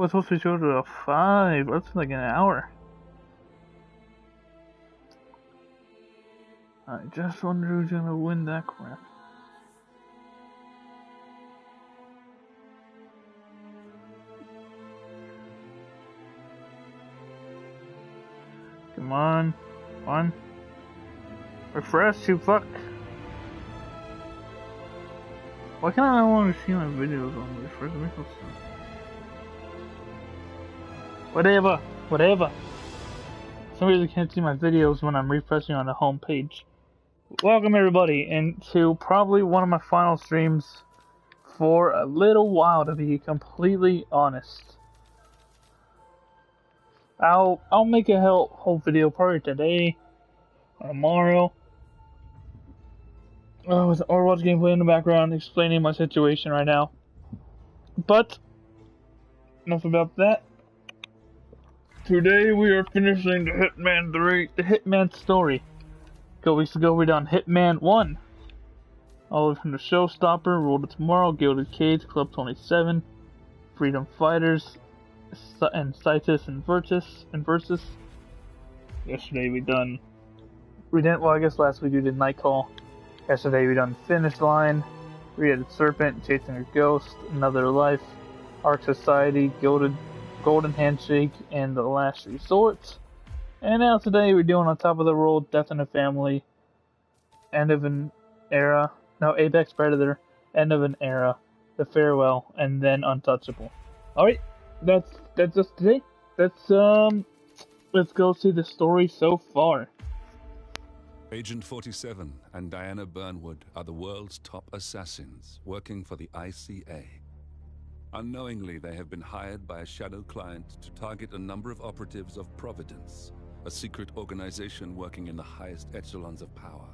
We're supposed to show to a 5. That's like an hour. I just wonder who's gonna win that crap. Come on. Come on. Refresh, you fuck. Why can't I no longer see my videos on the refresh? Whatever. For some reason I can't see my videos when I'm refreshing on the home page. Welcome everybody into probably one of my final streams for a little while, to be completely honest. I'll make a whole video probably today or tomorrow. With Overwatch gameplay in the background explaining my situation right now. But enough about that. Today we are finishing the Hitman 3, the Hitman story. A couple weeks ago we done Hitman 1. All from the Showstopper, Roll to Tomorrow, Gilded Cage, Club 27, Freedom Fighters, and Citus and Versus. Yesterday well, I guess last week we did Night Call. Yesterday we done Finish Line, Three-Headed Serpent, Chasing a Ghost, Another Life, Arc Society, Golden Handshake, and The Last Resort. And now today we're doing On Top of the World, Death in the Family, End of an Era, no, Apex Predator, End of an Era, The Farewell, and then Untouchable. Alright, that's just today. Let's go see the story so far. Agent 47 and Diana Burnwood are the world's top assassins working for the ICA. Unknowingly, they have been hired by a shadow client to target a number of operatives of Providence, a secret organization working in the highest echelons of power.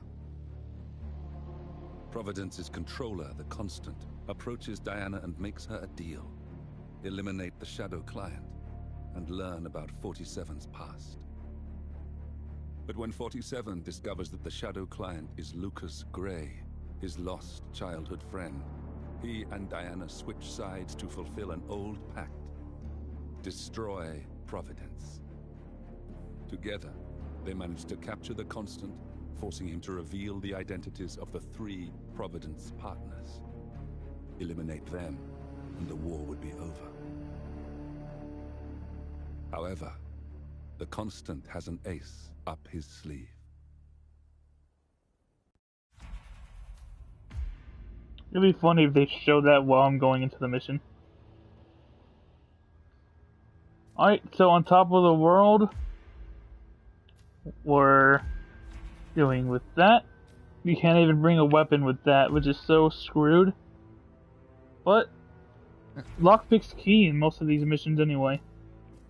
Providence's controller, the Constant, approaches Diana and makes her a deal. Eliminate the shadow client and learn about 47's past. But when 47 discovers that the shadow client is Lucas Gray, his lost childhood friend, he and Diana switch sides to fulfill an old pact: destroy Providence. Together, they manage to capture the Constant, forcing him to reveal the identities of the 3 Providence partners. Eliminate them, and the war would be over. However, the Constant has an ace up his sleeve. It'd be funny if they showed that while I'm going into the mission. Alright, so On Top of the World, we're doing with that. You can't even bring a weapon with that, which is so screwed. But lockpick's key in most of these missions anyway.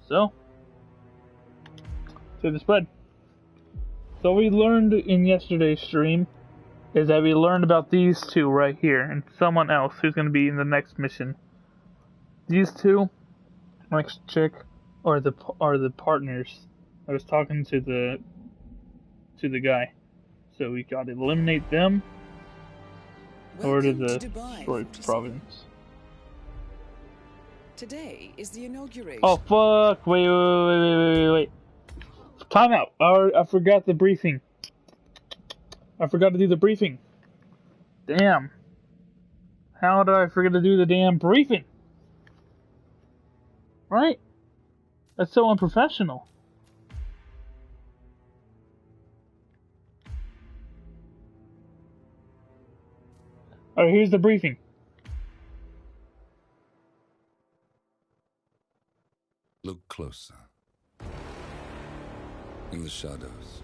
So, to the spread. So we learned in yesterday's stream is that we learned about these two right here and someone else who's going to be in the next mission. These two, next chick, are the partners. I was talking to the guy, so we got to eliminate them. Or to the destroy Providence. Today is the inauguration. Oh fuck! Wait. Time out. I forgot the briefing. I forgot to do the briefing. Damn. How did I forget to do the damn briefing? Right? That's so unprofessional. Alright, here's the briefing. Look closer. In the shadows.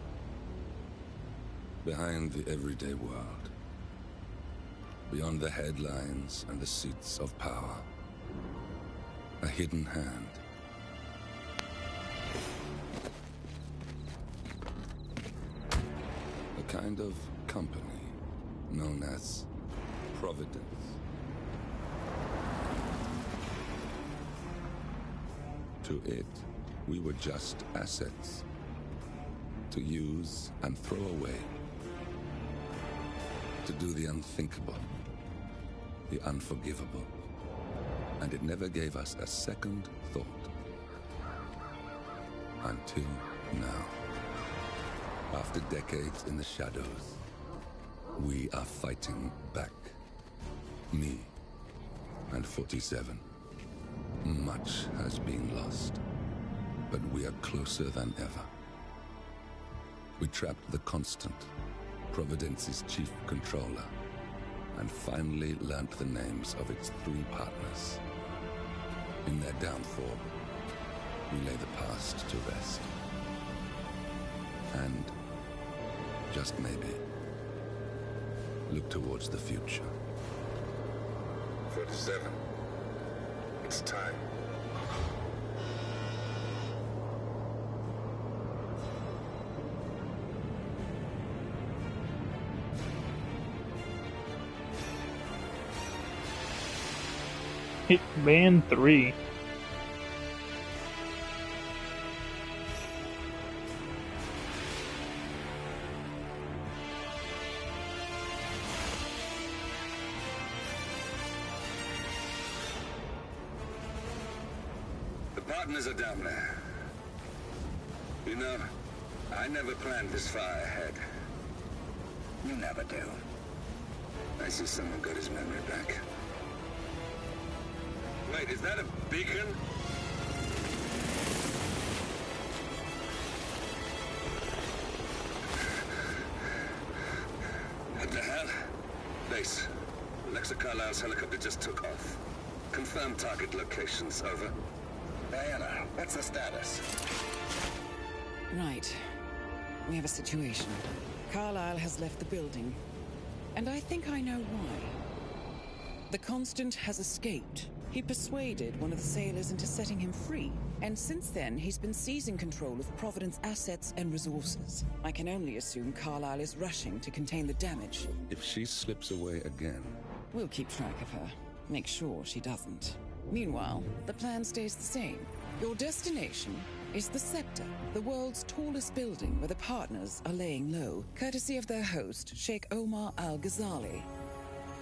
Behind the everyday world. Beyond the headlines and the seats of power. A hidden hand. A kind of company known as Providence. To it, we were just assets. To use and throw away. To do the unthinkable, the unforgivable, and it never gave us a second thought. Until now. After decades in the shadows, we are fighting back. Me and 47. Much has been lost, but we are closer than ever. We trapped the Constant, Providence's chief controller, and finally learnt the names of its 3 partners. In their downfall, we lay the past to rest. And, just maybe, look towards the future. 47. It's time. Hitman 3. The partners are down there. You know, I never planned this far ahead. You never do. I see someone got his memory back. Wait, is that a beacon? What the hell? Base. Alexa Carlisle's helicopter just took off. Confirm target locations, over. Diana, what's the status? Right. We have a situation. Carlisle has left the building. And I think I know why. The Constant has escaped. He persuaded one of the sailors into setting him free, and since then he's been seizing control of Providence assets and resources. I can only assume Carlisle is rushing to contain the damage. If she slips away again... We'll keep track of her. Make sure she doesn't. Meanwhile, the plan stays the same. Your destination is the Scepter, the world's tallest building where the partners are laying low, courtesy of their host, Sheikh Omar Al-Ghazali.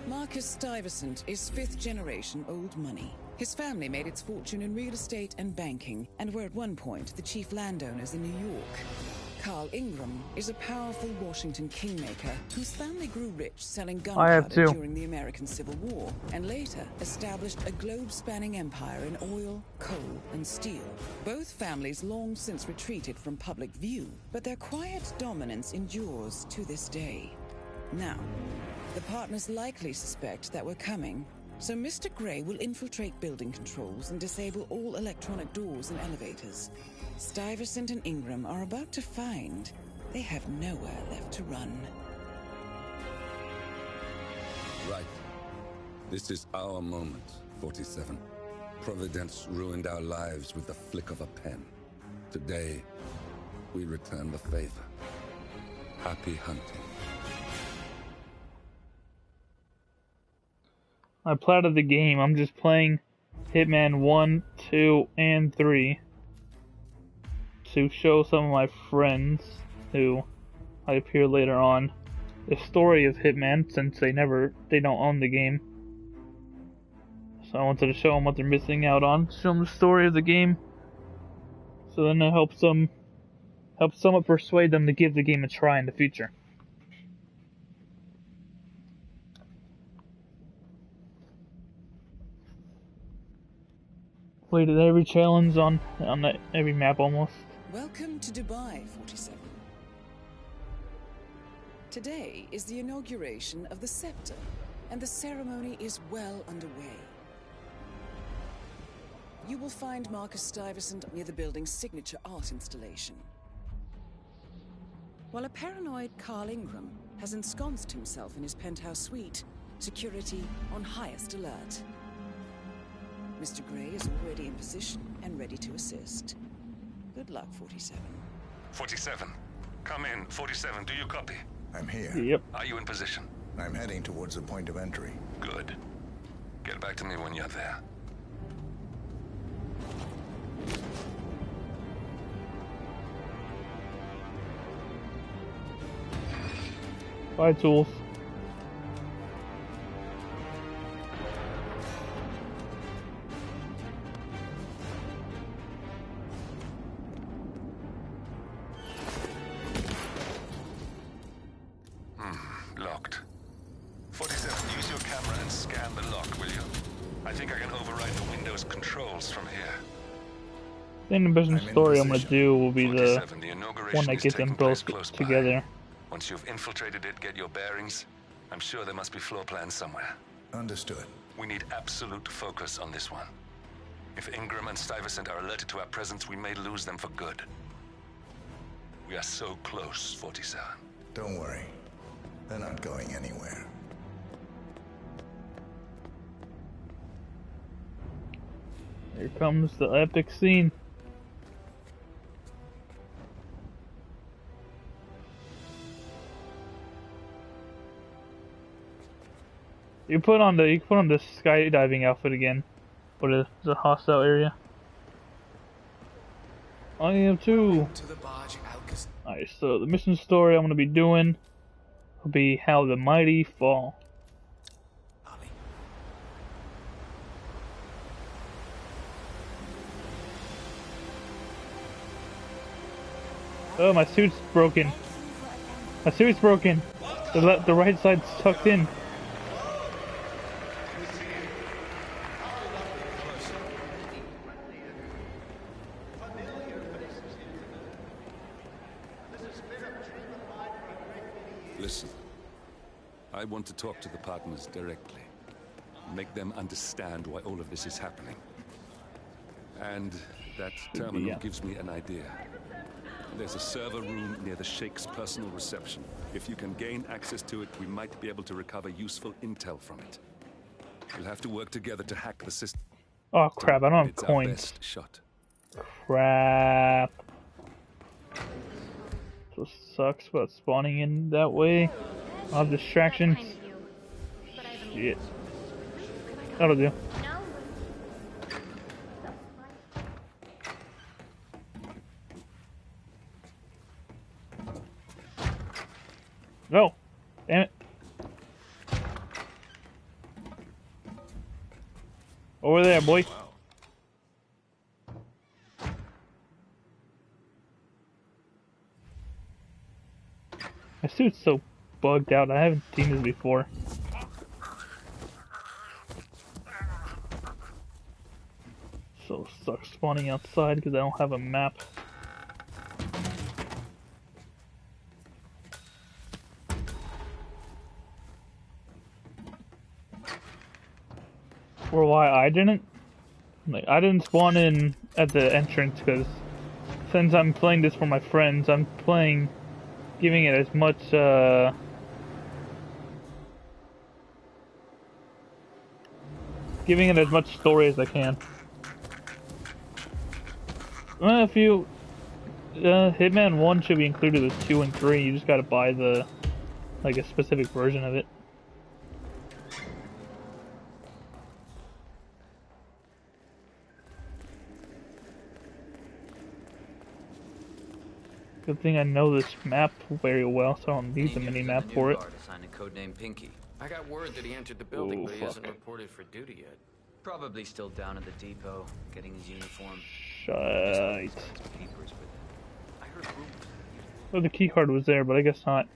Marcus Stuyvesant is 5th generation old money. His family made its fortune in real estate and banking, and were at one point the chief landowners in New York. Carl Ingram is a powerful Washington kingmaker whose family grew rich selling gunpowder during the American Civil War, and later established a globe-spanning empire in oil, coal, and steel. Both families long since retreated from public view, but their quiet dominance endures to this day. Now, the partners likely suspect that we're coming, so Mr. Gray will infiltrate building controls and disable all electronic doors and elevators. Stuyvesant and Ingram are about to find they have nowhere left to run. Right. This is our moment, 47. Providence ruined our lives with the flick of a pen. Today, we return the favor. Happy hunting. I platted the game. I'm just playing Hitman 1, 2, and 3 to show some of my friends who I appear later on the story of Hitman, since they don't own the game. So I wanted to show them what they're missing out on, show them the story of the game, so then it helps somewhat persuade them to give the game a try in the future. Completed every challenge on every map almost. Welcome to Dubai, 47. Today is the inauguration of the Scepter, and the ceremony is well underway. You will find Marcus Stuyvesant near the building's signature art installation, while a paranoid Carl Ingram has ensconced himself in his penthouse suite, security on highest alert. Mr. Gray is already in position and ready to assist. Good luck, 47. 47. Come in. 47, do you copy? I'm here. Yep. Are you in position? I'm heading towards the point of entry. Good. Get back to me when you're there. Bye, tools. controls from here. The mission I'm in story I'm gonna position. do will be the 47, the inauguration one that is gets them taking place both close by. together. Once you've infiltrated it, get your bearings. I'm sure there must be floor plans somewhere. Understood. We need absolute focus on this one. If Ingram and Stuyvesant are alerted to our presence, we may lose them for good. We are so close, 47. Don't worry. They're not going anywhere. Here comes the epic scene. You put on the skydiving outfit again. What is the hostile area? I am too. Alright, so the mission story I'm gonna be doing will be how the mighty fall. Oh, my suit's broken. My suit's broken. The right side's tucked in. Listen, I want to talk to the partners directly. Make them understand why all of this is happening. And that terminal gives me an idea. There's a server room near the Sheikh's personal reception. If you can gain access to it, we might be able to recover useful intel from it. We'll have to work together to hack the system. Oh crap, I don't have It's our coins. best shot. Crap. So sucks about spawning in that way. I'll have distractions. Shit. That'll do. No! Damn it. Over there, boy. My suit's so bugged out. I haven't seen this before. So sucks spawning outside because I don't have a map. Or why I didn't? Like, I didn't spawn in at the entrance because since I'm playing this for my friends, I'm giving it as much story as I can. If you Hitman 1 should be included with 2 and 3, you just gotta buy a specific version of it. Good thing I know this map very well, so I don't need the mini-map for it. Assigned a codename Pinky. I got word that he entered the building, but he hasn't reported for duty yet. Probably still down at the depot, getting his uniform. Shite. Oh, the keycard was there, but I guess not.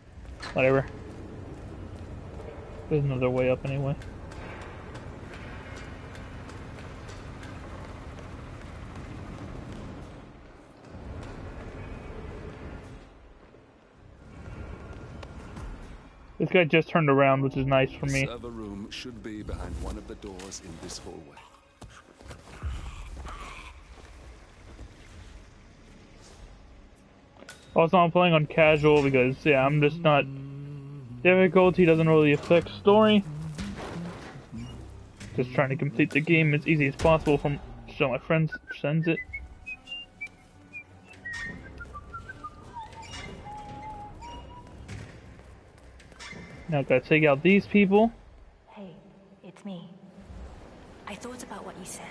Whatever. There's another way up anyway. This guy just turned around, which is nice for me. The server room should be behind one of the doors in this hallway. Also, I'm playing on casual because, yeah, I'm just not... Difficulty doesn't really affect story. Just trying to complete the game as easy as possible so my friend sends it. Now I've got to take out these people. Hey, it's me. I thought about what you said.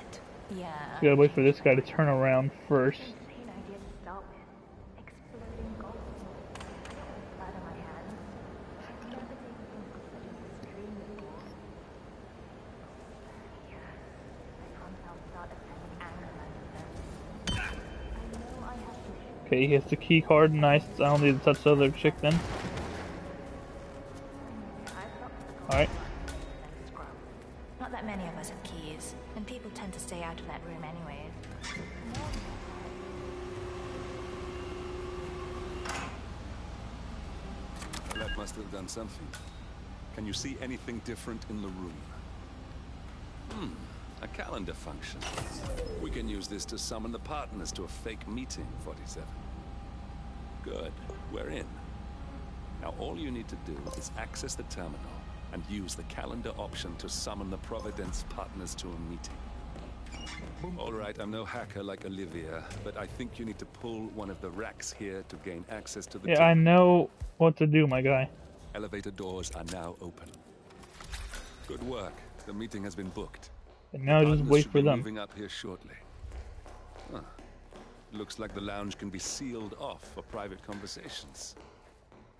Yeah. Gotta wait for this guy to turn around first. Okay, he has the key card. Nice. I don't need to touch the other chick then. Alright. Not that many of us have keys, and people tend to stay out of that room him anyways. Well, that must have done something. Can you see anything different in the room? A calendar function. We can use this to summon the partners to a fake meeting, 47. Good, we're in. Now all you need to do is access the terminal and use the calendar option to summon the Providence partners to a meeting. All right, I'm no hacker like Olivia, but I think you need to pull one of the racks here to gain access to the Yeah, I know what to do, my guy. Elevator doors are now open. Good work. The meeting has been booked. And now just wait for them. Moving up here shortly. Huh. Looks like the lounge can be sealed off for private conversations.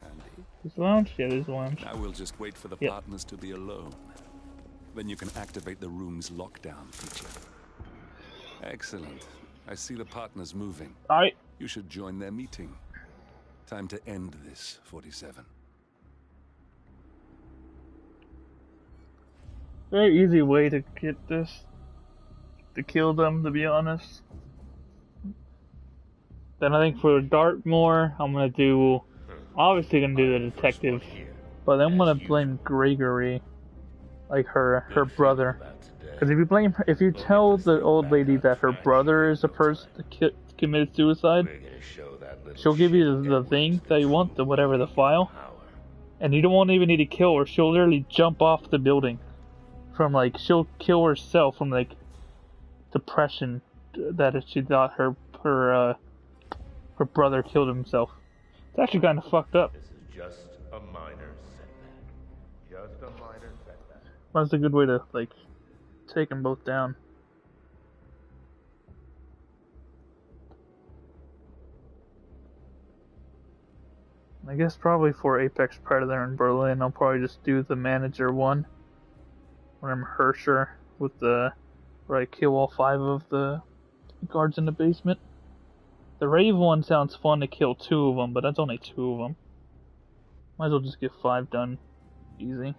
Handy. This lounge? Yeah, there's a lounge. Now we'll just wait for the partners to be alone. Then you can activate the room's lockdown feature. Excellent. I see the partners moving. Alright. You should join their meeting. Time to end this, 47. Very easy way to get this. To kill them, to be honest. Then I think for Dartmoor, I'm gonna do... Obviously gonna do the detective. But I'm gonna blame Gregory. Like her brother. Because if you blame her, if you tell the old lady that her brother is the person that committed suicide, she'll give you the thing that you want, the whatever, the file. And you don't even need to kill her, she'll literally jump off the building. From like, she'll kill herself from like depression that she thought her brother killed himself. It's actually kind of fucked up. This is just a minor setback. Just a minor setback. That's a good way to like take them both down. I guess probably for Apex Predator in Berlin, I'll probably just do the manager one. When I'm Hersher with the where I kill all 5 of the guards in the basement. The Rave one sounds fun to kill 2 of them, but that's only 2 of them. Might as well just get 5 done. Easy.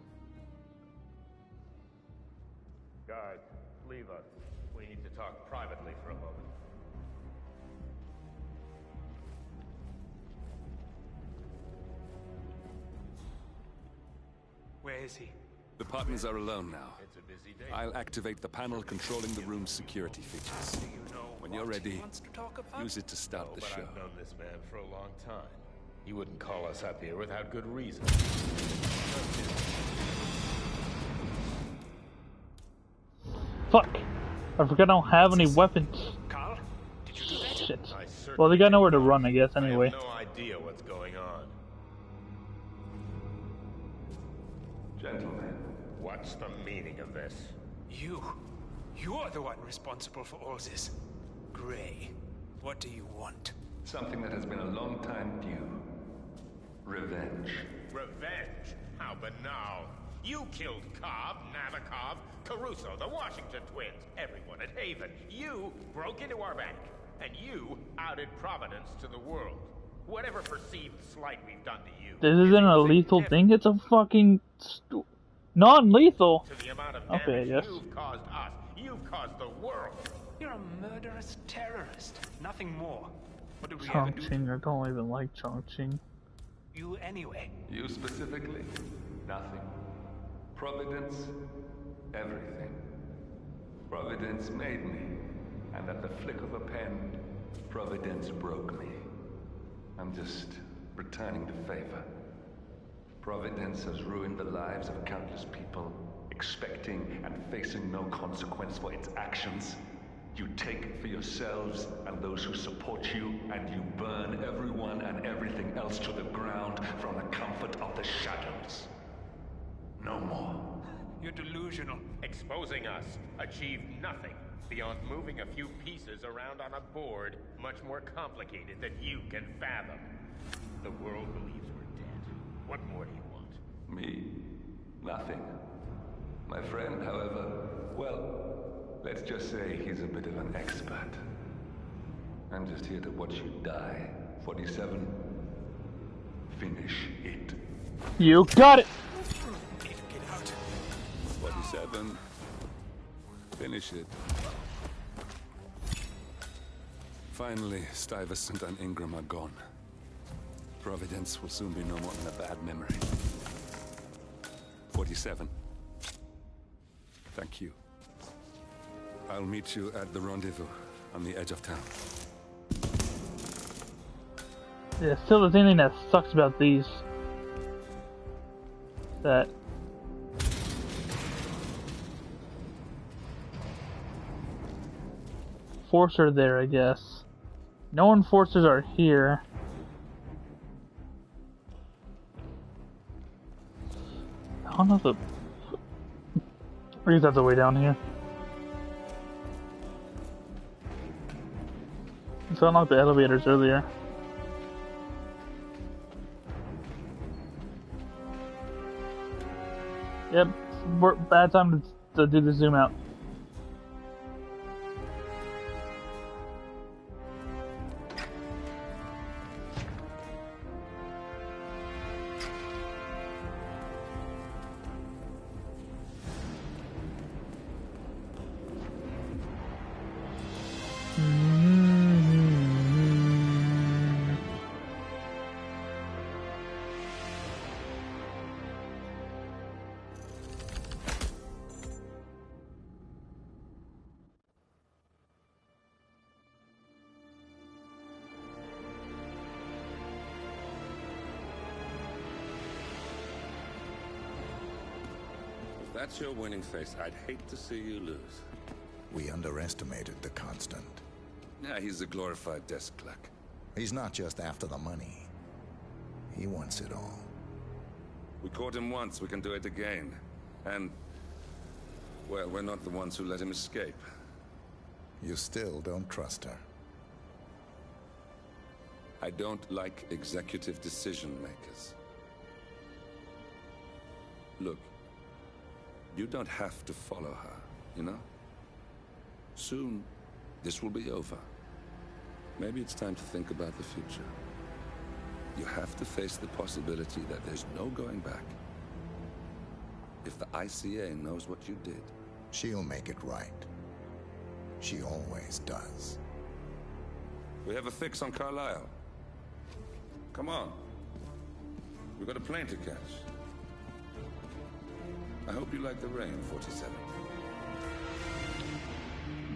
Guys, leave us. We need to talk privately for a moment. Where is he? The partners are alone now. I'll activate the panel controlling the room's security features. When you're ready, use it to start the show. I've known this man for a long time. You wouldn't call us up here without good reason. Fuck! I forgot I don't have any weapons. Carl, did you do that? Shit. Well, they got nowhere to run, I guess, anyway. I have no idea what's going on. Gentlemen. What's the meaning of this? You're the one responsible for all this. Gray, what do you want? Something that has been a long time due. Revenge. Revenge? How banal. You killed Cobb, Nabokov, Caruso, the Washington twins, everyone at Haven. You broke into our bank, and you outed Providence to the world. Whatever perceived slight we've done to you... This isn't a lethal thing, it's a fucking... non-lethal! To the amount of okay, yes. You've caused us. You've caused the world. You're a murderous terrorist. Nothing more. What did we ever do? Chongqing, I don't even like Chongqing. You anyway. You specifically? Nothing. Providence? Everything. Providence made me. And at the flick of a pen, Providence broke me. I'm just returning the favor. Providence has ruined the lives of countless people, expecting and facing no consequence for its actions. You take for yourselves and those who support you, and you burn everyone and everything else to the ground from the comfort of the shadows. No more. You're delusional. Exposing us achieved nothing beyond moving a few pieces around on a board much more complicated than you can fathom. The world believes we're dead. What more do you want? Me? Nothing. My friend, however, well, let's just say he's a bit of an expert. I'm just here to watch you die. 47. Finish it. You got it! Get out. 47. Finish it. Finally, Stuyvesant and Ingram are gone. Providence will soon be no more than a bad memory. 47. Thank you. I'll meet you at the rendezvous on the edge of town. Yeah, still the thing that sucks about these. That Enforcer there, I guess. No enforcers are here. I don't know if I guess that's the way down here. So I unlocked the elevators earlier. Yep, bad time to do the zoom out. If that's your winning face, I'd hate to see you lose. We underestimated the Constant. Yeah, he's a glorified desk clerk. He's not just after the money. He wants it all. We caught him once, we can do it again. And, well, we're not the ones who let him escape. You still don't trust her. I don't like executive decision makers. Look, you don't have to follow her, you know? Soon, this will be over. Maybe it's time to think about the future. You have to face the possibility that there's no going back. If the ICA knows what you did, she'll make it right. She always does. We have a fix on Carlisle. Come on. We've got a plane to catch. I hope you like the rain, 47.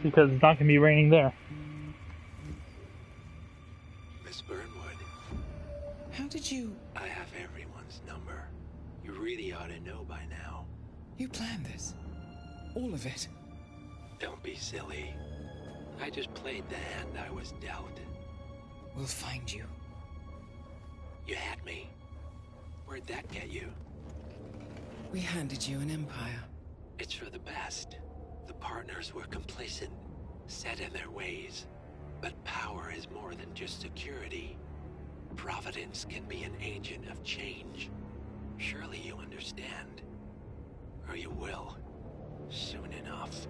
Because it's not going to be raining there. Miss Burnwood. How did you... I have everyone's number. You really ought to know by now. You planned this? All of it? Don't be silly. I just played the hand I was dealt. We'll find you. You had me. Where'd that get you? We handed you an empire. It's for the best. The partners were complacent, set in their ways. But power is more than just security. Providence can be an agent of change. Surely you understand. Or you will. Soon enough.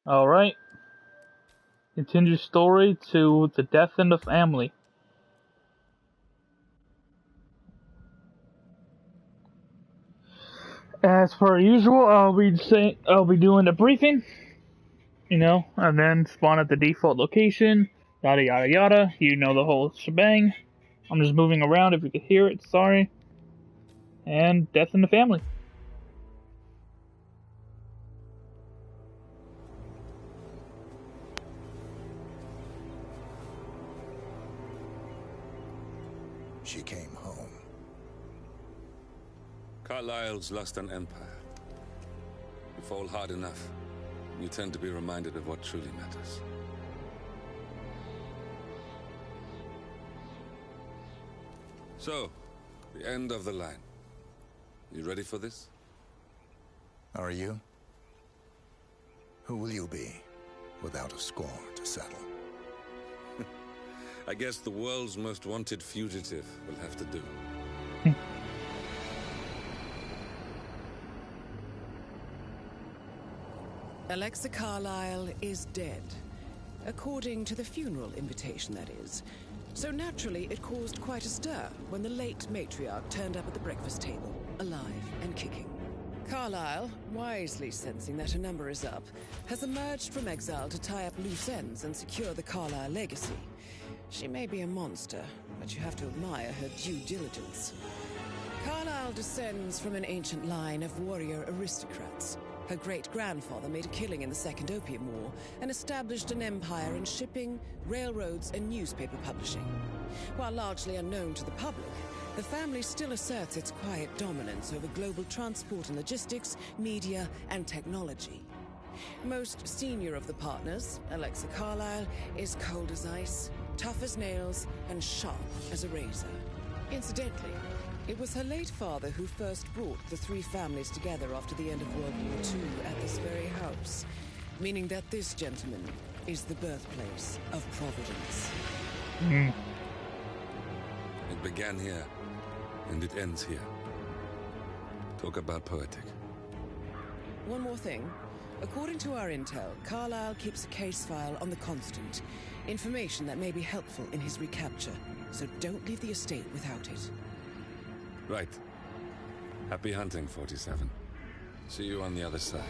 Alright. Continue story to the death in the family. As per usual, I'll be doing the briefing, you know, and then spawn at the default location, yada yada yada. You know the whole shebang. I'm just moving around. If you could hear it, sorry. And death in the family. She came home. Carlisle's lost an empire. You fall hard enough, you tend to be reminded of what truly matters. So, the end of the line. You ready for this? Are you? Who will you be, without a score to settle? I guess the world's most wanted fugitive will have to do. Alexa Carlisle is dead. According to the funeral invitation, that is. So naturally, it caused quite a stir when the late matriarch turned up at the breakfast table, alive and kicking. Carlyle, wisely sensing that her number is up, has emerged from exile to tie up loose ends and secure the Carlyle legacy. She may be a monster, but you have to admire her due diligence. Carlyle descends from an ancient line of warrior aristocrats. Her great-grandfather made a killing in the Second Opium War and established an empire in shipping, railroads, and newspaper publishing. While largely unknown to the public, the family still asserts its quiet dominance over global transport and logistics, media, and technology. Most senior of the partners, Alexa Carlyle, is cold as ice, tough as nails, and sharp as a razor. Incidentally, it was her late father who first brought the three families together after the end of World War II at this very house, meaning that this gentleman is the birthplace of Providence. It began here, and it ends here. Talk about poetic. One more thing. According to our intel, Carlyle keeps a case file on the Constant. Information that may be helpful in his recapture, so don't leave the estate without it. Right. Happy hunting, 47. See you on the other side.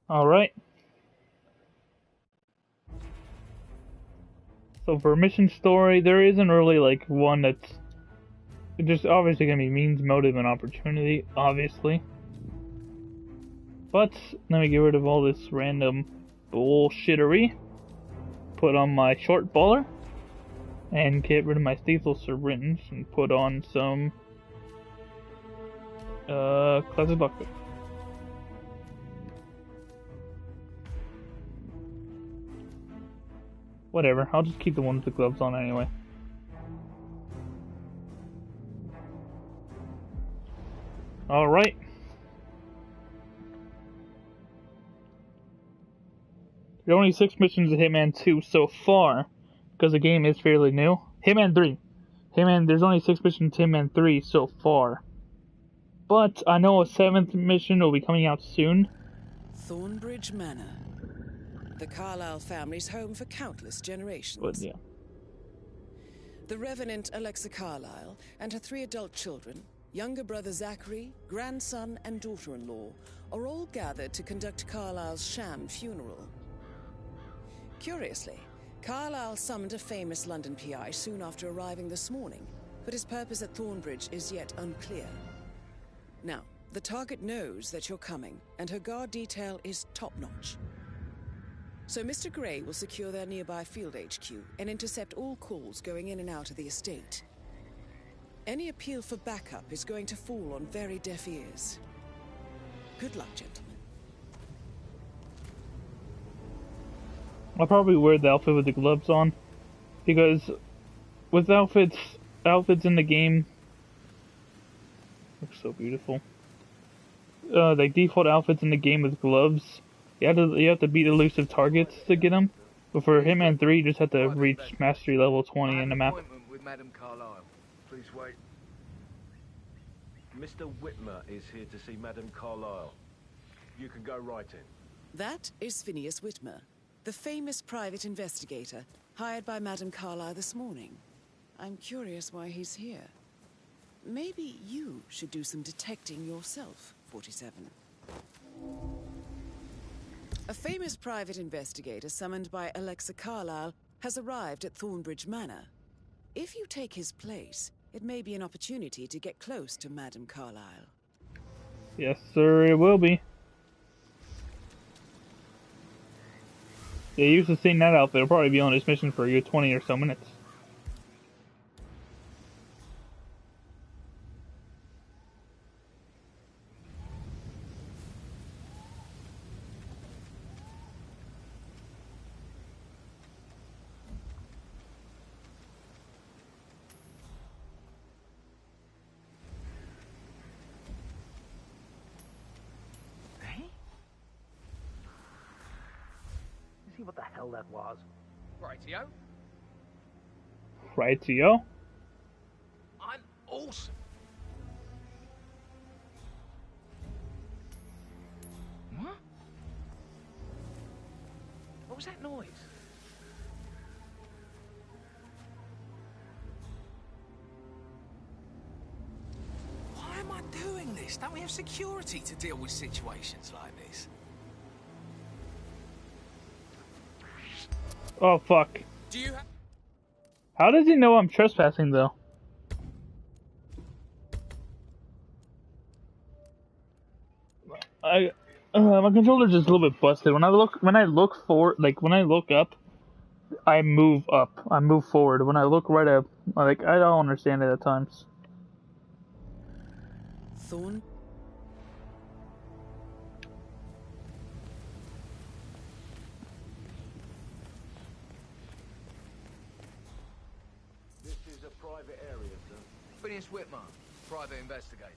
Alright. So for mission story, there isn't really like one that's just obviously gonna be means, motive, and opportunity, obviously. But let me get rid of all this random bullshittery. Put on my short baller. And get rid of my lethal syringe and put on some classic bucket. Whatever, I'll just keep the one with the gloves on anyway. Alright. There are only 6 missions in Hitman 2 so far, because the game is fairly new. Hitman 3. There's only 6 missions in Hitman 3 so far. But I know a 7th mission will be coming out soon. Thornbridge Manor. The Carlyle family's home for countless generations. But yeah. The Revenant Alexa Carlyle and her 3 adult children, younger brother Zachary, grandson, and daughter-in-law, are all gathered to conduct Carlyle's sham funeral. Curiously, Carlyle summoned a famous London PI soon after arriving this morning, but his purpose at Thornbridge is yet unclear. Now, the target knows that you're coming, and her guard detail is top-notch. So Mr. Gray will secure their nearby field HQ and intercept all calls going in and out of the estate. Any appeal for backup is going to fall on very deaf ears. Good luck, gentlemen. I'll probably wear the outfit with the gloves on, because with outfits in the game look so beautiful. Like default outfits in the game with gloves, you have to beat elusive targets to get them. But for Hitman 3, you just have to reach mastery level 20 in the map. With Madame Carlyle. Please wait. Mr. Whitmer is here to see Madame Carlyle. You can go right in. That is Phineas Whitmer, the famous private investigator hired by Madame Carlyle this morning. I'm curious why he's here. Maybe you should do some detecting yourself, 47. A famous private investigator summoned by Alexa Carlyle has arrived at Thornbridge Manor. If you take his place, it may be an opportunity to get close to Madame Carlyle. Yes, sir, it will be. Yeah, you used to see that outfit. It'll probably be on this mission for a good 20 or so minutes. See what the hell that was? Rightio. Rightio. I'm awesome. What? What was that noise? Why am I doing this? Don't we have security to deal with situations like this? Oh fuck. Do you have... How does he know I'm trespassing though? My controller's just a little bit busted. When I look up, I move up. I move forward. When I look right up, like I don't understand it at times. Thorn? This is a private area, sir. Phineas Whitmer, private investigator.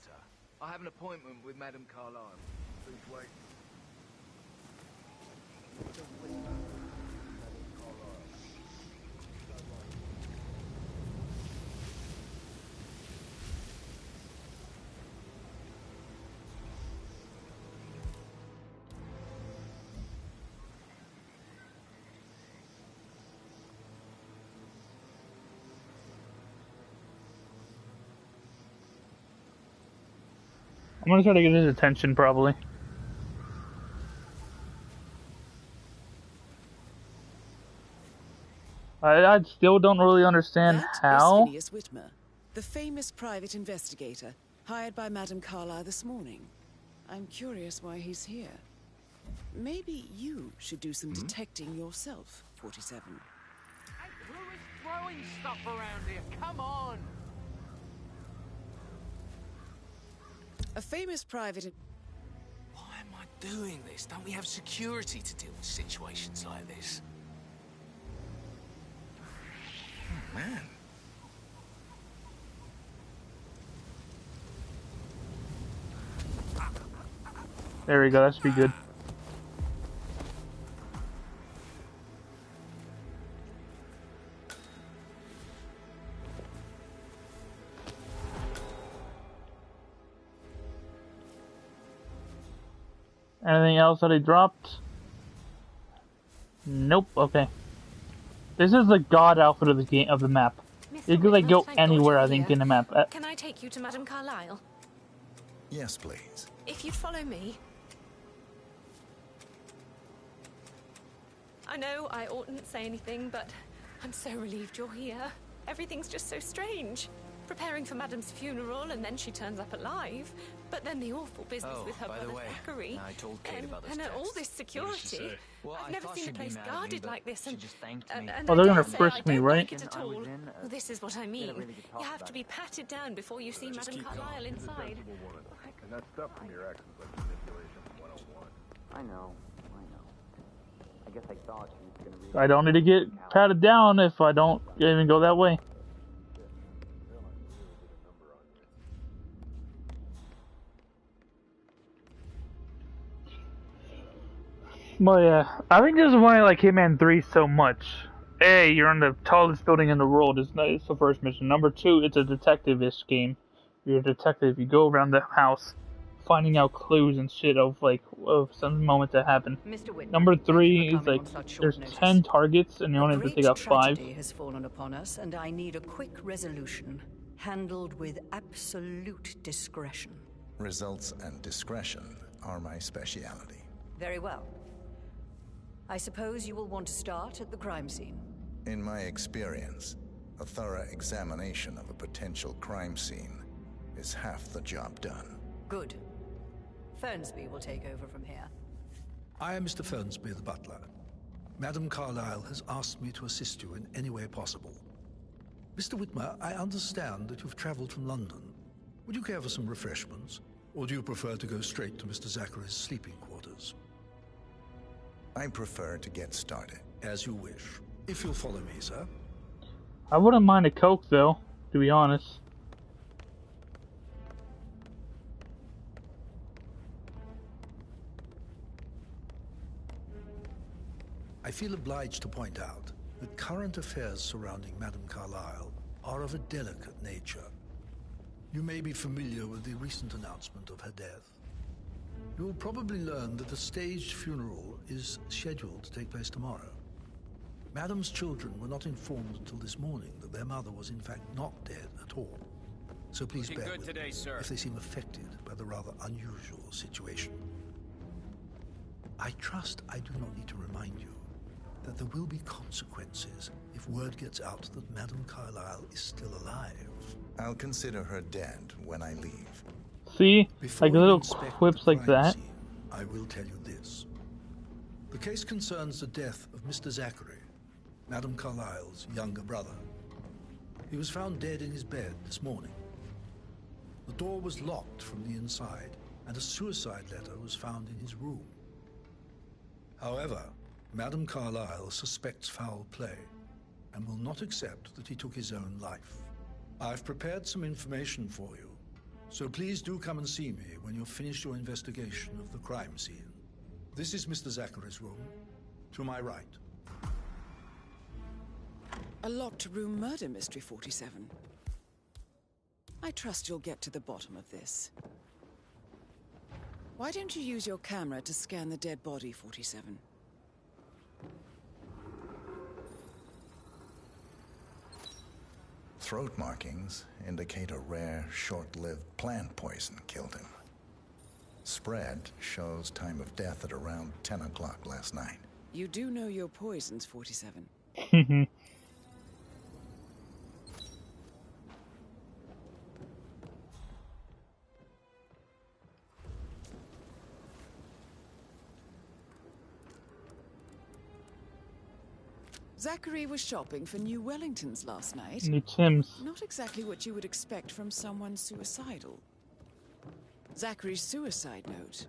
I have an appointment with Madame Carlyle. Please wait. I'm gonna try to get his attention, probably. I still don't really understand how. That is Phineas Whitmer, the famous private investigator hired by Madame Carlyle this morning. I'm curious why he's here. Maybe you should do some detecting yourself, 47. Hey, who is throwing stuff around here? Come on! A famous private... Why am I doing this? Don't we have security to deal with situations like this? Oh, man. There we go, that should be good. Anything else that he dropped? Nope, okay. This is the god outfit of the game, of the map. You can like go anywhere, I think, in the map. Can I take you to Madame Carlyle? Yes, please. If you'd follow me. I know I oughtn't say anything, but I'm so relieved you're here. Everything's just so strange. Preparing for Madame's funeral, and then she turns up alive. But then the awful business with her brother Zachary. I told Kate about this and text. all this security. Well, I've never seen the place guarded like this, and Oh, they're gonna I frisk me, don't right? like it at all. Well, this is what I mean. You have to be patted down before you see Madame Carlyle inside. And that's stuff from your ex is like manipulation 101. I know. I guess I thought she was gonna read. I don't need to get patted down if I don't even go that way. Well, yeah, I think this is why I like Hitman 3 so much. A, you're in the tallest building in the world. It's the first mission. Number 2, it's a detective-ish game. You're a detective. You go around the house, finding out clues and shit of some moment that happened. Number 3 is like there's 10 targets and you only have to take out 5. Tragedy has fallen upon us, and I need a quick resolution, handled with absolute discretion. Results and discretion are my speciality. Very well. I suppose you will want to start at the crime scene. In my experience, a thorough examination of a potential crime scene is half the job done. Good. Fernsby will take over from here. I am Mr. Fernsby, the butler. Madame Carlyle has asked me to assist you in any way possible. Mr. Whitmer, I understand that you've traveled from London. Would you care for some refreshments? Or do you prefer to go straight to Mr. Zachary's sleeping quarters? I prefer to get started. As you wish. If you'll follow me, sir. I wouldn't mind a Coke, though, to be honest. I feel obliged to point out that current affairs surrounding Madame Carlyle are of a delicate nature. You may be familiar with the recent announcement of her death. You will probably learn that a staged funeral is scheduled to take place tomorrow. Madam's children were not informed until this morning that their mother was in fact not dead at all. So please bear with me if they seem affected by the rather unusual situation. I trust I do not need to remind you that there will be consequences if word gets out that Madame Carlyle is still alive. I'll consider her dead when I leave. See? Before Like little you quips like that. scene, I will tell you this. The case concerns the death of Mr. Zachary, Madame Carlyle's younger brother. He was found dead in his bed this morning. The door was locked from the inside, and a suicide letter was found in his room. However, Madame Carlyle suspects foul play and will not accept that he took his own life. I've prepared some information for you, so please do come and see me when you've finished your investigation of the crime scene. This is Mr. Zachary's room, to my right. A locked room murder mystery, 47. I trust you'll get to the bottom of this. Why don't you use your camera to scan the dead body, 47? Throat markings indicate a rare, short-lived plant poison killed him. Spread shows time of death at around 10 o'clock last night. You do know your poisons, 47. Zachary was shopping for new Wellingtons last night. New Tims. Not exactly what you would expect from someone suicidal. Zachary's suicide note.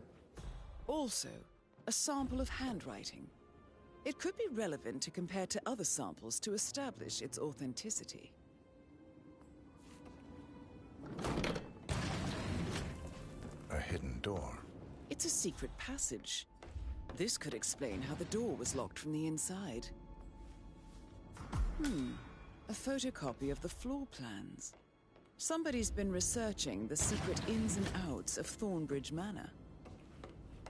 Also, a sample of handwriting. It could be relevant to compare to other samples to establish its authenticity. A hidden door. It's a secret passage. This could explain how the door was locked from the inside. A photocopy of the floor plans. Somebody's been researching the secret ins and outs of Thornbridge Manor.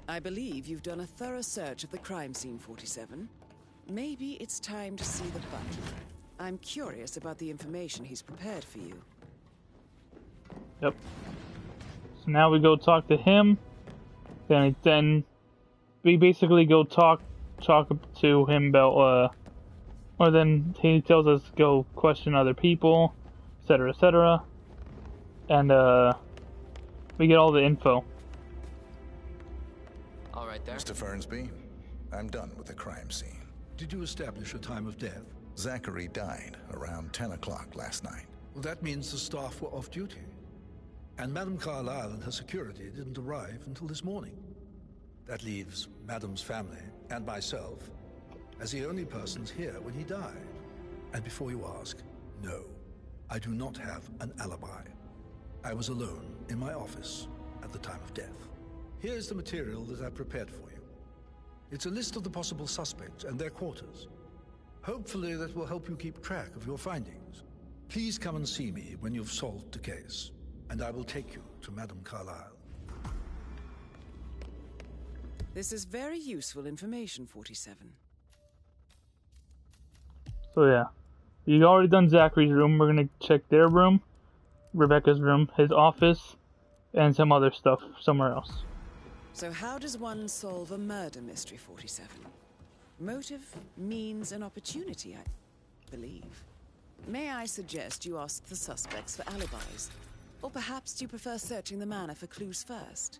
I believe you've done a thorough search of the crime scene, 47. Maybe it's time to see the butler. I'm curious about the information he's prepared for you. Yep. So now we go talk to him. Then we basically go talk to him about or then he tells us to go question other people, etc., etc. And we get all the info. All right there. Mr. Fernsby, I'm done with the crime scene. Did you establish a time of death? Zachary died around 10 o'clock last night. Well, that means the staff were off duty. And Madame Carlyle and her security didn't arrive until this morning. That leaves Madame's family and myself as the only persons here when he died. And before you ask, no, I do not have an alibi. I was alone in my office at the time of death. Here's the material that I prepared for you. It's a list of the possible suspects and their quarters. Hopefully that will help you keep track of your findings. Please come and see me when you've solved the case, and I will take you to Madame Carlyle. This is very useful information, 47. So yeah, you already done Zachary's room. We're gonna check their room, Rebecca's room, his office, and some other stuff somewhere else. So how does one solve a murder mystery, 47? Motive, means, and opportunity, I believe. May I suggest you ask the suspects for alibis? Or perhaps do you prefer searching the manor for clues first?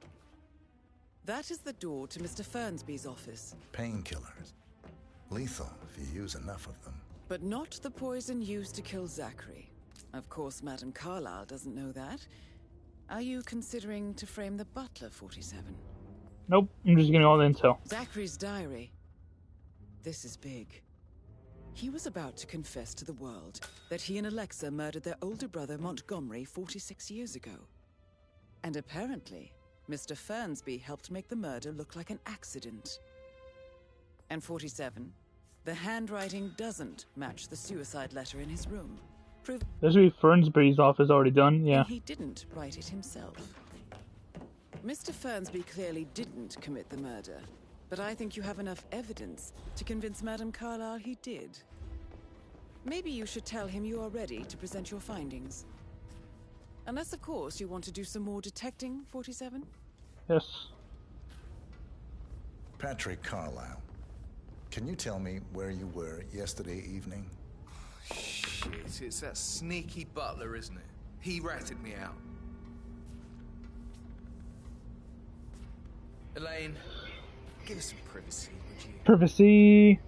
That is the door to Mr. Fernsby's office. Painkillers. Lethal if you use enough of them. But not the poison used to kill Zachary. Of course, Madame Carlyle doesn't know that. Are you considering to frame the butler, 47? Nope, I'm just getting all the intel. Zachary's diary. This is big. He was about to confess to the world that he and Alexa murdered their older brother Montgomery 46 years ago. And apparently, Mr. Fernsby helped make the murder look like an accident. And 47, the handwriting doesn't match the suicide letter in his room. This would be Fernsby's office already done, yeah. And he didn't write it himself. Mr. Fernsby clearly didn't commit the murder, but I think you have enough evidence to convince Madame Carlyle he did. Maybe you should tell him you are ready to present your findings. Unless, of course, you want to do some more detecting, 47? Yes. Patrick Carlyle, can you tell me where you were yesterday evening? Shit, it's that sneaky butler, isn't it? He ratted me out. Elaine, give us some privacy, would you? Privacy.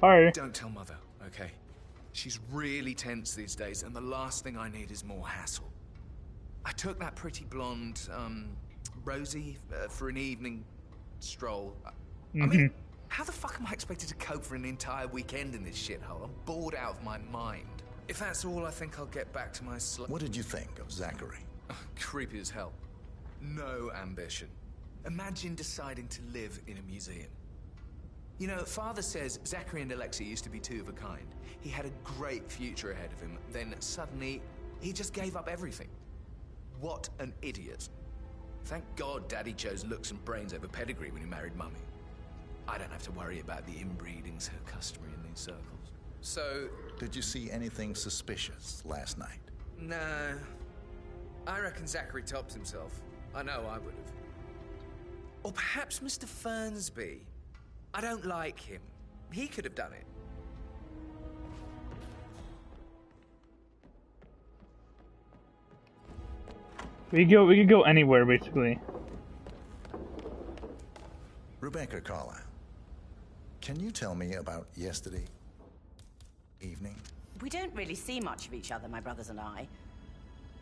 Alright. Don't tell Mother, okay? She's really tense these days, and the last thing I need is more hassle. I took that pretty blonde, Rosie, for an evening stroll. I mean, how the fuck am I expected to cope for an entire weekend in this shithole? I'm bored out of my mind. If that's all, I think I'll get back to my What did you think of Zachary? Creepy as hell. No ambition. Imagine deciding to live in a museum. You know, Father says Zachary and Alexei used to be two of a kind. He had a great future ahead of him, then suddenly, he just gave up everything. What an idiot. Thank God Daddy chose looks and brains over pedigree when he married Mummy. I don't have to worry about the inbreeding so customary in these circles. So... Did you see anything suspicious last night? No. I reckon Zachary tops himself. I know I would have. Or perhaps Mr. Fernsby. I don't like him. He could have done it. We could go anywhere, basically. Rebecca Carlyle, can you tell me about yesterday evening? We don't really see much of each other, my brothers and I.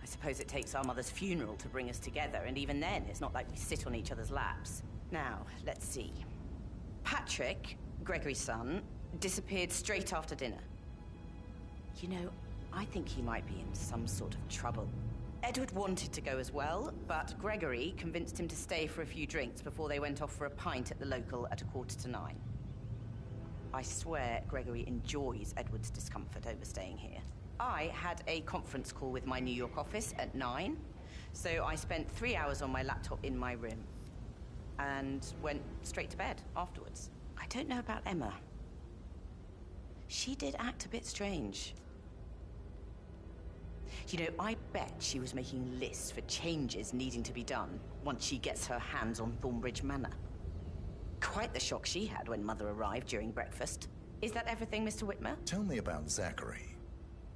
I suppose it takes our mother's funeral to bring us together, and even then, it's not like we sit on each other's laps. Now, let's see. Patrick, Gregory's son, disappeared straight after dinner. You know, I think he might be in some sort of trouble. Edward wanted to go as well, but Gregory convinced him to stay for a few drinks before they went off for a pint at the local at 9:15. I swear Gregory enjoys Edward's discomfort over staying here. I had a conference call with my New York office at 9, so I spent 3 hours on my laptop in my room and went straight to bed afterwards. I don't know about Emma. She did act a bit strange. You know, I bet she was making lists for changes needing to be done once she gets her hands on Thornbridge Manor. Quite the shock she had when Mother arrived during breakfast. Is that everything, Mr. Whitmer? Tell me about Zachary.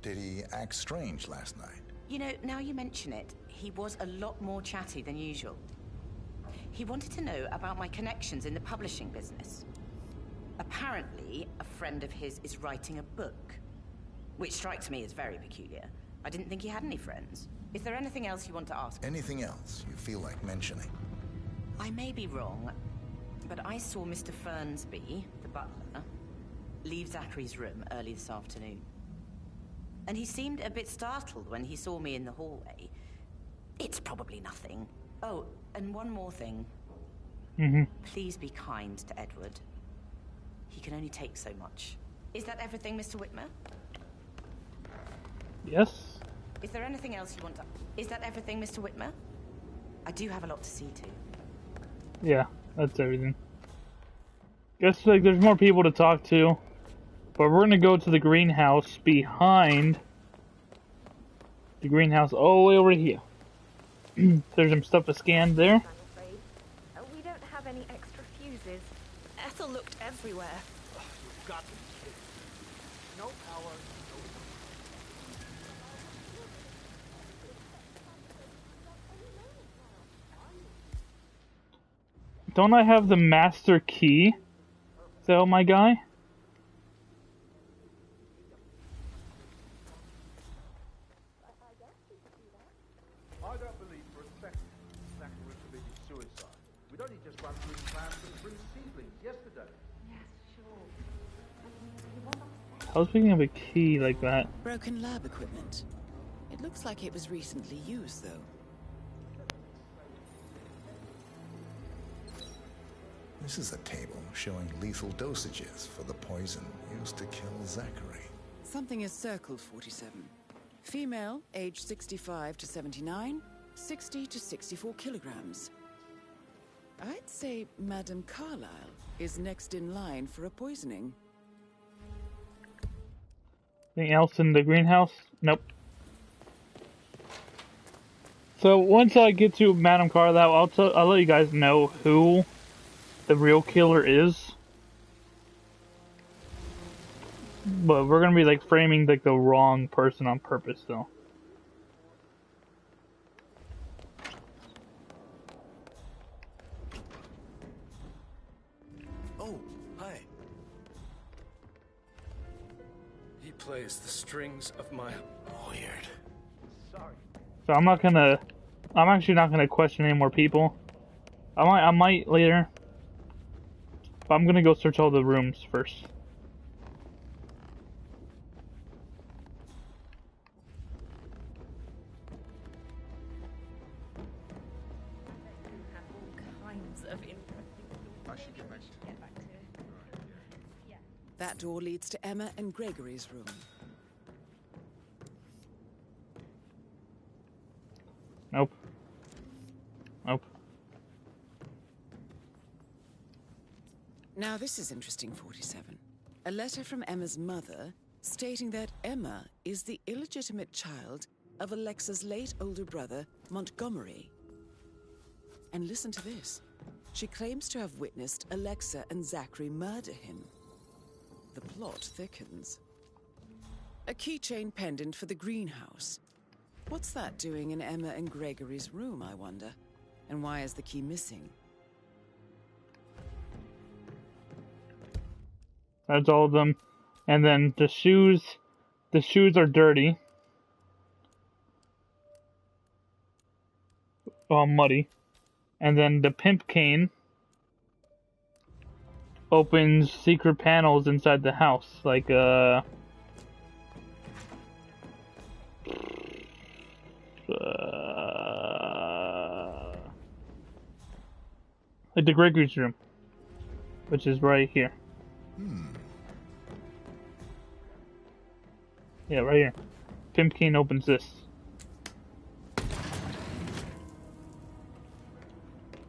Did he act strange last night? You know, now you mention it, he was a lot more chatty than usual. He wanted to know about my connections in the publishing business. Apparently, a friend of his is writing a book, which strikes me as very peculiar. I didn't think he had any friends. Is there anything else you want to ask? Anything else you feel like mentioning? I may be wrong, but I saw Mr. Fernsby, the butler, leave Zachary's room early this afternoon. And he seemed a bit startled when he saw me in the hallway. It's probably nothing. Oh, and one more thing. Please be kind to Edward. He can only take so much. Is that everything, Mr. Whitmer? Yes. Is there anything else you want to... Is that everything, Mr. Whitmer? I do have a lot to see to. Yeah, that's everything. Guess like there's more people to talk to. But we're gonna go to the greenhouse behind the greenhouse all the way over here. There's some stuff to scan there. I'm afraid. We don't have any extra fuses. Ethel looked everywhere. Oh, you've got to be kidding. No power, no... Don't I have the master key? So, my guy? I don't believe for a second Zachary committed suicide. We'd only just run through the plans for 3 seedlings yesterday. I was picking up a key like that. Broken lab equipment. It looks like it was recently used, though. This is a table showing lethal dosages for the poison used to kill Zachary. Something is circled, 47. Female, age 65 to 79. 60 to 64 kilograms. I'd say Madame Carlyle is next in line for a poisoning. Anything else in the greenhouse? Nope. So once I get to Madame Carlyle, I'll let you guys know who the real killer is. But we're gonna be like framing like the wrong person on purpose, though. Oh, hi. He plays the strings of my weird. Sorry. So I'm actually not gonna question any more people. I might later. But I'm gonna go search all the rooms first. That door leads to Emma and Gregory's room. Nope. Nope. Now this is interesting, 47. A letter from Emma's mother stating that Emma is the illegitimate child of Alexa's late older brother, Montgomery. And listen to this. She claims to have witnessed Alexa and Zachary murder him. The plot thickens. A keychain pendant for the greenhouse. What's that doing in Emma and Gregory's room, I wonder? And why is the key missing? That's all of them. And then the shoes are dirty. All muddy. And then the pimp cane opens secret panels inside the house, like like the Gregory's room, which is right here. Yeah, right here. Pimp cane opens this.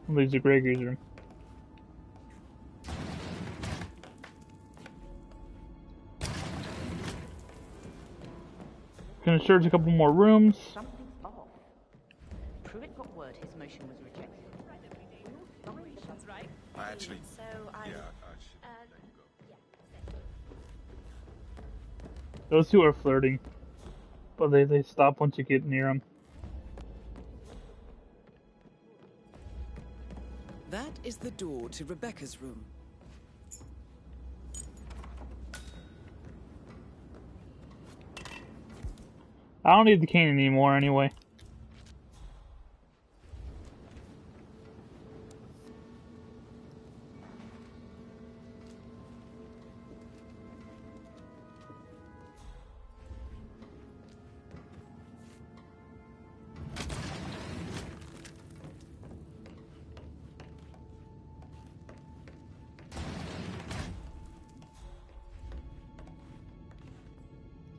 Leaves the Gregory's room. Gonna search a couple more rooms. Something's off. Pruitt got word his motion was rejected. Right? I actually. So I Yeah, Those two are flirting, but they stop once you get near them. That is the door to Rebecca's room. I don't need the cane anymore anyway.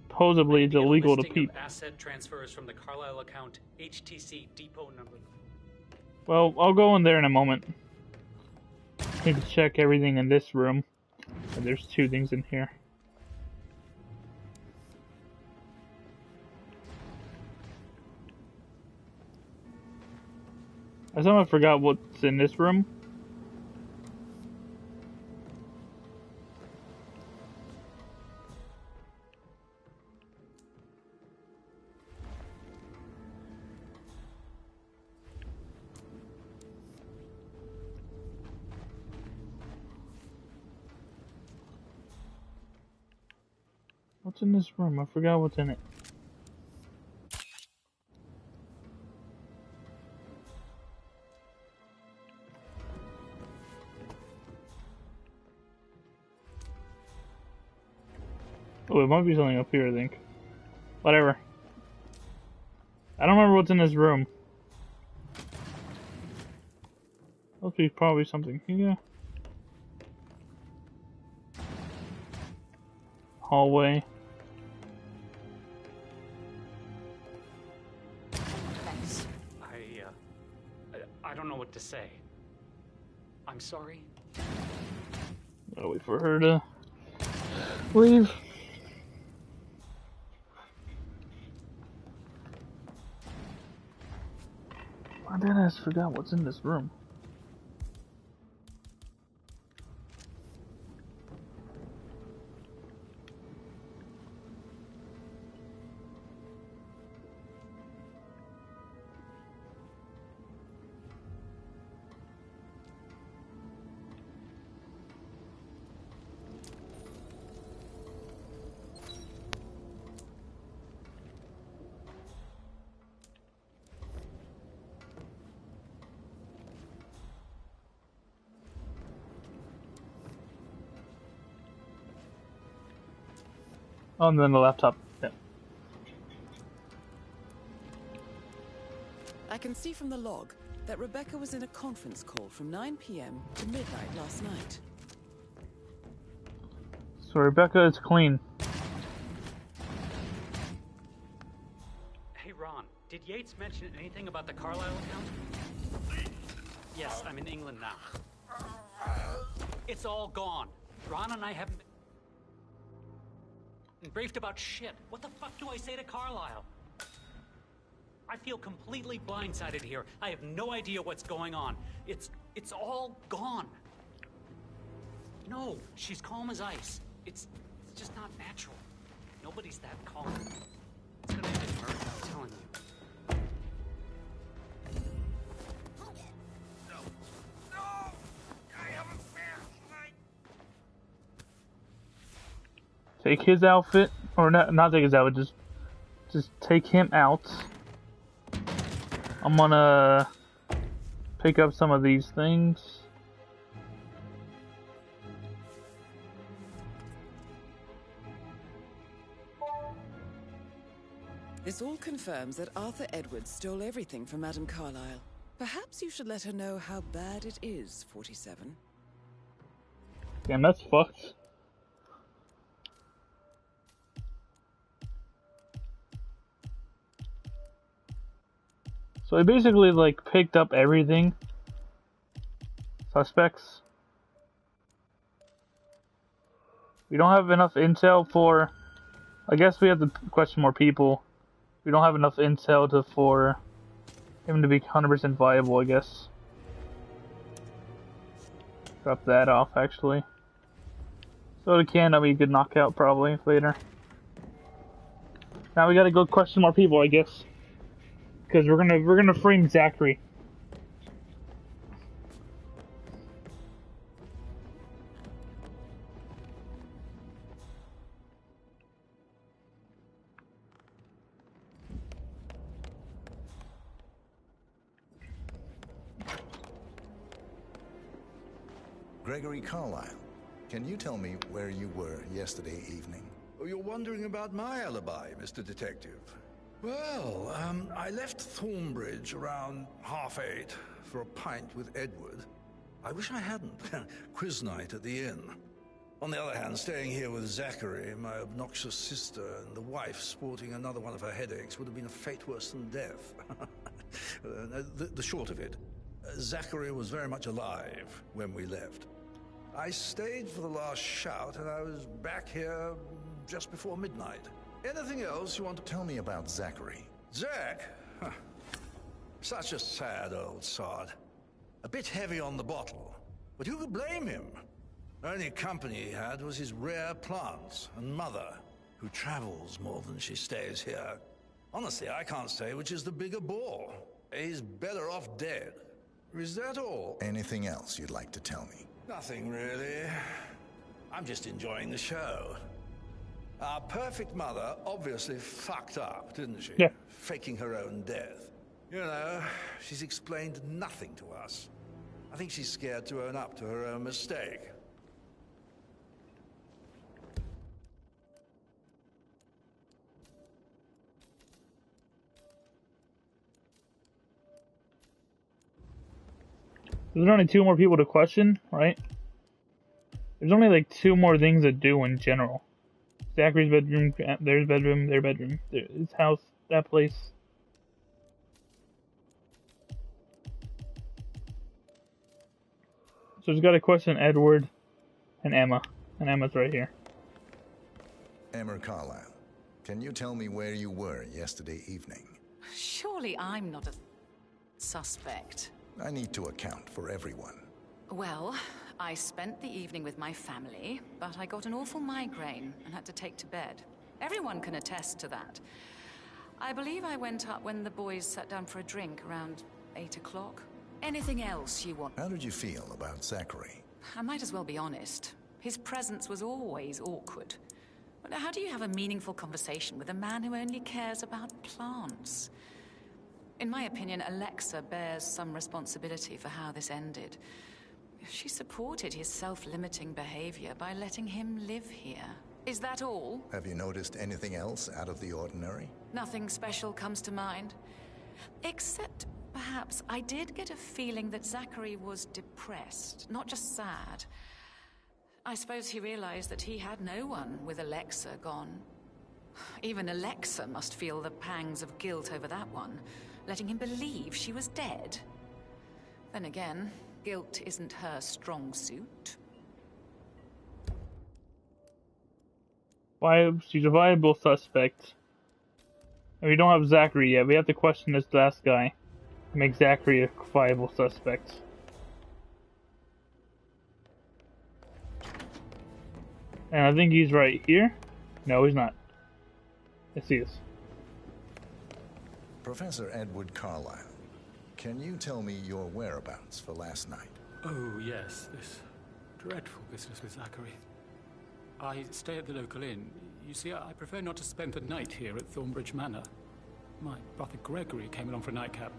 Supposedly it's illegal to peep. Asset transfers from the Carlyle account, HTC depot number. Well, I'll go in there in a moment. Need to check everything in this room. And there's two things in here. I somehow forgot what's in this room. What's in this room? I forgot what's in it. Oh, it might be something up here, I think. Whatever. I don't remember what's in this room. Must be probably something here. Hallway. I what to say. I'm sorry. Gotta wait for her to leave. I just forgot what's in this room. Oh, and then the laptop. Yeah. I can see from the log that Rebecca was in a conference call from 9 p.m. to midnight last night. So Rebecca is clean. Hey Ron, did Yates mention anything about the Carlisle account? Yes, I'm in England now. It's all gone. Ron and I haven't been briefed about shit. What the fuck do I say to Carlisle? I feel completely blindsided here. I have no idea what's going on. It's all gone. No, she's calm as ice. It's just not natural. Nobody's that calm. It's gonna end in murder, I'm telling you. Take his outfit, or not take his outfit, just take him out. I'm gonna pick up some of these things. This all confirms that Arthur Edwards stole everything from Madame Carlisle. Perhaps you should let her know how bad it is, 47. Damn, that's fucked. So he basically, like, picked up everything. Suspects. We don't have enough intel for... I guess we have to question more people. We don't have enough intel for him to be 100% viable, I guess. Drop that off, actually. So the can that we could knock out probably later. Now we gotta go question more people, I guess. Because we're gonna frame Zachary. Gregory Carlisle, can you tell me where you were yesterday evening? Oh, you're wondering about my alibi, Mr. Detective. Well, I left Thornbridge around 8:30 for a pint with Edward. I wish I hadn't. Quiz night at the inn. On the other hand, staying here with Zachary, my obnoxious sister, and the wife sporting another one of her headaches would have been a fate worse than death. The short of it, Zachary was very much alive when we left. I stayed for the last shout, and I was back here just before midnight. Anything else you want to tell me about Zachary? Zach? Huh. Such a sad old sod. A bit heavy on the bottle, but who could blame him? Only company he had was his rare plants and mother, who travels more than she stays here. Honestly, I can't say which is the bigger bore. He's better off dead. Is that all? Anything else you'd like to tell me? Nothing really. I'm just enjoying the show. Our perfect mother obviously fucked up, didn't she? Yeah. Faking her own death. You know, she's explained nothing to us. I think she's scared to own up to her own mistake. There's only 2 more people to question, right? There's only like 2 more things to do in general. Zachary's bedroom, their bedroom, his house, that place. So he's got a question, Edward and Emma. And Emma's right here. Emma Carlisle, can you tell me where you were yesterday evening? Surely I'm not a suspect. I need to account for everyone. Well, I spent the evening with my family, but I got an awful migraine and had to take to bed. Everyone can attest to that. I believe I went up when the boys sat down for a drink around 8 o'clock. Anything else you want? How did you feel about Zachary? I might as well be honest. His presence was always awkward. But how do you have a meaningful conversation with a man who only cares about plants? In my opinion, Alexa bears some responsibility for how this ended. She supported his self-limiting behavior by letting him live here. Is that all? Have you noticed anything else out of the ordinary? Nothing special comes to mind. Except, perhaps, I did get a feeling that Zachary was depressed, not just sad. I suppose he realized that he had no one with Alexa gone. Even Alexa must feel the pangs of guilt over that one, letting him believe she was dead. Then again, guilt isn't her strong suit. She's a viable suspect. And we don't have Zachary yet. We have to question this last guy. Make Zachary a viable suspect. And I think he's right here. No, he's not. Yes, he is. Professor Edward Carlisle, can you tell me your whereabouts for last night? Oh, yes, this dreadful business with Zachary. I stay at the local inn. You see, I prefer not to spend the night here at Thornbridge Manor. My brother Gregory came along for a nightcap.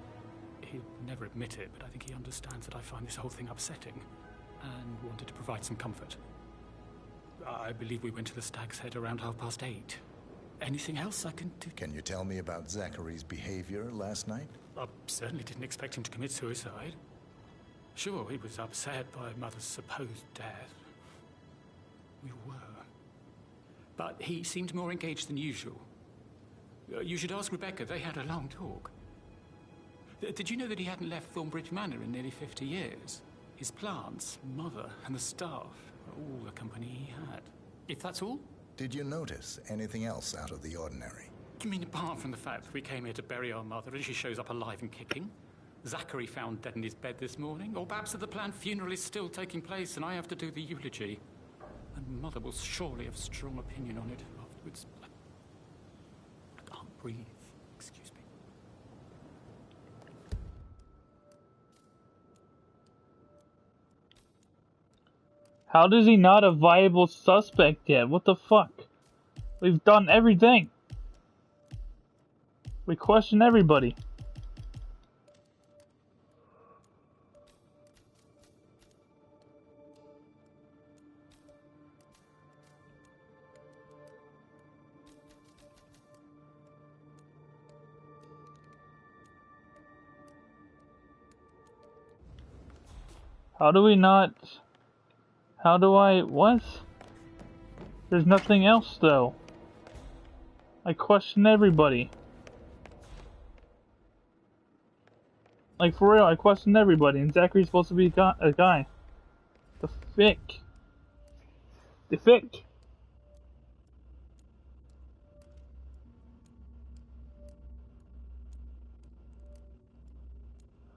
He'd never admit it, but I think he understands that I find this whole thing upsetting and wanted to provide some comfort. I believe we went to the Stag's Head around 8:30. Anything else I can do? Can you tell me about Zachary's behavior last night? I certainly didn't expect him to commit suicide. Sure, he was upset by Mother's supposed death. We were. But he seemed more engaged than usual. You should ask Rebecca. They had a long talk. Did you know that he hadn't left Thornbridge Manor in nearly 50 years? His plants, Mother, and the staff were all the company he had. If that's all? Did you notice anything else out of the ordinary? You mean apart from the fact that we came here to bury our mother and she shows up alive and kicking? Zachary found dead in his bed this morning? Or perhaps that the planned funeral is still taking place and I have to do the eulogy? And Mother will surely have a strong opinion on it afterwards. I can't breathe. Excuse me. How does he not a viable suspect yet? What the fuck? We've done everything. We question everybody. How do we not... How do I... What? There's nothing else, though. I question everybody. Like, for real, I question everybody, and Zachary's supposed to be a guy. The fick. The fick.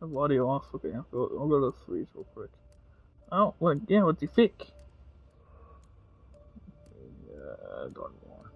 I have audio off. Okay, I'll go to the freeze real quick. Oh, well, yeah, what the fick? Yeah, done more.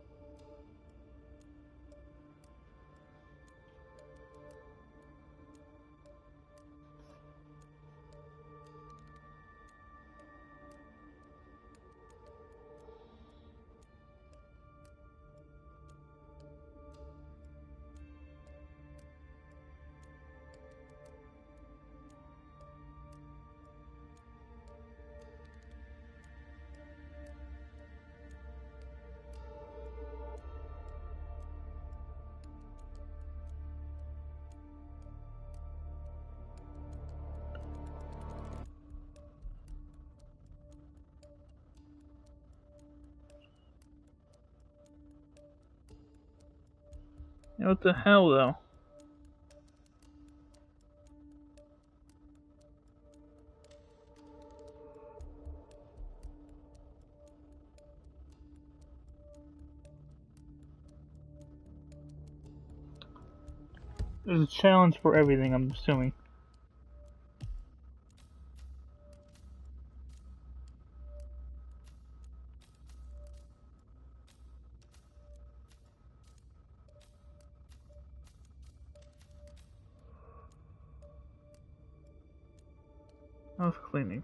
Yeah, what the hell, though? There's a challenge for everything, I'm assuming. House cleaning.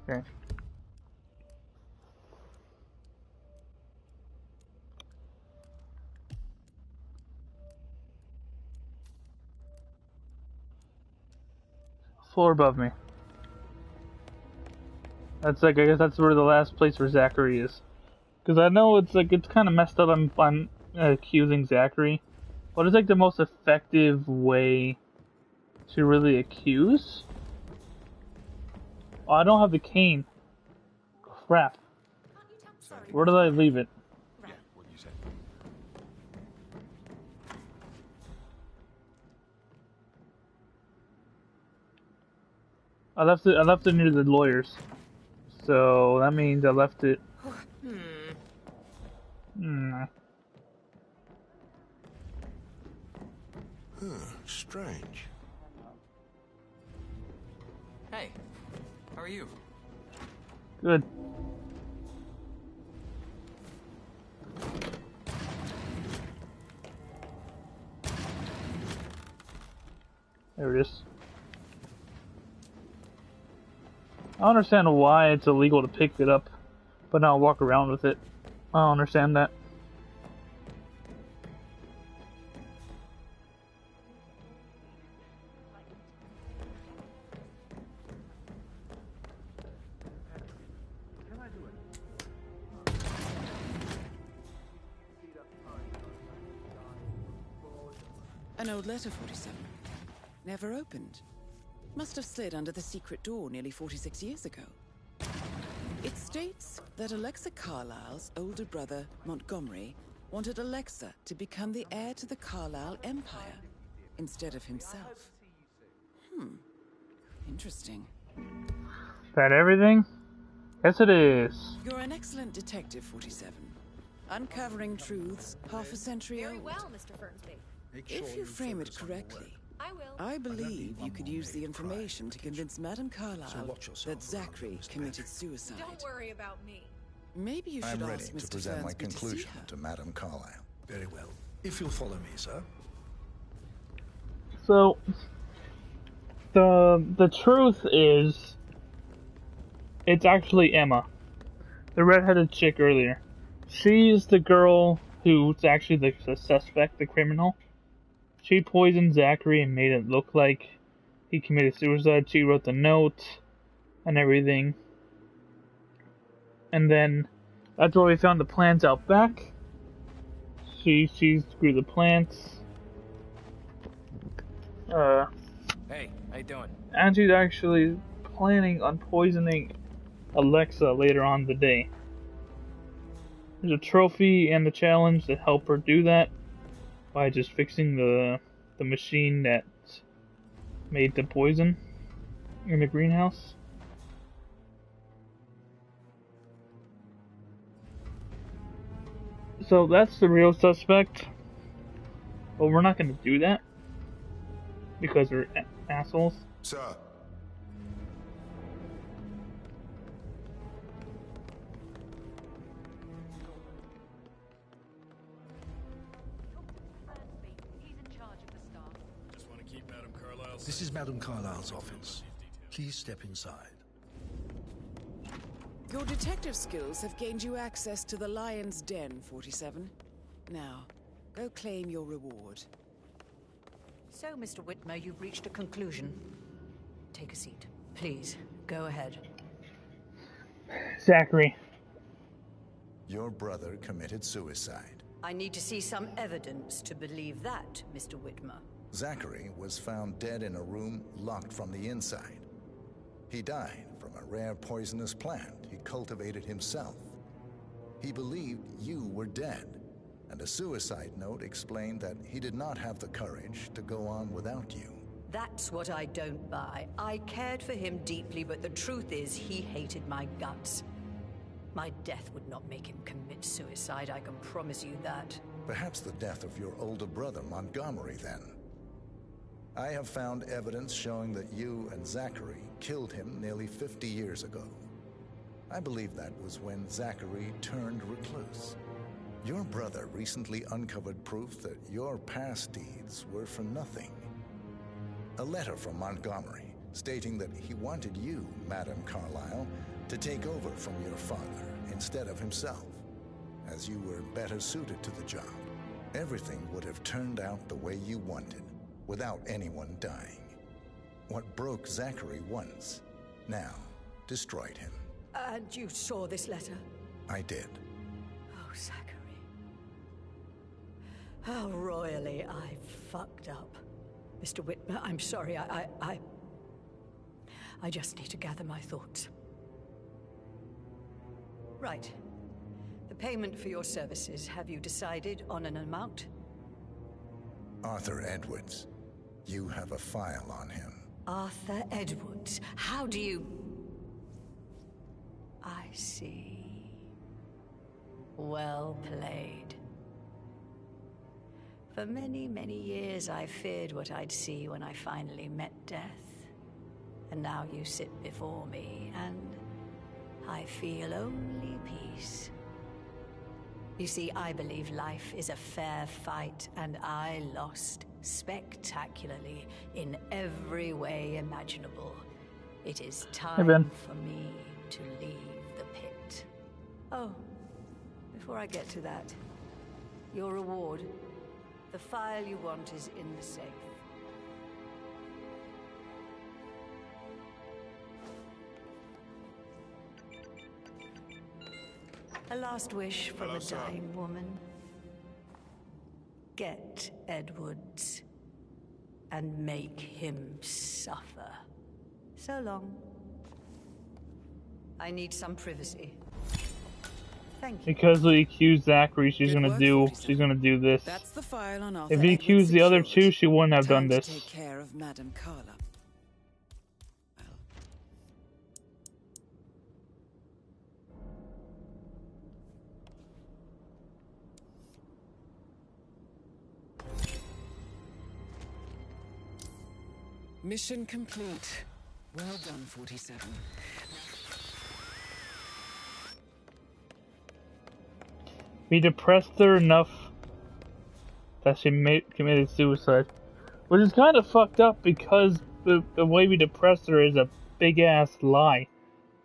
Okay. Floor above me. That's like, I guess that's where the last place where Zachary is. Because I know it's like, it's kind of messed up. I'm accusing Zachary. What is like the most effective way to really accuse? Oh, I don't have the cane. Crap. Where did I leave it? Yeah, what you said. I left it near the lawyers. So that means I left it. Strange. Hey, how are you? Good. There it is. I don't understand why it's illegal to pick it up, but not walk around with it. I don't understand that. An old letter, 47. Never opened. Must have slid under the secret door nearly 46 years ago. It states that Alexa Carlyle's older brother, Montgomery, wanted Alexa to become the heir to the Carlyle Empire instead of himself. Interesting. Is that everything? Yes, it is. You're an excellent detective, 47. Uncovering truths half a century old. Very well, Mr. Fernsby. If you frame it correctly, I believe you could use the information to convince Madame Carlyle that Zachary committed suicide. Don't worry about me. Maybe you should I'm ready ask to Mr. present my Fernsby conclusion to see her. to Madame Carlyle. Very well. If you'll follow me, sir. So, the truth is, it's actually Emma, the redheaded chick earlier. She's the girl who's actually the suspect, the criminal. She poisoned Zachary and made it look like he committed suicide. She wrote the note and everything. And then, that's where we found the plants out back. She screwed the plants. Hey, how you doing? And she's actually planning on poisoning Alexa later on in the day. There's a trophy and the challenge that help her do that by just fixing the machine that made the poison in the greenhouse. So that's the real suspect. But we're not going to do that because we're assholes. Sir. This is Madame Carlyle's office. Please step inside. Your detective skills have gained you access to the Lion's Den, 47. Now, go claim your reward. So, Mr. Whitmer, you've reached a conclusion. Take a seat. Please, go ahead. Zachary. Your brother committed suicide. I need to see some evidence to believe that, Mr. Whitmer. Zachary was found dead in a room locked from the inside. He died from a rare poisonous plant he cultivated himself. He believed you were dead, and a suicide note explained that he did not have the courage to go on without you. That's what I don't buy. I cared for him deeply, but the truth is he hated my guts. My death would not make him commit suicide, I can promise you that. Perhaps the death of your older brother, Montgomery, then. I have found evidence showing that you and Zachary killed him nearly 50 years ago. I believe that was when Zachary turned recluse. Your brother recently uncovered proof that your past deeds were for nothing. A letter from Montgomery stating that he wanted you, Madame Carlyle, to take over from your father instead of himself, as you were better suited to the job. Everything would have turned out the way you wanted, without anyone dying. What broke Zachary once, now destroyed him. And you saw this letter? I did. Oh, Zachary. How royally I fucked up. Mr. Whitmer, I'm sorry, I just need to gather my thoughts. Right. The payment for your services, have you decided on an amount? Arthur Edwards. You have a file on him. Arthur Edwards. How do you... I see. Well played. For many, many years I feared what I'd see when I finally met death. And now you sit before me, and I feel only peace. You see, I believe life is a fair fight, and I lost spectacularly in every way imaginable. It is time for me to leave the pit. Oh, before I get to that, your reward. The file you want is in the safe. A last wish from a dying woman. Get Edwards and make him suffer. So long. I need some privacy. Thank you. Because we accused Zachary, she's gonna do this. That's the file on Arthur If he accused the other two, she wouldn't have done this. Take care of Madame Carla. Mission complete. Well done, 47. We depressed her enough that she committed suicide. Which is kind of fucked up because the way we depressed her is a big ass lie.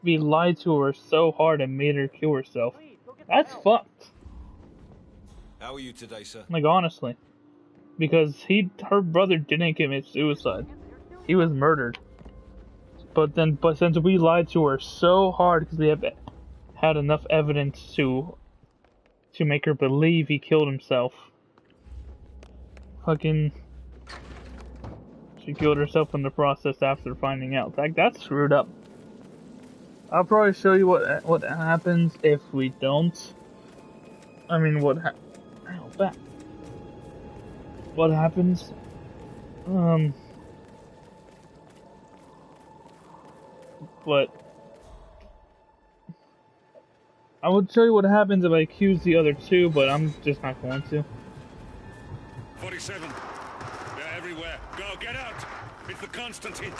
We lied to her so hard and made her kill herself. That's fucked. How are you today, sir? Like, honestly. Because her brother didn't commit suicide. He was murdered. But since we lied to her so hard because we have had enough evidence to make her believe he killed himself. Fucking... She killed herself in the process after finding out. Like, that's screwed up. I'll probably show you what happens if we don't. I mean, what happens? But I would show you what happens if I accuse the other two, but I'm just not going to. 47. They're everywhere. Go, get out! It's the Constantine.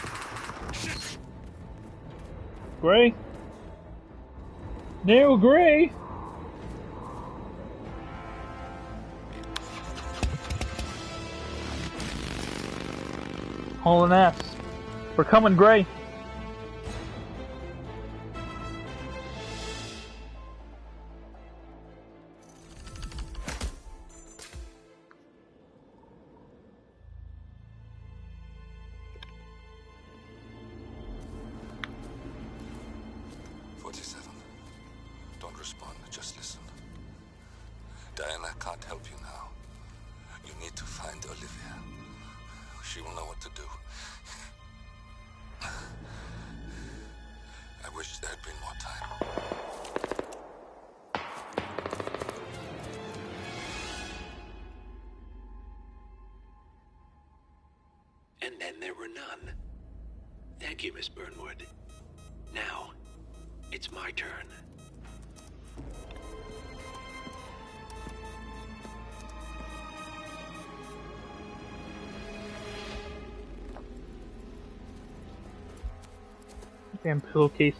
Shit! Gray? No, Gray! Hauling ass. We're coming, Gray. Don't respond, just listen. Diana can't help you now. You need to find Olivia. She will know what to do. I wish there had been more time. And then there were none. Thank you, Miss Burnwood. Now, it's my turn. Damn pillowcase.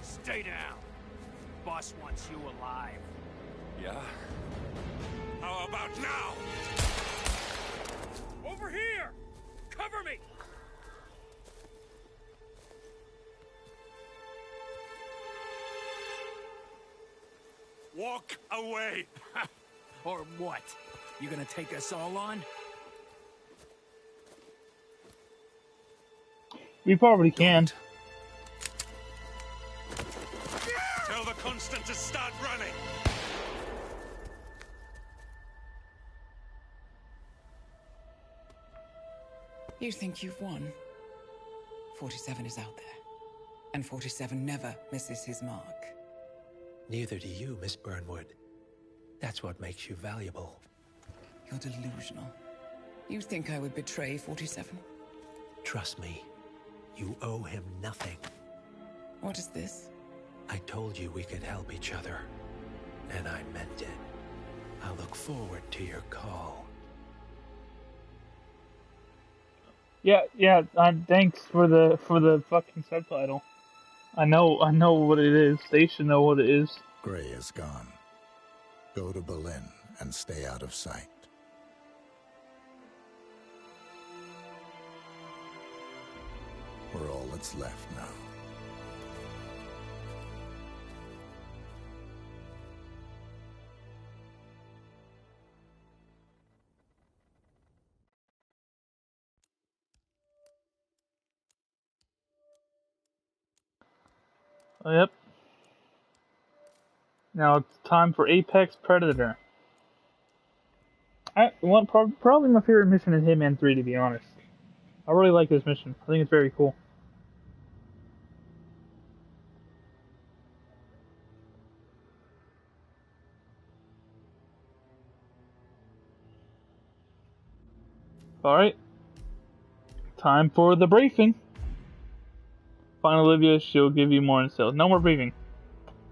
Stay down. Boss wants you alive. Yeah? How about now? Over here! Cover me! Walk away! Or what? You gonna take us all on? We probably can. Tell the Constant to start running! You think you've won? 47 is out there. And 47 never misses his mark. Neither do you, Miss Burnwood. That's what makes you valuable. You're delusional. You think I would betray 47? Trust me, you owe him nothing. What is this? I told you we could help each other, and I meant it. I look forward to your call. Yeah. Thanks for the fucking subtitle. I know what it is. They should know what it is. Gray is gone. Go to Berlin and stay out of sight. We're all that's left now. Oh, yep. Now it's time for Apex Predator. Probably my favorite mission in Hitman 3, to be honest. I really like this mission. I think it's very cool. Alright. Time for the briefing. Find Olivia, she'll give you more intel. No more briefing.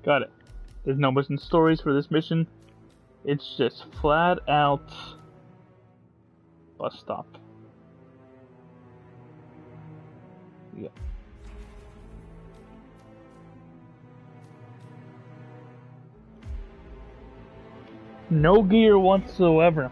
Got it. There's no mission stories for this mission. It's just flat out bus stop. Yeah. No gear whatsoever.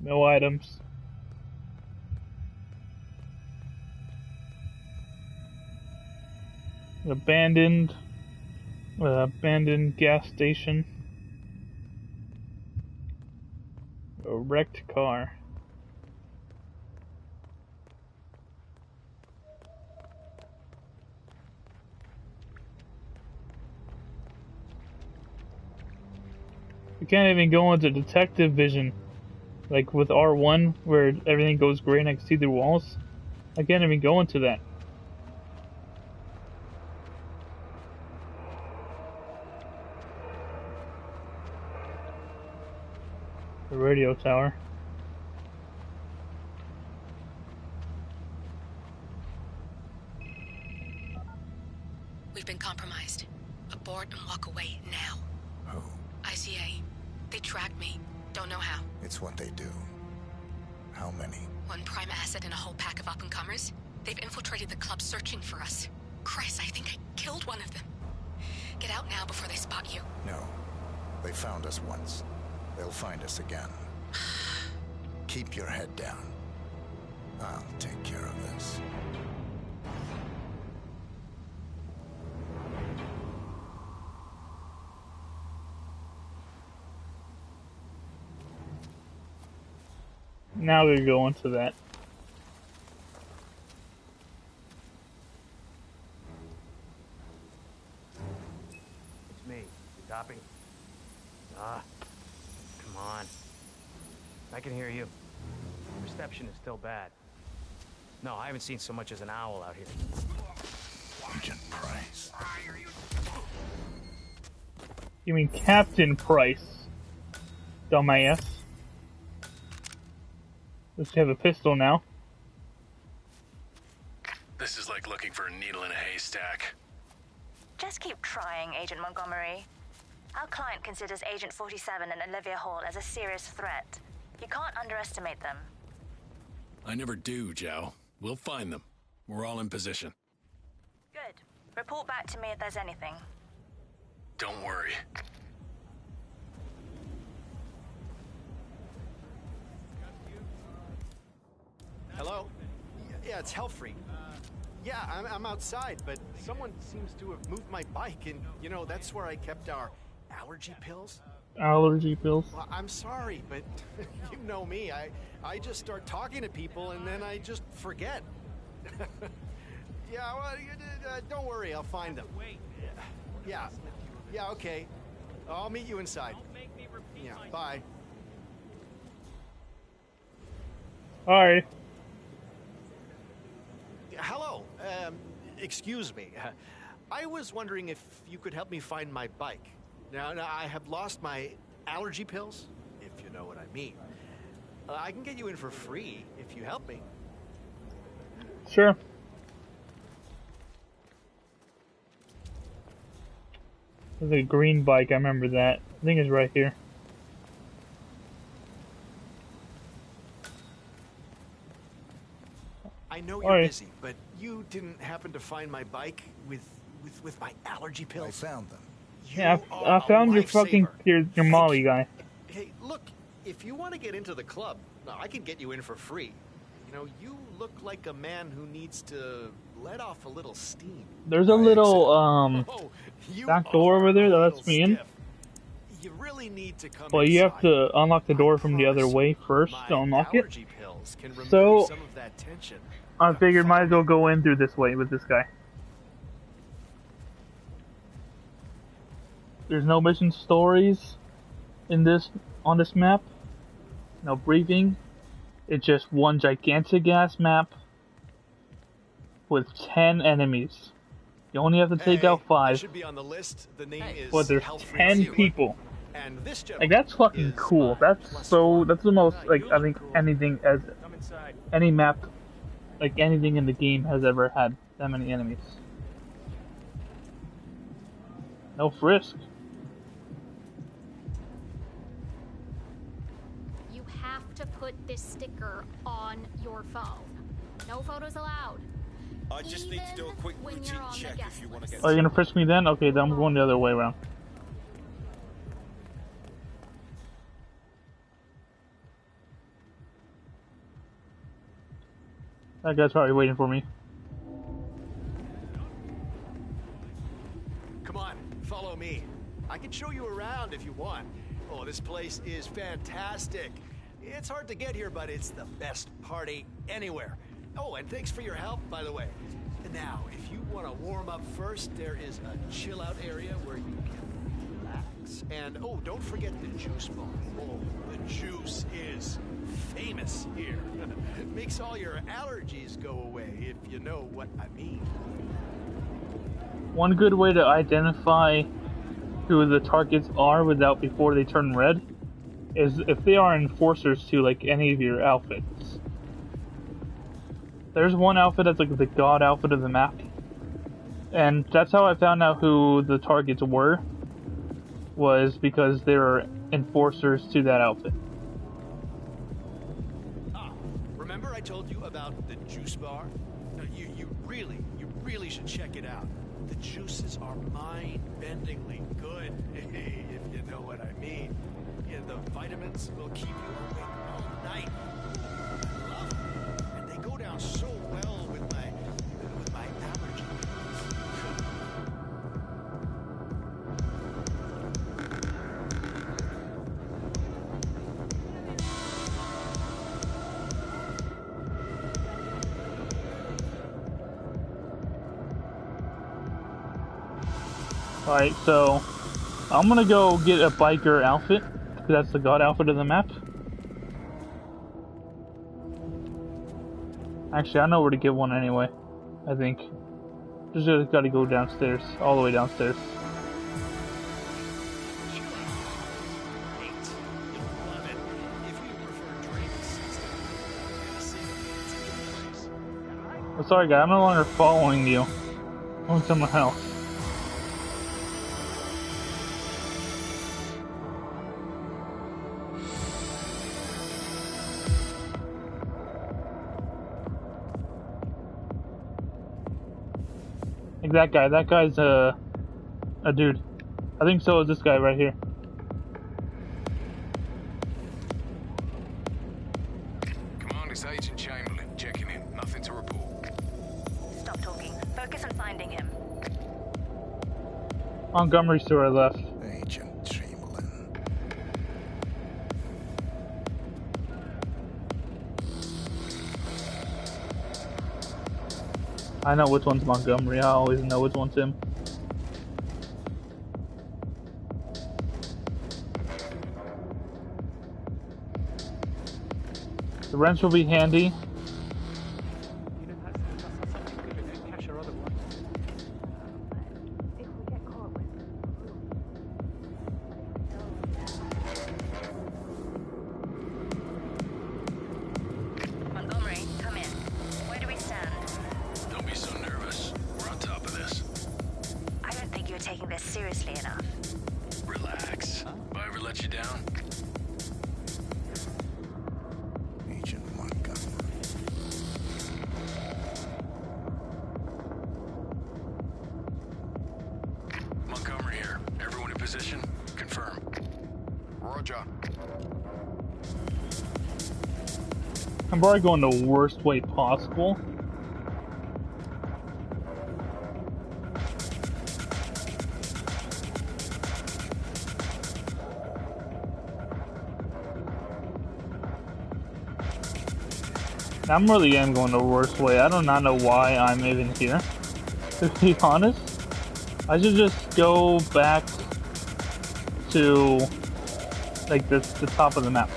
No items. Abandoned gas station. A wrecked car. You can't even go into detective vision. Like with R1, where everything goes gray and I can see the walls. I can't even go into that. The radio tower. We've been compromised. Abort and walk away now. Who? ICA. They tracked me. Don't know how. It's what they do. How many? One prime asset and a whole pack of up-and-comers. They've infiltrated the club searching for us. Christ, I think I killed one of them. Get out now before they spot you. No. They found us once. They'll find us again. Keep your head down. I'll take care of this. Now we go into that. It's me. You copy? Ah, come on. I can hear you. Reception is still bad. No, I haven't seen so much as an owl out here. Agent Price. You mean Captain Price, dumbass. Let's have a pistol now. This is like looking for a needle in a haystack. Just keep trying, Agent Montgomery. Our client considers Agent 47 and Olivia Hall as a serious threat. You can't underestimate them. I never do, Joe. We'll find them. We're all in position. Good. Report back to me if there's anything. Don't worry. Hello? Yeah, it's Hellfree. Yeah, I'm outside, but someone seems to have moved my bike, and, you know, that's where I kept our allergy pills. Allergy pills? Well, I'm sorry, but you know me. I just start talking to people, and then I just forget. Yeah, well, don't worry, I'll find them. Yeah, okay. I'll meet you inside. Yeah, bye. Alright. Hello. Excuse me. I was wondering if you could help me find my bike. Now, I have lost my allergy pills, if you know what I mean. I can get you in for free if you help me. Sure. There's a green bike, I remember that. I think it's right here. I know you're busy, but you didn't happen to find my bike with my allergy pills? I found them. Yeah, I found your fucking your Molly guy. Hey, look, if you want to get into the club, I can get you in for free. You know, you look like a man who needs to let off a little steam. There's a little back door over there that lets me in. You really need to come But you have to unlock the door from the other way first to unlock it. So I figured might as well go in through this way with this guy. There's no mission stories on this map. No briefing. It's just one gigantic ass map with 10 enemies. You only have to take out 5. Should be on the list. The name is But there's 10 people. And this like that's fucking cool. That's the most like I think anything as any map, like anything in the game has ever had that many enemies. No frisk. You have to put this sticker on your phone. No photos allowed. I just need to do a quick routine check if you want to get. Oh, you're gonna frisk me then? Okay, then I'm going the other way around. That guy's probably waiting for me. Come on, follow me. I can show you around if you want. Oh, this place is fantastic. It's hard to get here, but it's the best party anywhere. Oh, and thanks for your help, by the way. Now, if you want to warm up first, there is a chill-out area where you can relax. drinks, and oh, don't forget the juice bar. Oh, the juice is famous here. It makes all your allergies go away, if you know what I mean. One good way to identify who the targets are before they turn red is if they are enforcers to like any of your outfits. There's one outfit that's like the god outfit of the map, and that's how I found out who the targets were, was because they were enforcers to that outfit. Remember I told you about the juice bar? You really should check it out. The juices are mind-bendingly good, if you know what I mean. Yeah, the vitamins will keep you awake all night. I love them. And they go down so well with my allergy. Alright, so I'm gonna go get a biker outfit, because that's the god outfit of the map. Actually, I know where to get one anyway, I think. Just gotta go downstairs, all the way downstairs. Oh, sorry guy, I'm no longer following you. I'm going somewhere else. Like that guy's a dude. I think so is this guy right here. Come on, it's Agent Chamberlain, checking in. Nothing to report. Stop talking. Focus on finding him. Montgomery's to our left. Agent Chamberlain. I know which one's Montgomery. I always know which one's him. The wrench will be handy. Montgomery, come in. Where do we stand? Don't be so nervous. We're on top of this. I don't think you're taking this seriously enough. Relax. Have I ever let you down? Agent Montgomery. Montgomery here. Everyone in position? Confirm. Roger. I'm probably going the worst way possible. I'm really am going the worst way. I do not know why I'm even here, to be honest. I should just go back to like the top of the map.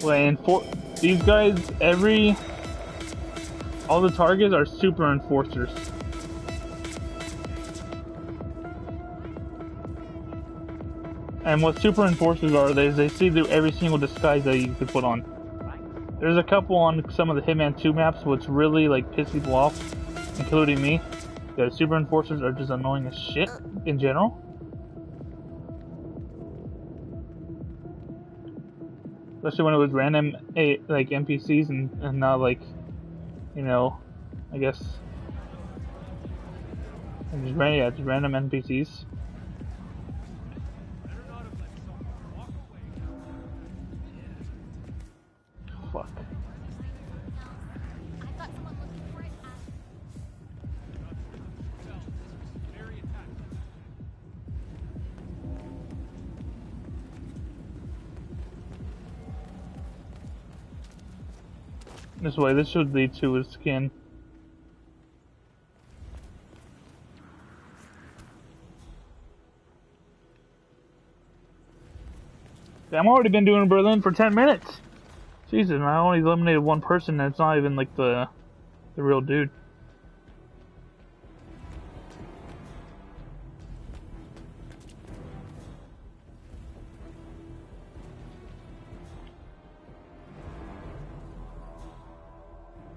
And for these guys, all the targets are super enforcers. And what super enforcers are, is they see through every single disguise that you could put on. There's a couple on some of the Hitman 2 maps which really like piss people off, including me. The super enforcers are just annoying as shit in general. Especially when it was random like NPCs and not like, you know, I guess just random NPCs. Fuck. This way, this should lead to his skin. I'm already been doing Berlin for 10 minutes. Jesus, man, I only eliminated one person and it's not even like the real dude.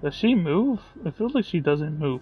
Does she move? It feels like she doesn't move.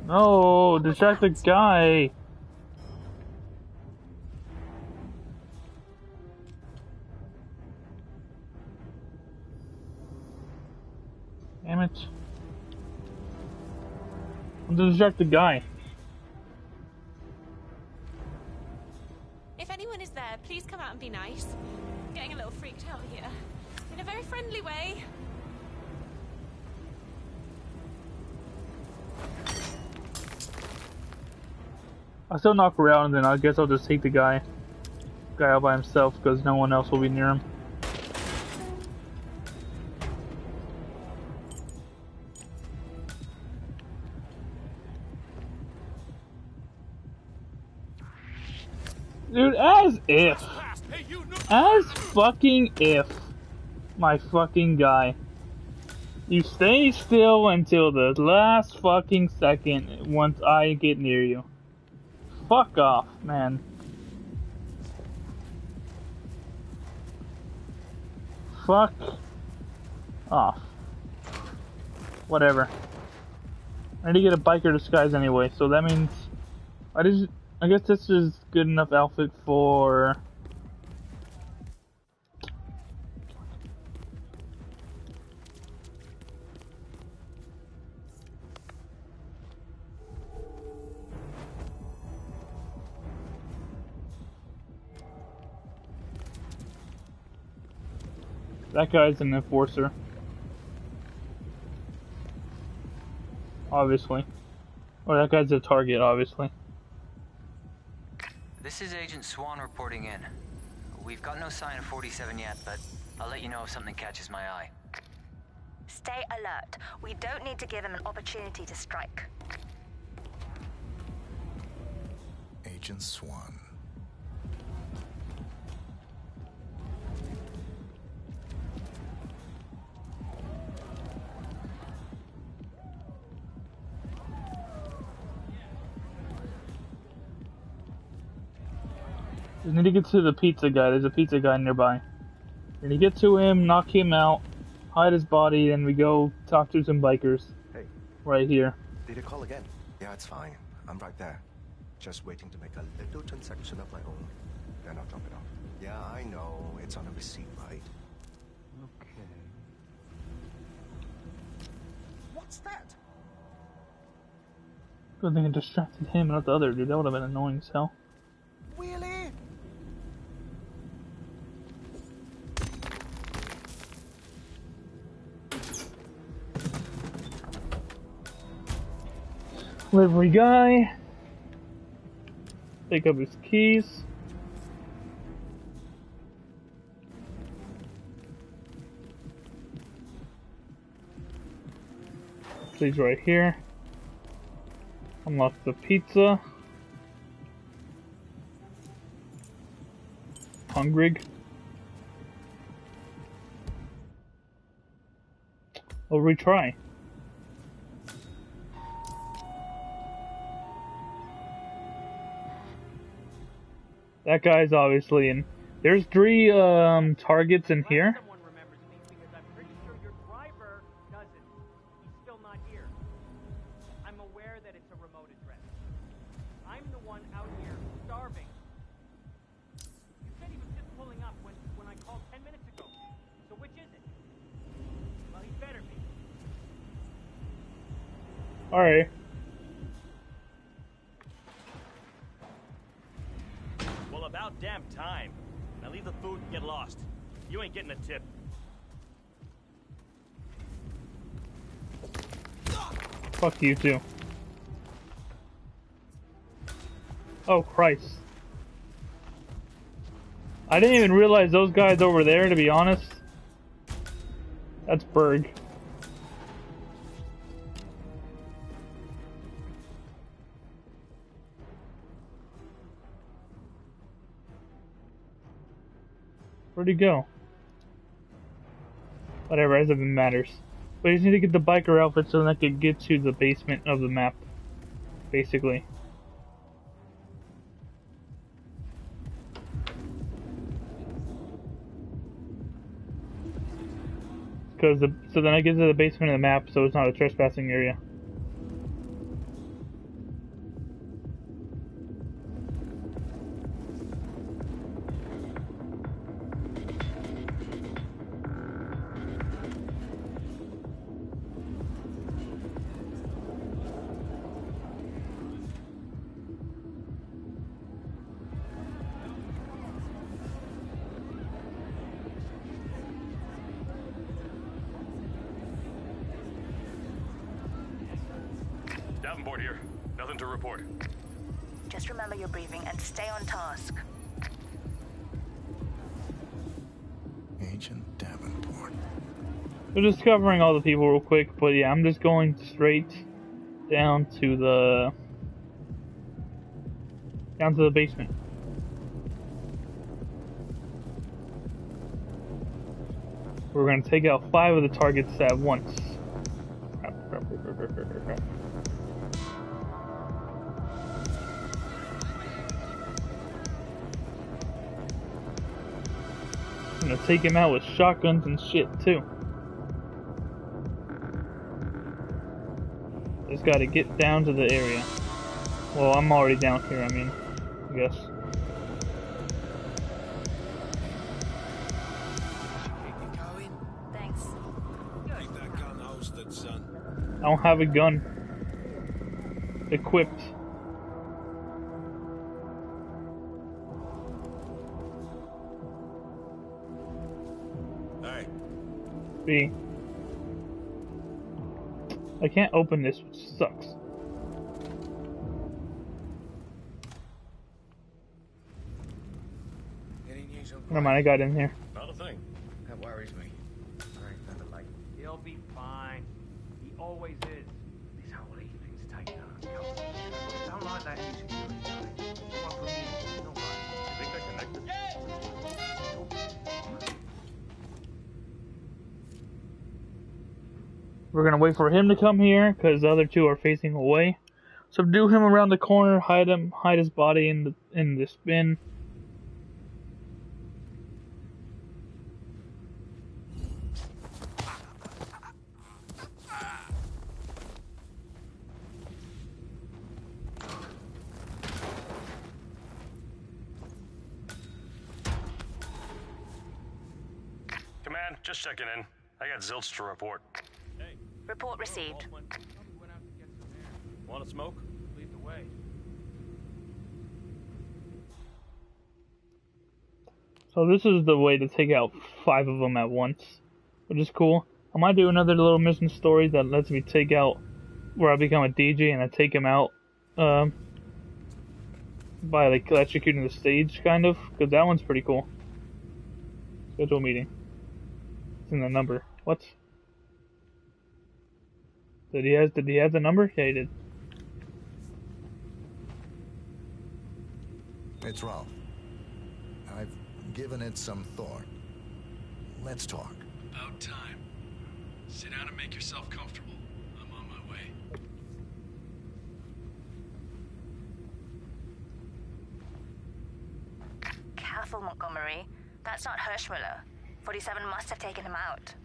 No, distract the guy. Damn it. I'm gonna distract the guy. If anyone is there, please come out and be nice. I'm getting a little freaked out here. In a very friendly way. I'll still knock around and then I guess I'll just take the guy out by himself because no one else will be near him. Dude, as fucking if, my fucking guy. You stay still until the last fucking second once I get near you. Fuck off, man. Fuck off. Whatever. I need to get a biker disguise anyway, so that means I guess this is good enough outfit for that guy's an enforcer. Obviously. Or that guy's a target, obviously. This is Agent Swan reporting in. We've got no sign of 47 yet, but I'll let you know if something catches my eye. Stay alert. We don't need to give him an opportunity to strike. Agent Swan. We need to get to the pizza guy. There's a pizza guy nearby. We need to get to him, knock him out, hide his body, and we go talk to some bikers. Hey. Right here. Did you call again? Yeah, it's fine. I'm right there. Just waiting to make a little transaction of my own. Then I'll drop it off. Yeah, I know. It's on a receipt, right? Okay. What's that? Good thing I distracted him, not the other dude. That would have been annoying as hell. Really? Livery guy. Take up his keys. Please right here. Unlock the pizza. Hungry. We'll retry. That guy's obviously in. There's 3 targets in here. I'm Alright. Well, about damn time. Now leave the food and get lost. You ain't getting a tip. Fuck you too. Oh Christ. I didn't even realize those guys over there, to be honest. That's Berg. Where'd he go? Whatever, as if it matters. We just need to get the biker outfit so that I can get to the basement of the map. Basically. So then I get to the basement of the map so it's not a trespassing area. Davenport here. Nothing to report. Just remember your briefing and stay on task. Agent Davenport. We're just covering all the people real quick, but yeah, I'm just going straight down to the basement. We're gonna take out 5 of the targets at once. Crap. I'm gonna take him out with shotguns and shit too. Just gotta get down to the area. Well, I'm already down here, I guess. Thanks. Keep that gun holstered, son. I don't have a gun equipped. Hey. B. I can't open this, which sucks. Any news on Never mind, I got in here. Not a thing. That worries me. There ain't nothing like He'll be fine. He always is. This whole evening's taken on a couple. Don't like that insecurity guy. One for me, nobody. You think they're connected? We're gonna wait for him to come here, because the other 2 are facing away. Subdue him around the corner, hide his body in this bin. Command, just checking in. I got zilch to report. Hey. Report received. Want to smoke? Lead the way. So this is the way to take out 5 of them at once, which is cool. I might do another little mission story that lets me take out, where I become a DJ and I take him out by like electrocuting the stage, kind of, because that one's pretty cool. Schedule meeting. It's in the number. What? Did he have the number? Yeah, he did. It's Ralph. I've given it some thought. Let's talk. About time. Sit down and make yourself comfortable. I'm on my way. Careful, Montgomery. That's not Hirschmuller. 47 must have taken him out.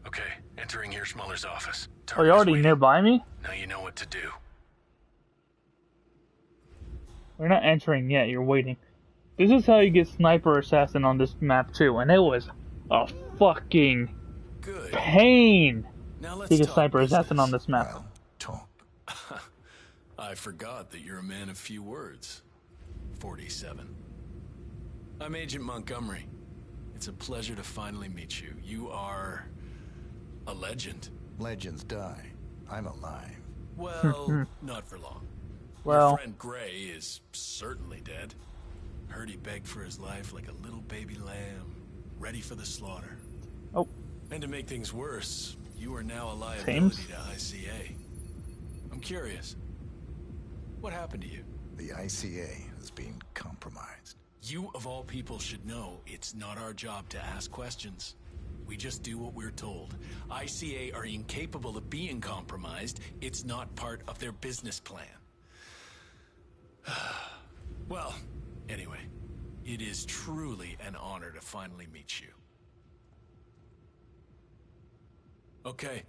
Okay, entering Hirschmuller's office. Are you already nearby me? Now you know what to do. We're not entering yet, you're waiting. This is how you get Sniper Assassin on this map too, and it was a fucking pain to get Sniper Assassin on this map. Well, I forgot that you're a man of few words. 47. I'm Agent Montgomery. It's a pleasure to finally meet you. You are a legend. Legends die. I'm alive. Well, not for long. Well. Your friend Gray is certainly dead. Heard he begged for his life like a little baby lamb, ready for the slaughter. Oh. And to make things worse, you are now a liability to ICA. I'm curious. What happened to you? The ICA has been compromised. You, of all people, should know it's not our job to ask questions. We just do what we're told. ICA are incapable of being compromised. It's not part of their business plan. Well, anyway, it is truly an honor to finally meet you. Okay,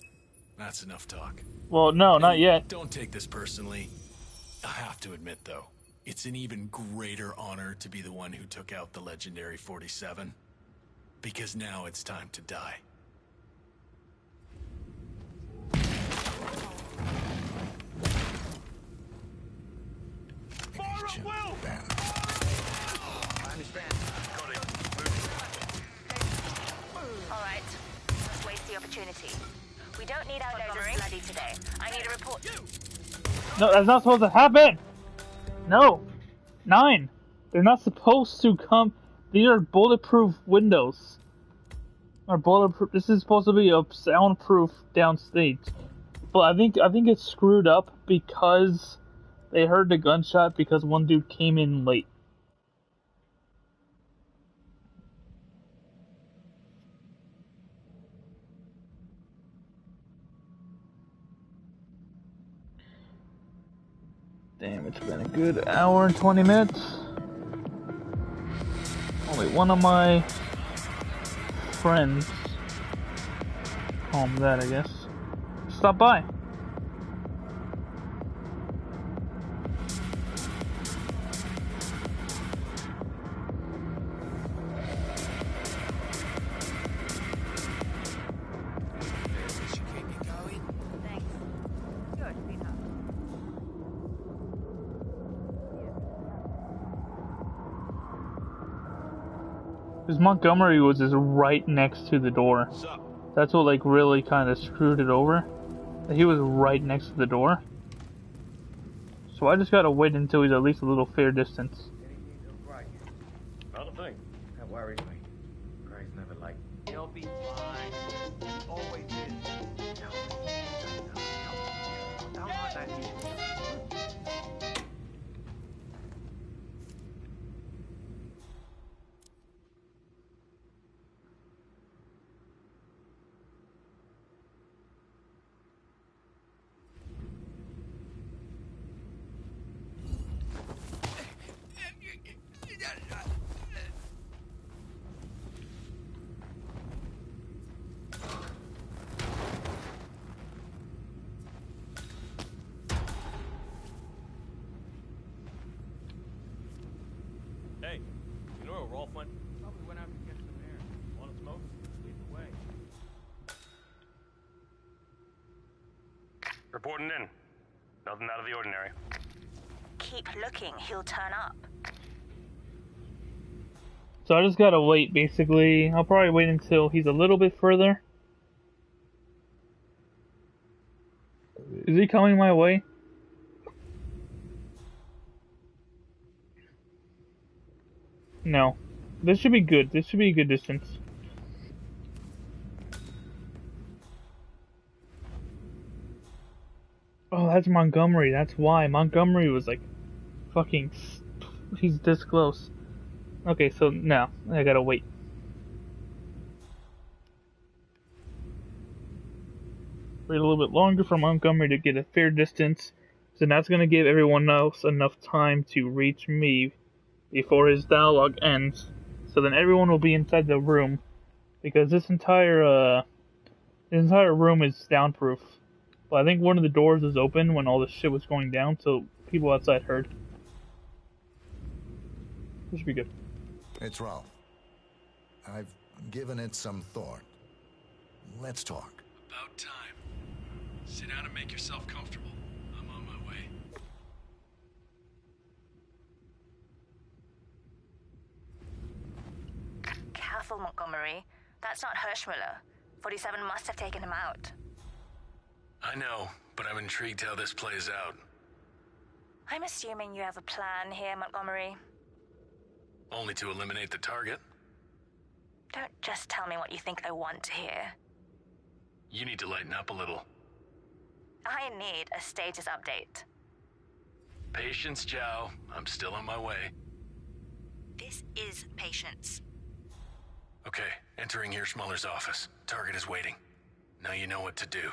that's enough talk. Well, no, not yet. Don't take this personally. I have to admit, though, it's an even greater honor to be the one who took out the legendary 47. Because now it's time to die. Agent Ben. I understand. Got it. All right. Let's waste the opportunity. We don't need our noses bloody today. I need a report. No, that's not supposed to happen! No! 9! They're not supposed to come. These are bulletproof windows. Or bulletproof. This is supposed to be a soundproof downstage. But I think it's screwed up because they heard the gunshot because one dude came in late. Damn, it's been a good hour and 20 minutes. Only one of my friends, call him that, I guess, stop by. Because Montgomery was just right next to the door. That's what like really kind of screwed it over. He was right next to the door. So I just gotta wait until he's at least a little fair distance. Not a thing. That worries me. Gray's never like. He'll be fine. He always is. Don't let that easy. Hey, you know where Rolf went? Probably went out to get some air. Want to smoke? Lead the way. Reporting in. Nothing out of the ordinary. Keep looking, he'll turn up. So I just gotta wait, basically. I'll probably wait until he's a little bit further. Is he coming my way? No. This should be good. This should be a good distance. Oh, that's Montgomery. That's why. Montgomery was like fucking... He's this close. Okay, so now I gotta wait. Wait a little bit longer for Montgomery to get a fair distance. So that's gonna give everyone else enough time to reach me before his dialogue ends. So then everyone will be inside the room. Because this entire room is soundproof. But I think one of the doors was open when all this shit was going down, so people outside heard. This should be good. It's Ralph. I've given it some thought. Let's talk. About time. Sit down and make yourself comfortable. I'm careful, Montgomery. That's not Hirschmuller. 47 must have taken him out. I know, but I'm intrigued how this plays out. I'm assuming you have a plan here, Montgomery. Only to eliminate the target? Don't just tell me what you think I want to hear. You need to lighten up a little. I need a status update. Patience, Zhao. I'm still on my way. This is Patience. Okay, entering Hirschmuller's office. Target is waiting. Now you know what to do.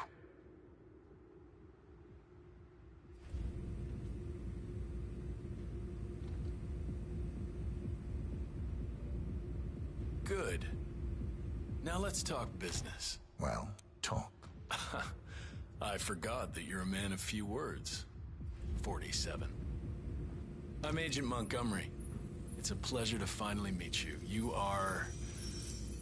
Good. Now let's talk business. Well, talk. I forgot that you're a man of few words. 47. I'm Agent Montgomery. It's a pleasure to finally meet you. You are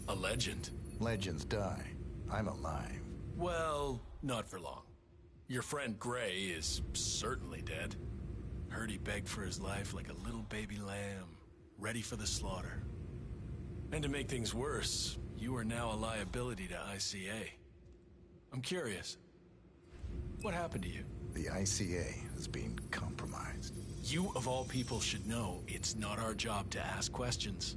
a legend. Legends die. I'm alive. Well, not for long. Your friend Gray is certainly dead. Heard he begged for his life like a little baby lamb, ready for the slaughter. And to make things worse, you are now a liability to ICA. I'm curious. What happened to you? The ICA has been compromised. You, of all people, should know it's not our job to ask questions.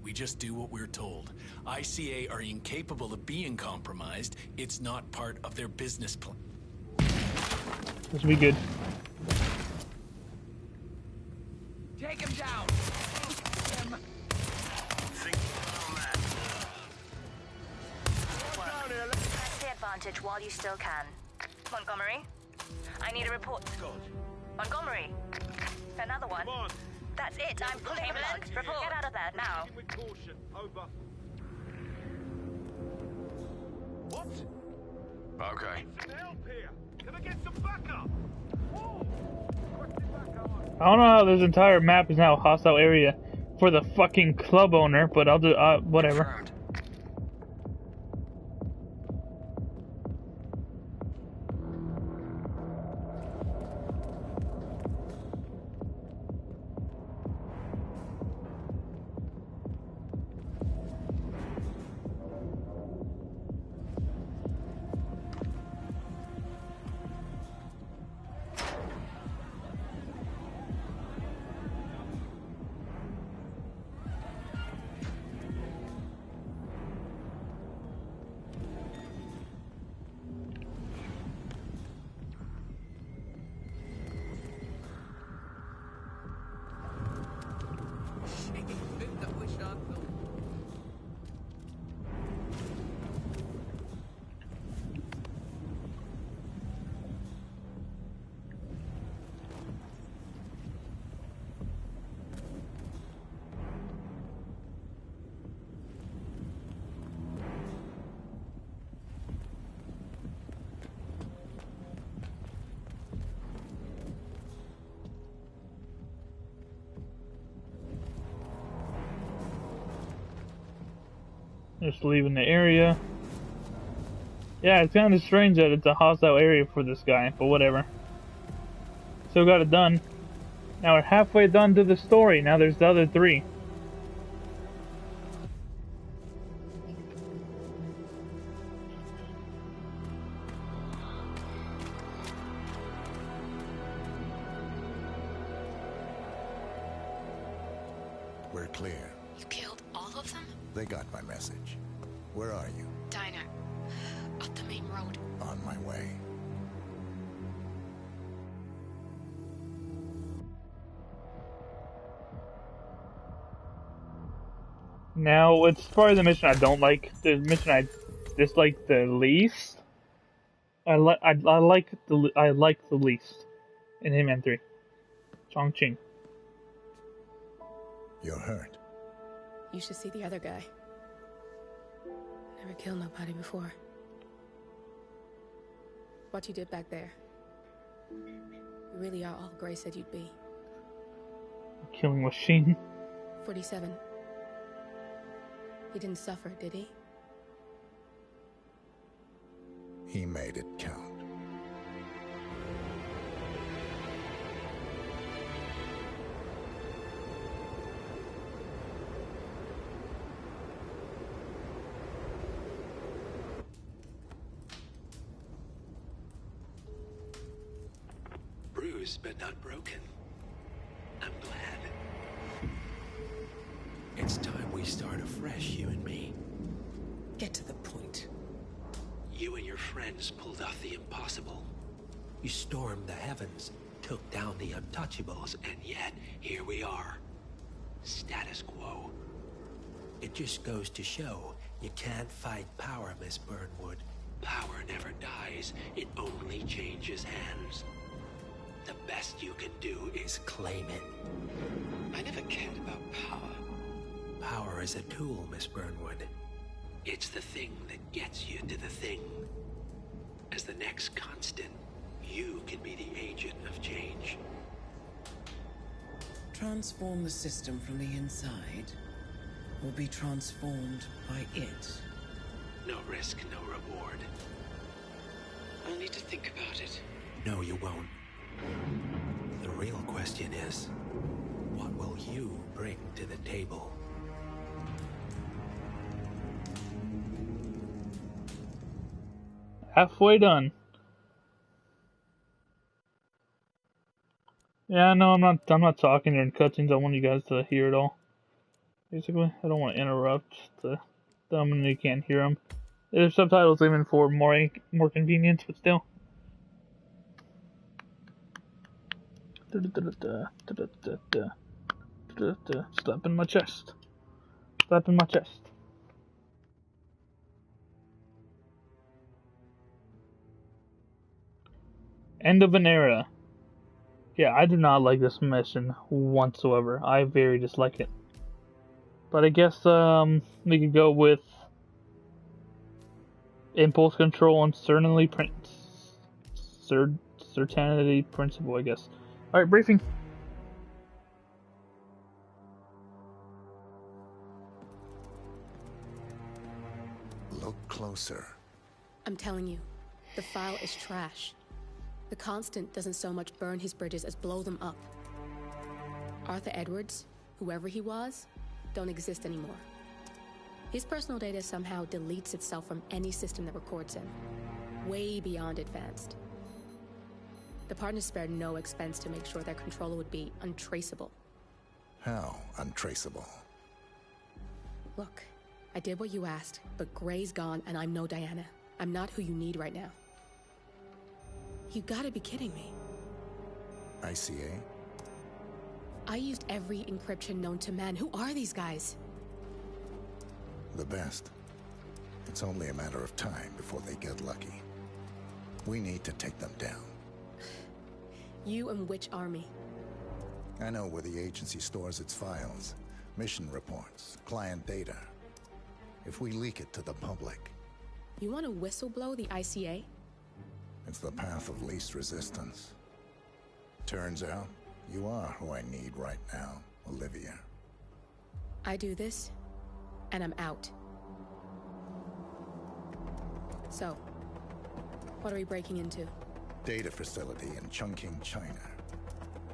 We just do what we're told. ICA are incapable of being compromised. It's not part of their business plan. This will be good. Take him down! Press the advantage while you still can. Montgomery, I need a report. Montgomery, another one. That's it. I'm pulling the plug. Report. Get out of there now. With caution. Over. What? Okay. Some help here. Can I get some backup? Whoa. I don't know how this entire map is now a hostile area for the fucking club owner, but I'll do whatever. Confirmed. Just leaving the area. Yeah, it's kind of strange that it's a hostile area for this guy, but whatever. Still got it done. Now we're halfway done to the story. Now there's the other 3. We're clear. You killed all of them? They got my message. Where are you? Diner. Up the main road. On my way. Now, it's probably the mission I don't like. The mission I dislike the least. I like the least in Hitman 3. Chongqing. You're hurt. You should see the other guy. Never killed nobody before. What you did back there. You really are all Gray said you'd be. Killing machine. 47. He didn't suffer, did he? He made it count. bruised but not broken. I'm glad. It's time we start afresh, you and me. Get to the point. You and your friends pulled off the impossible. You stormed the heavens, took down the untouchables, and yet here we are. Status quo. It just goes to show you can't fight power, Miss Burnwood. Power never dies, it only changes hands. The best you can do is claim it. I never cared about power. Power is a tool, Miss Burnwood. It's the thing that gets you to the thing. As the next constant, you can be the agent of change. Transform the system from the inside, or be transformed by it. No risk, no reward. I'll need to think about it. No, you won't. The real question is, what will you bring to the table? Halfway done. Yeah, no, I'm not talking during cutscenes. I want you guys to hear it all. Basically, I don't want to interrupt the them and you can't hear them. There's subtitles even for more convenience, but still. Slap in my chest. Slap in my chest. End of an era. Yeah, I do not like this mission whatsoever. I very dislike it. But I guess we could go with impulse control and certainty principle, I guess. All right, briefing. Look closer. I'm telling you, the file is trash. The Constant doesn't so much burn his bridges as blow them up. Arthur Edwards, whoever he was, don't exist anymore. His personal data somehow deletes itself from any system that records him. Way beyond advanced. The partners spared no expense to make sure their controller would be untraceable. How untraceable? Look, I did what you asked, but Gray's gone and I'm no Diana. I'm not who you need right now. You gotta be kidding me. ICA? I used every encryption known to man. Who are these guys? The best. It's only a matter of time before they get lucky. We need to take them down. You and which army? I know where the agency stores its files, mission reports, client data. If we leak it to the public... You want to whistleblow the ICA? It's the path of least resistance. Turns out, you are who I need right now, Olivia. I do this, and I'm out. So, what are we breaking into? Data facility in Chongqing, China.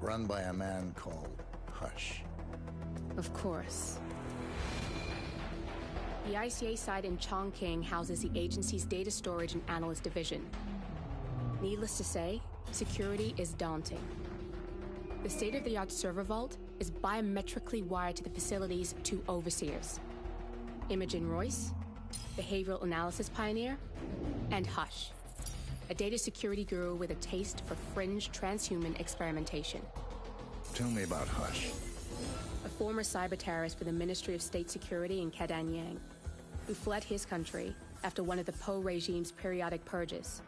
Run by a man called Hush. Of course. The ICA site in Chongqing houses the agency's data storage and analyst division. Needless to say, security is daunting. The state-of-the-art server vault is biometrically wired to the facility's two overseers. Imogen Royce, behavioral analysis pioneer, and Hush, a data security guru with a taste for fringe transhuman experimentation. Tell me about Hush. A former cyber terrorist for the Ministry of State Security in Kadanyang, who fled his country after one of the Po regime's periodic purges.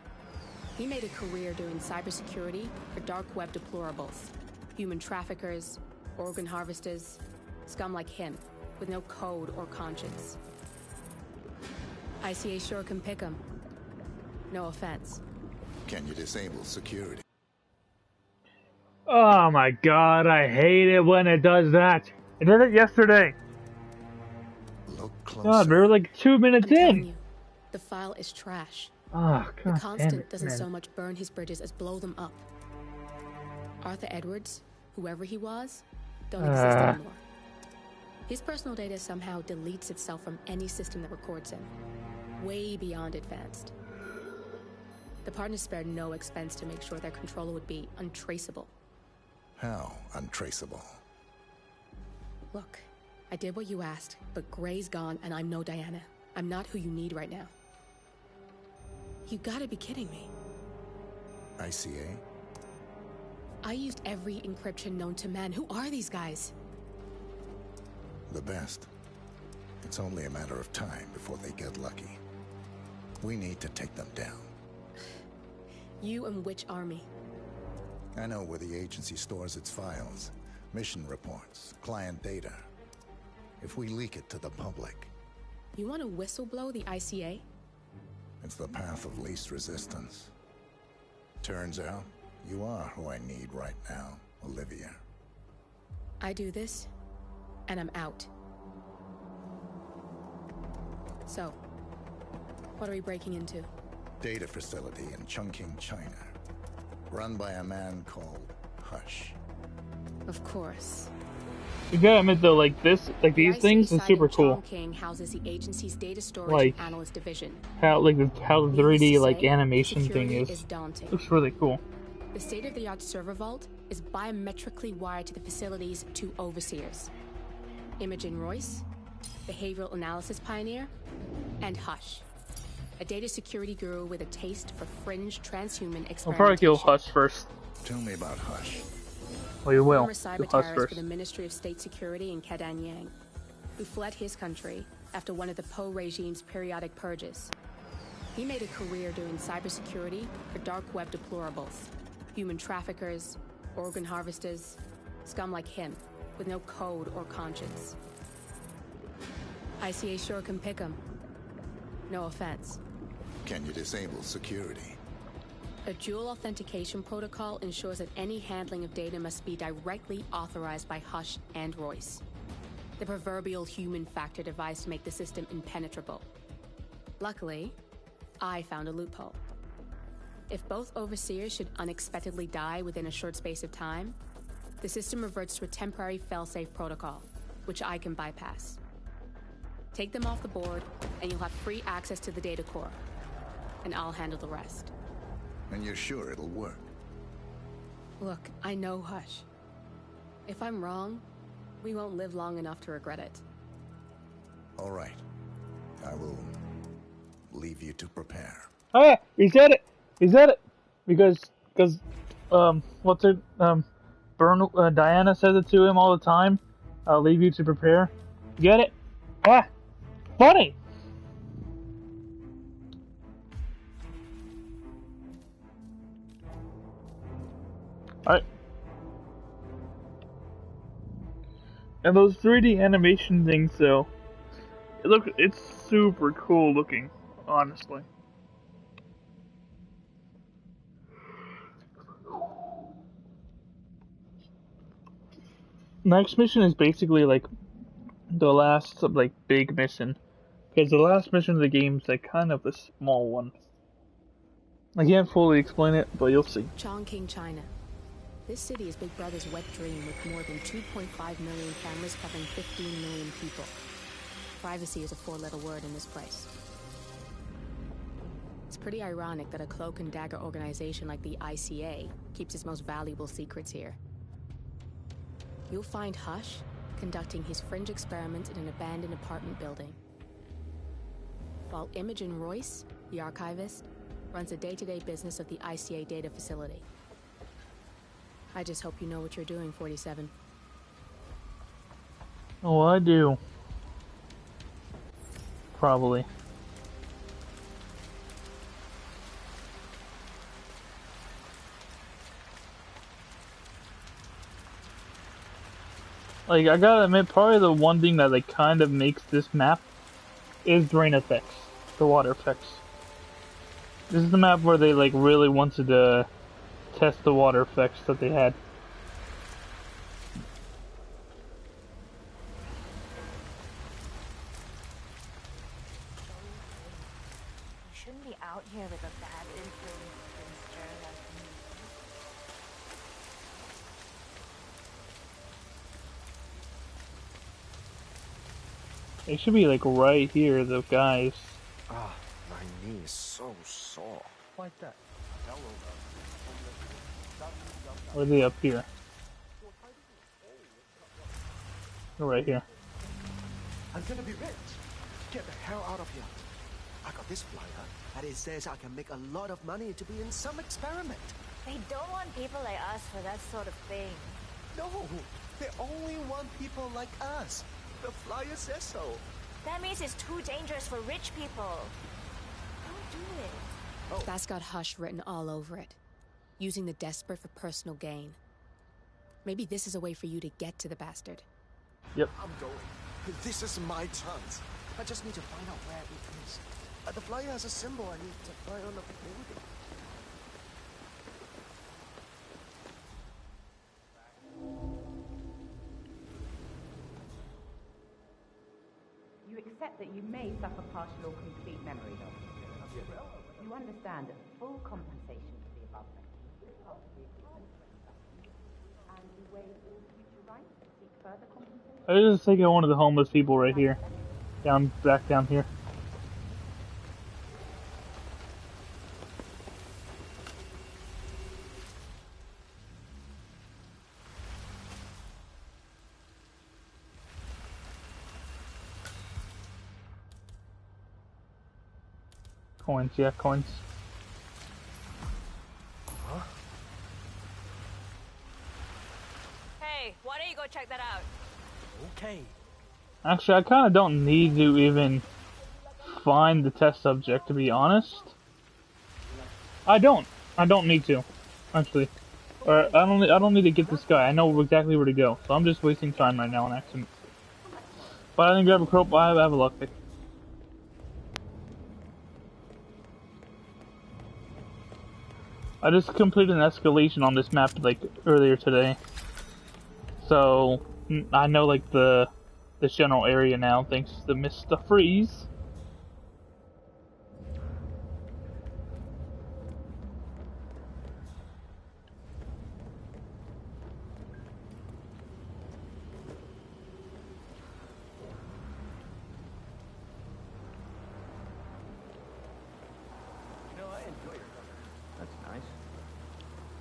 He made a career doing cybersecurity for dark web deplorables, human traffickers, organ harvesters, scum like him, with no code or conscience. ICA sure can pick 'em. No offense. Can you disable security? Oh my god, I hate it when it does that. It did it yesterday. Look closer. God, we were like 2 minutes in. You, the file is trash. Oh, God, the Constant damn it, doesn't man. so much burn his bridges as blow them up. Arthur Edwards, whoever he was, don't exist anymore. His personal data somehow deletes itself from any system that records him. Way beyond advanced. The partners spared no expense to make sure their controller would be untraceable. How untraceable? Look, I did what you asked, but Gray's gone and I'm no Diana. I'm not who you need right now. You gotta be kidding me. ICA? I used every encryption known to man. Who are these guys? The best. It's only a matter of time before they get lucky. We need to take them down. You and which army? I know where the agency stores its files, mission reports, client data. If we leak it to the public... You want to whistleblow the ICA? It's the path of least resistance. Turns out, you are who I need right now, Olivia. I do this, and I'm out. So, what are we breaking into? Data facility in Chongqing, China. Run by a man called Hush. Of course. You gotta admit though, like this, like these things are super cool. Chongqing houses the agency's data storage Like and analyst division. how the 3D like animation thing is daunting. looks really cool. The state-of-the-art server vault is biometrically wired to the facility's 2 overseers: Imogen Royce, behavioral analysis pioneer, and Hush, a data security guru with a taste for fringe transhuman experimentation. I'll probably kill Hush first. Tell me about Hush. Well, you will. Former cyber terrorist for the Ministry of State Security in Kadanyang, who fled his country after one of the Po regime's periodic purges. He made a career doing cybersecurity for dark web deplorables, human traffickers, organ harvesters, scum like him, with no code or conscience. ICA sure can pick him. No offense. Can you disable security? A dual authentication protocol ensures that any handling of data must be directly authorized by Hush and Royce. The proverbial human factor devised to make the system impenetrable. Luckily, I found a loophole. If both overseers should unexpectedly die within a short space of time, the system reverts to a temporary failsafe protocol, which I can bypass. Take them off the board, and you'll have free access to the data core. And I'll handle the rest. And you're sure it'll work? Look, I know Hush. If I'm wrong, we won't live long enough to regret it. All right. I will leave you to prepare. Oh yeah, he said it. He said it because what's it? Diana says it to him all the time. I'll leave you to prepare. Get it? Ah, funny. Alright. And those 3D animation things, though, it's super cool looking, honestly. Next mission is basically like the last like big mission, because the last mission of the game is like kind of a small one. I can't fully explain it, but you'll see. Chongqing, China. This city is Big Brother's wet dream with more than 2.5 million cameras covering 15 million people. Privacy is a 4-letter word in this place. It's pretty ironic that a cloak and dagger organization like the ICA keeps its most valuable secrets here. You'll find Hush conducting his fringe experiments in an abandoned apartment building, while Imogen Royce, the archivist, runs the day-to-day business of the ICA data facility. I just hope you know what you're doing, 47. Oh, I do. Probably. Like, I gotta admit, probably the one thing that, like, kind of makes this map is drain effects. The water effects. This is the map where they, like, really wanted to test the water effects that they had. You shouldn't be out here with a bad influence spinster like me. They should be, like, right here, the guys. Ah, my knee is so sore. Like that. Or are they up here? Right here. I'm gonna be rich. Get the hell out of here. I got this flyer, and it says I can make a lot of money to be in some experiment. They don't want people like us for that sort of thing. No, they only want people like us. The flyer says so. That means it's too dangerous for rich people. Don't do it. Oh. That's got Hush written all over it. Using the desperate for personal gain. Maybe this is a way for you to get to the bastard. Yep. I'm going. This is my chance. I just need to find out where it is. The flyer has a symbol I need to find on the building. You accept that you may suffer partial or complete memory loss. You understand that full compensation for the above is part of the agreement. And you waive all future rights to seek further compensation. I was just taking one of the homeless people right here. Back down here. Coins, yeah, coins. Huh? Hey, why don't you go check that out? Okay. Actually, I kind of don't need to even find the test subject, to be honest. I don't need to, actually. Or I don't need to get this guy. I know exactly where to go, so I'm just wasting time right now on accident. But I didn't grab a crop. I have a lockpick. I just completed an escalation on this map like earlier today, so I know like the general area now thanks to Mr. Freeze.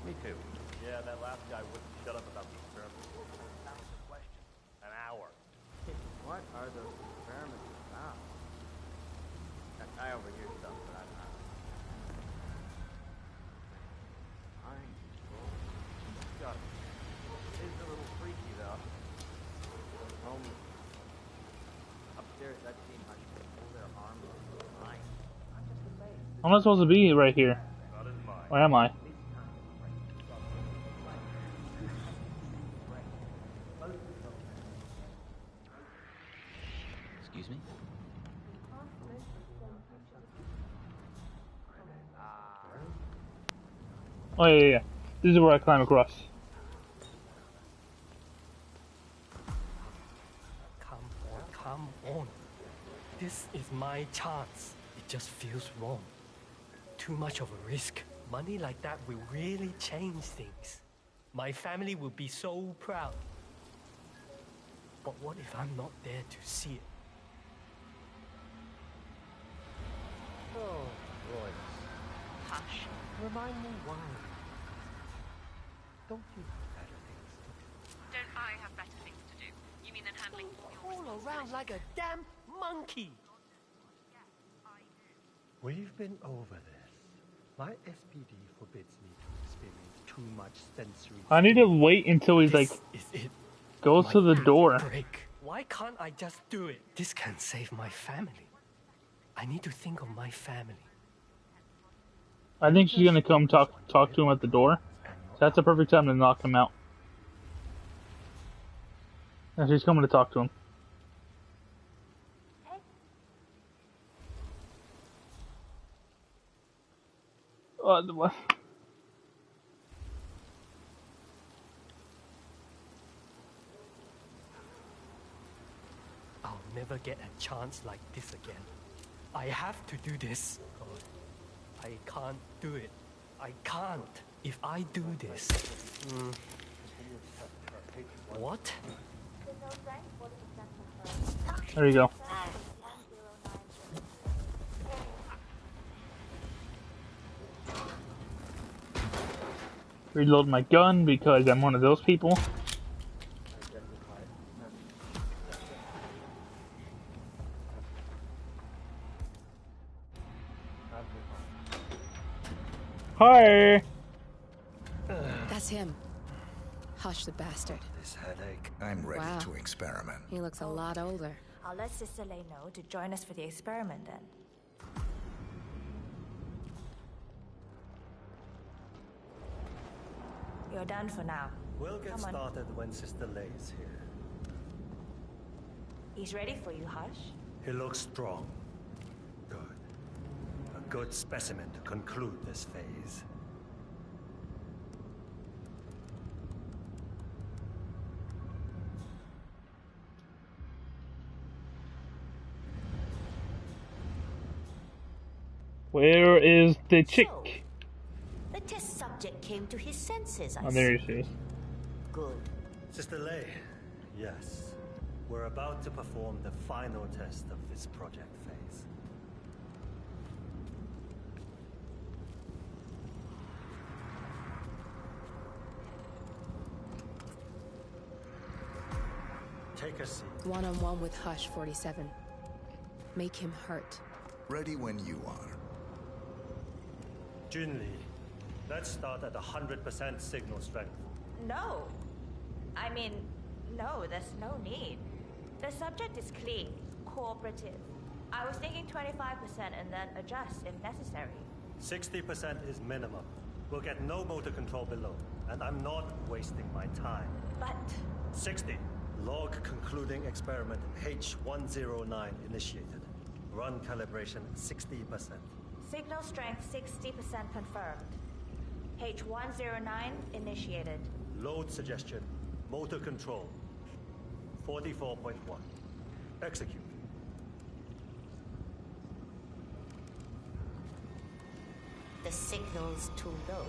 Me too. Yeah, that last guy wouldn't shut up about the experiment. Thousands of questions. An hour. What are those experiments about? I overhear stuff, but I don't know. Got it. It is a little freaky, though. Upstairs, that team might pull their arms over the line. I'm just a base. I'm not supposed to be right here. Where am I? Excuse me? Oh yeah. This is where I climb across. Come on. This is my chance. It just feels wrong. Too much of a risk. Money like that will really change things. My family will be so proud. But what if I'm not there to see it? Oh, boy. Hush. Remind me why. Don't you have better things to do? Don't I have better things to do? You mean than handling All around like a damn monkey. We've been over this. My SPD forbids me to experience too much sensory. I need to wait until he's like goes to the door. Why can't I just do it? This can save my family. I need to think of my family. I think she's gonna come talk to him at the door. So that's a perfect time to knock him out. And she's coming to talk to him. What? I'll never get a chance like this again. I have to do this. God, I can't do it. I can't. If I do this... What? There you go. Reload my gun because I'm one of those people. Hi. That's him. Hush the bastard. This headache. I'm ready Wow. to experiment. He looks a lot older. I'll let Sister Lei know to join us for the experiment then. You're done for now. We'll get Come on. started when Sister Lei is here. He's ready for you, Hush. He looks strong. Good. A good specimen to conclude this phase. Where is the chick? The test subject came to his senses, I Oh, there see. she is. Good. Sister Lei, yes. We're about to perform the final test of this project phase. Take a seat. One-on-one with Hush 47. Make him hurt. Ready when you are. Junli, let's start at 100% signal strength. No. I mean, no, there's no need. The subject is clean, cooperative. I was thinking 25% and then adjust if necessary. 60% is minimum. We'll get no motor control below, and I'm not wasting my time. But 60. Log concluding experiment H109 initiated. Run calibration 60%. signal strength 60% confirmed. H109 initiated. Load suggestion, motor control 44.1. Execute. The signal's too low.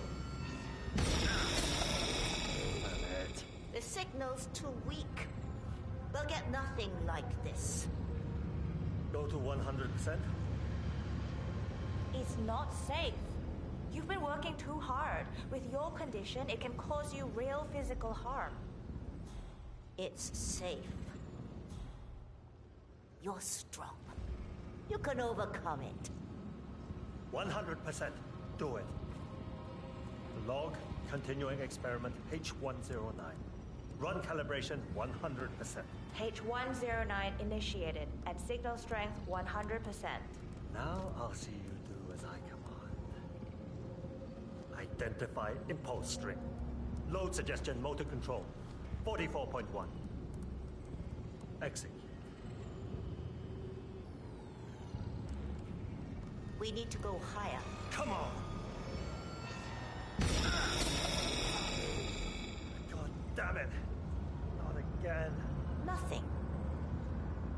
The signal's too weak. We'll get nothing like this. Go to 100%. It's not safe. You've been working too hard. With your condition, it can cause you real physical harm. It's safe. You're strong. You can overcome it. 100%. Do it. Log continuing experiment H109. Run calibration 100%. H109 initiated at signal strength 100%. Now I'll see you do as I command. Identify impulse string. Load suggestion motor control 44.1. Execute. We need to go higher. Come on! God damn it! Not again. Nothing.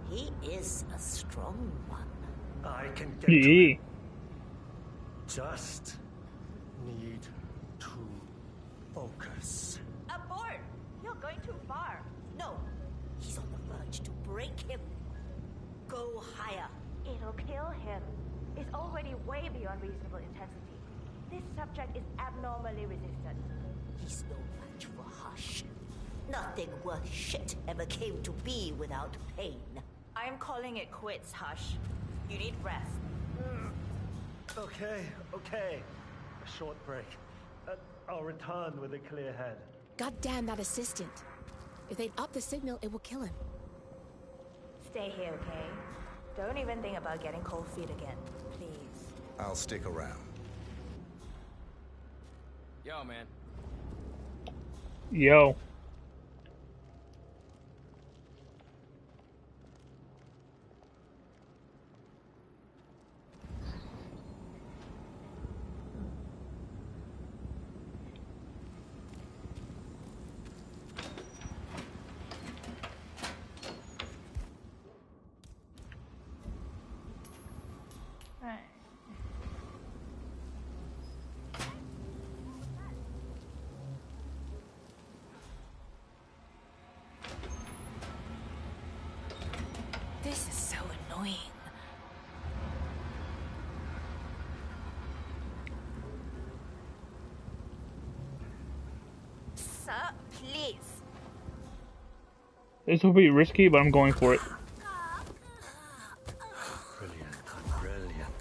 He is a strong one. I can get to it. Just need to focus. Abort! You're going too far. No. He's on the verge to break him. Go higher. It'll kill him. It's already way beyond reasonable intensity. This subject is abnormally resistant. He's no match for Hush. Nothing worth shit ever came to be without pain. I'm calling it quits, Hush. You need rest. Okay. A short break. I'll return with a clear head. God damn that assistant. If they'd up the signal, it will kill him. Stay here, okay? Don't even think about getting cold feet again, please. I'll stick around. Yo, man. Yo. This is so annoying. Sir, please. This will be risky, but I'm going for it. Brilliant.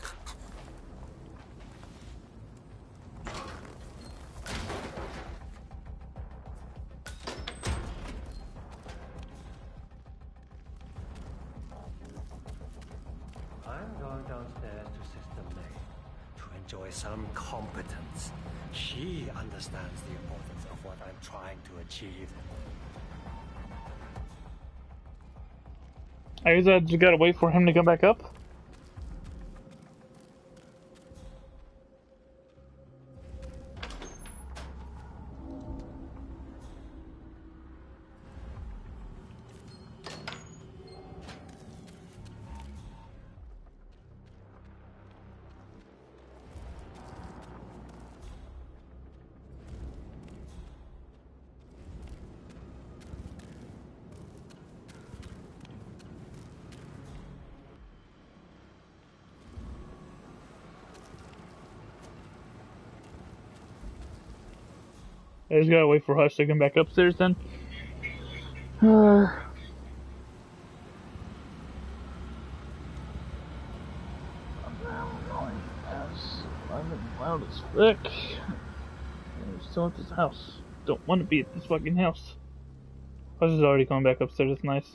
enjoy some competence. She understands the importance of what I'm trying to achieve. I guess I just gotta wait for him to come back up. I just gotta wait for Hush to come back upstairs then. I'm loud as frick. I'm still at this house. Don't want to be at this fucking house. Hush is already coming back upstairs, that's nice.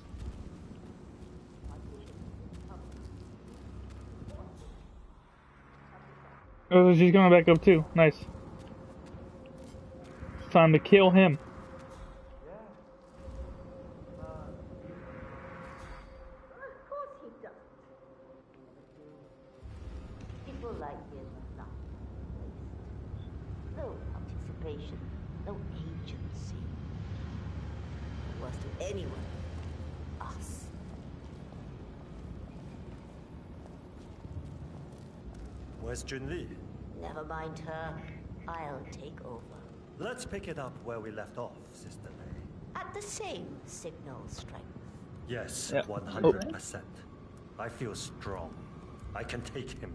Oh, she's coming back up too. Nice. It's time to kill him. Of course he doesn't. People like him are not. No participation, no agency. Was to anyone. Us. Where's Junli? Never mind her. I'll take over. Let's pick it up where we left off, Sister May. At the same signal strength. Yes, Yeah. 100%. I feel strong. I can take him.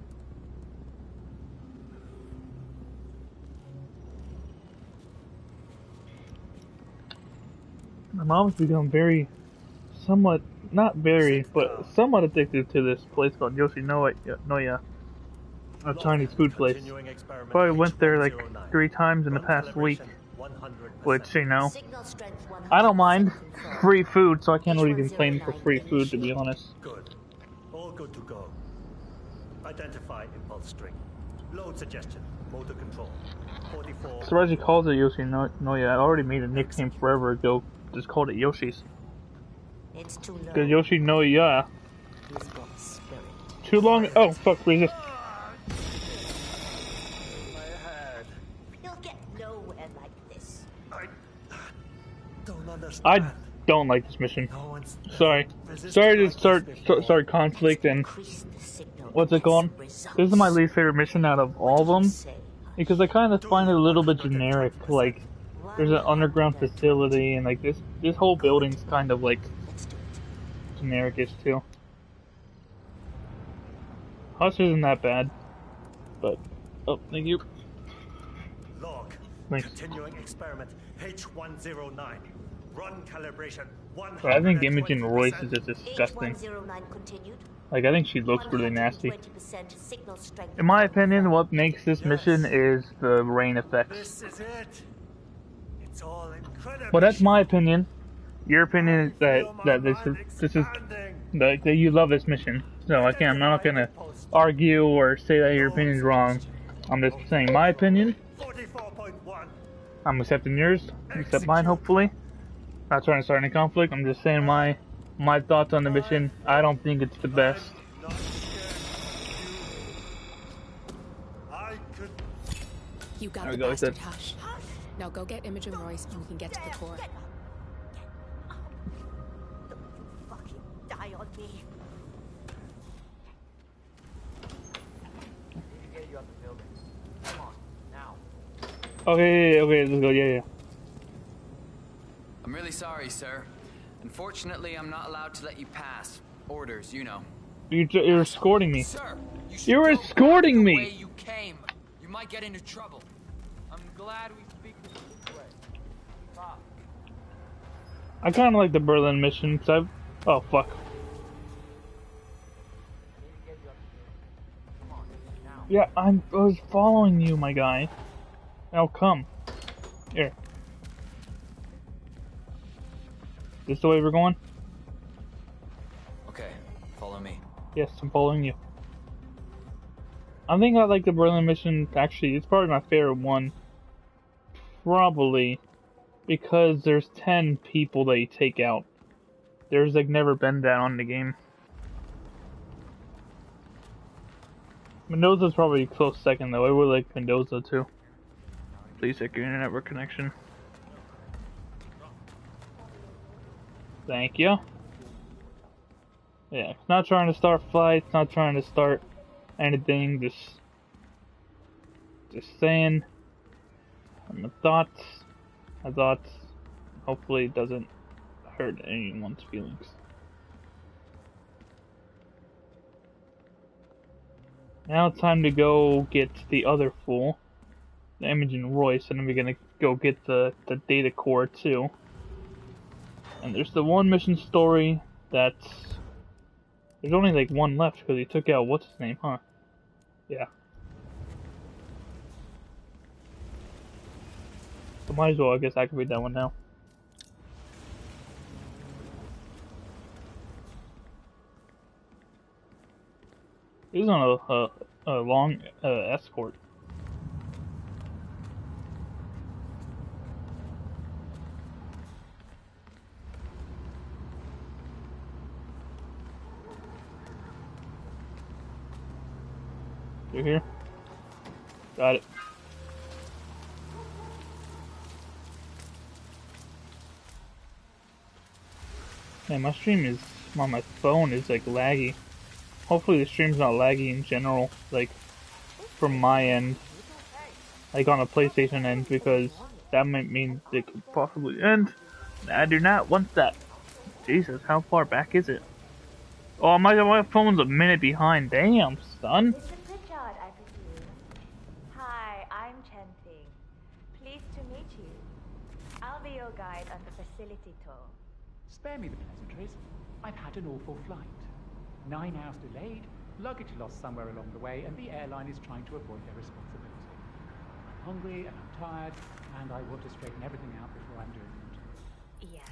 My mom's become somewhat somewhat addicted to this place called Yoshinoya. A Chinese food place. Probably went there like 3 times in the past week. Which, you know, I don't mind free food, so I can't really complain for free food, to be honest. Good. All good to go. Identify impulse string. Load suggestion. Motor control. 44. Surprised he calls it Yoshinoya. I already made a nickname forever ago. Just called it Yoshi's. It's too low. Because Yoshinoya. He's got spirit. Too long. Oh, fuck, resist. You'll get nowhere like this. Don't understand. I don't like this mission. Sorry. Sorry to start conflict and what's it called? This is my least favorite mission out of all of them. Because I kind of find it a little bit generic. Like, there's an underground facility and like this whole building's kind of like generic-ish too. Hush isn't that bad. But, oh, thank you. Log. Thanks. Continuing experiment H109. Run calibration 100%. I think Imogen Royce is just disgusting. Like, I think she looks really nasty. In my opinion, what makes this mission is the rain effects. This is it. It's all incredible. Well, that's my opinion. Your opinion is that this is that you love this mission. So I'm not gonna argue or say that your opinion is wrong. I'm just saying my opinion. 44.1. I'm accepting yours. You accept mine, hopefully. Not trying to start any conflict. I'm just saying my thoughts on the mission. I don't think it's the best. You got There the we go, bastard, Hush. Now go get Imogen Royce and we can get to the core. Fucking die on me. Okay, let's go. Yeah. I'm really sorry, sir. Unfortunately, I'm not allowed to let you pass. Orders, you know. You're escorting me. Sir, You're escorting the way me. you came. You might get into trouble. I'm glad we speak this way. Stop. I kind of like the Berlin mission because oh fuck. Yeah, I was following you, my guy. Now come. Here. This the way we're going? Okay, follow me. Yes, I'm following you. I think I like the Berlin mission. Actually, it's probably my favorite one. Probably because there's 10 people that you take out. There's like never been that on the game. Mendoza's probably a close second though. I would like Mendoza too. Please check your internet connection. Thank you. Yeah, it's not trying to start fights, not trying to start anything, just saying my thoughts. Hopefully it doesn't hurt anyone's feelings. Now it's time to go get the other fool, the Imogen Royce, and then we're gonna go get the data core too. And there's the one mission story that's... There's only like one left because he took out what's his name, huh? Yeah. So might as well, I guess I can read that one now. He's on a long escort. You here? Got it. Man, my stream is on my phone is like laggy. Hopefully the stream's not laggy in general, like from my end, like on a PlayStation end, because that might mean it could possibly end. I do not want that. Jesus, how far back is it? Oh, my phone's a minute behind. Damn, son. Mr. Pritchard, I presume. Hi, I'm Chen Ting. Pleased to meet you. I'll be your guide on the facility tour. Spare me the pleasantries. I've had an awful flight. 9 hours delayed, luggage lost somewhere along the way, and the airline is trying to avoid their responsibility. I'm hungry and I'm tired, and I want to straighten everything out before I'm doing it. Yes,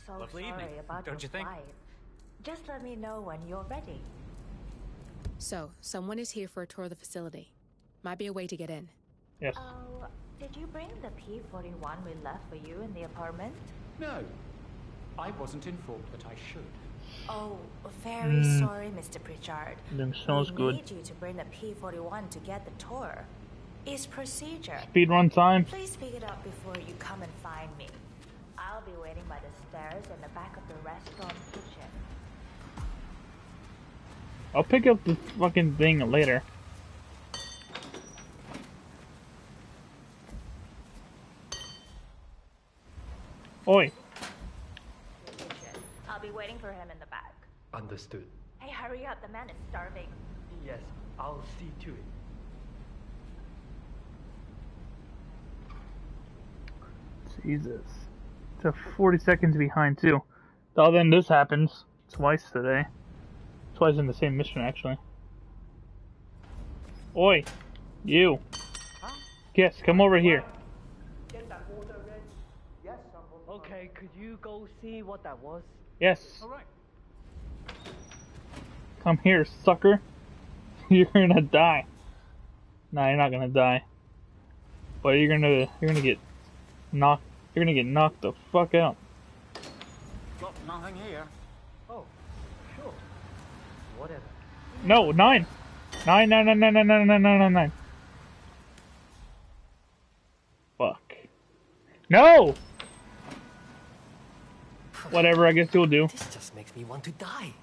so Lovely sorry evening, about don't your you think? flight. Just let me know when you're ready. So, someone is here for a tour of the facility. Might be a way to get in. Yes. Oh, did you bring the P-41 we left for you in the apartment? No, I wasn't informed that I should. Oh, very sorry, Mr. Pritchard. Then sounds we good. need you to bring the P-41 to get the tour. It's procedure. Speedrun time. Please pick it up before you come and find me. I'll be waiting by the stairs in the back of the restaurant kitchen. I'll pick up the fucking thing later. Oi. I'll be waiting for him in the back. Understood. Hey, hurry up. The man is starving. Yes, I'll see to it. Jesus. It's 40 seconds behind too. Oh, then this happens twice today. Twice in the same mission, actually. Oi, you. Yes, come over here. Get that order ready. Yes, okay, could you go see what that was? Yes. All right. Come here, sucker. You're gonna die. Nah, you're not gonna die. But you're gonna get knocked. You're gonna get knocked the fuck out. Got nothing here. Oh, sure. Whatever. No, 9. 9. Fuck. No! Whatever, I guess you'll do. This just makes me want to die.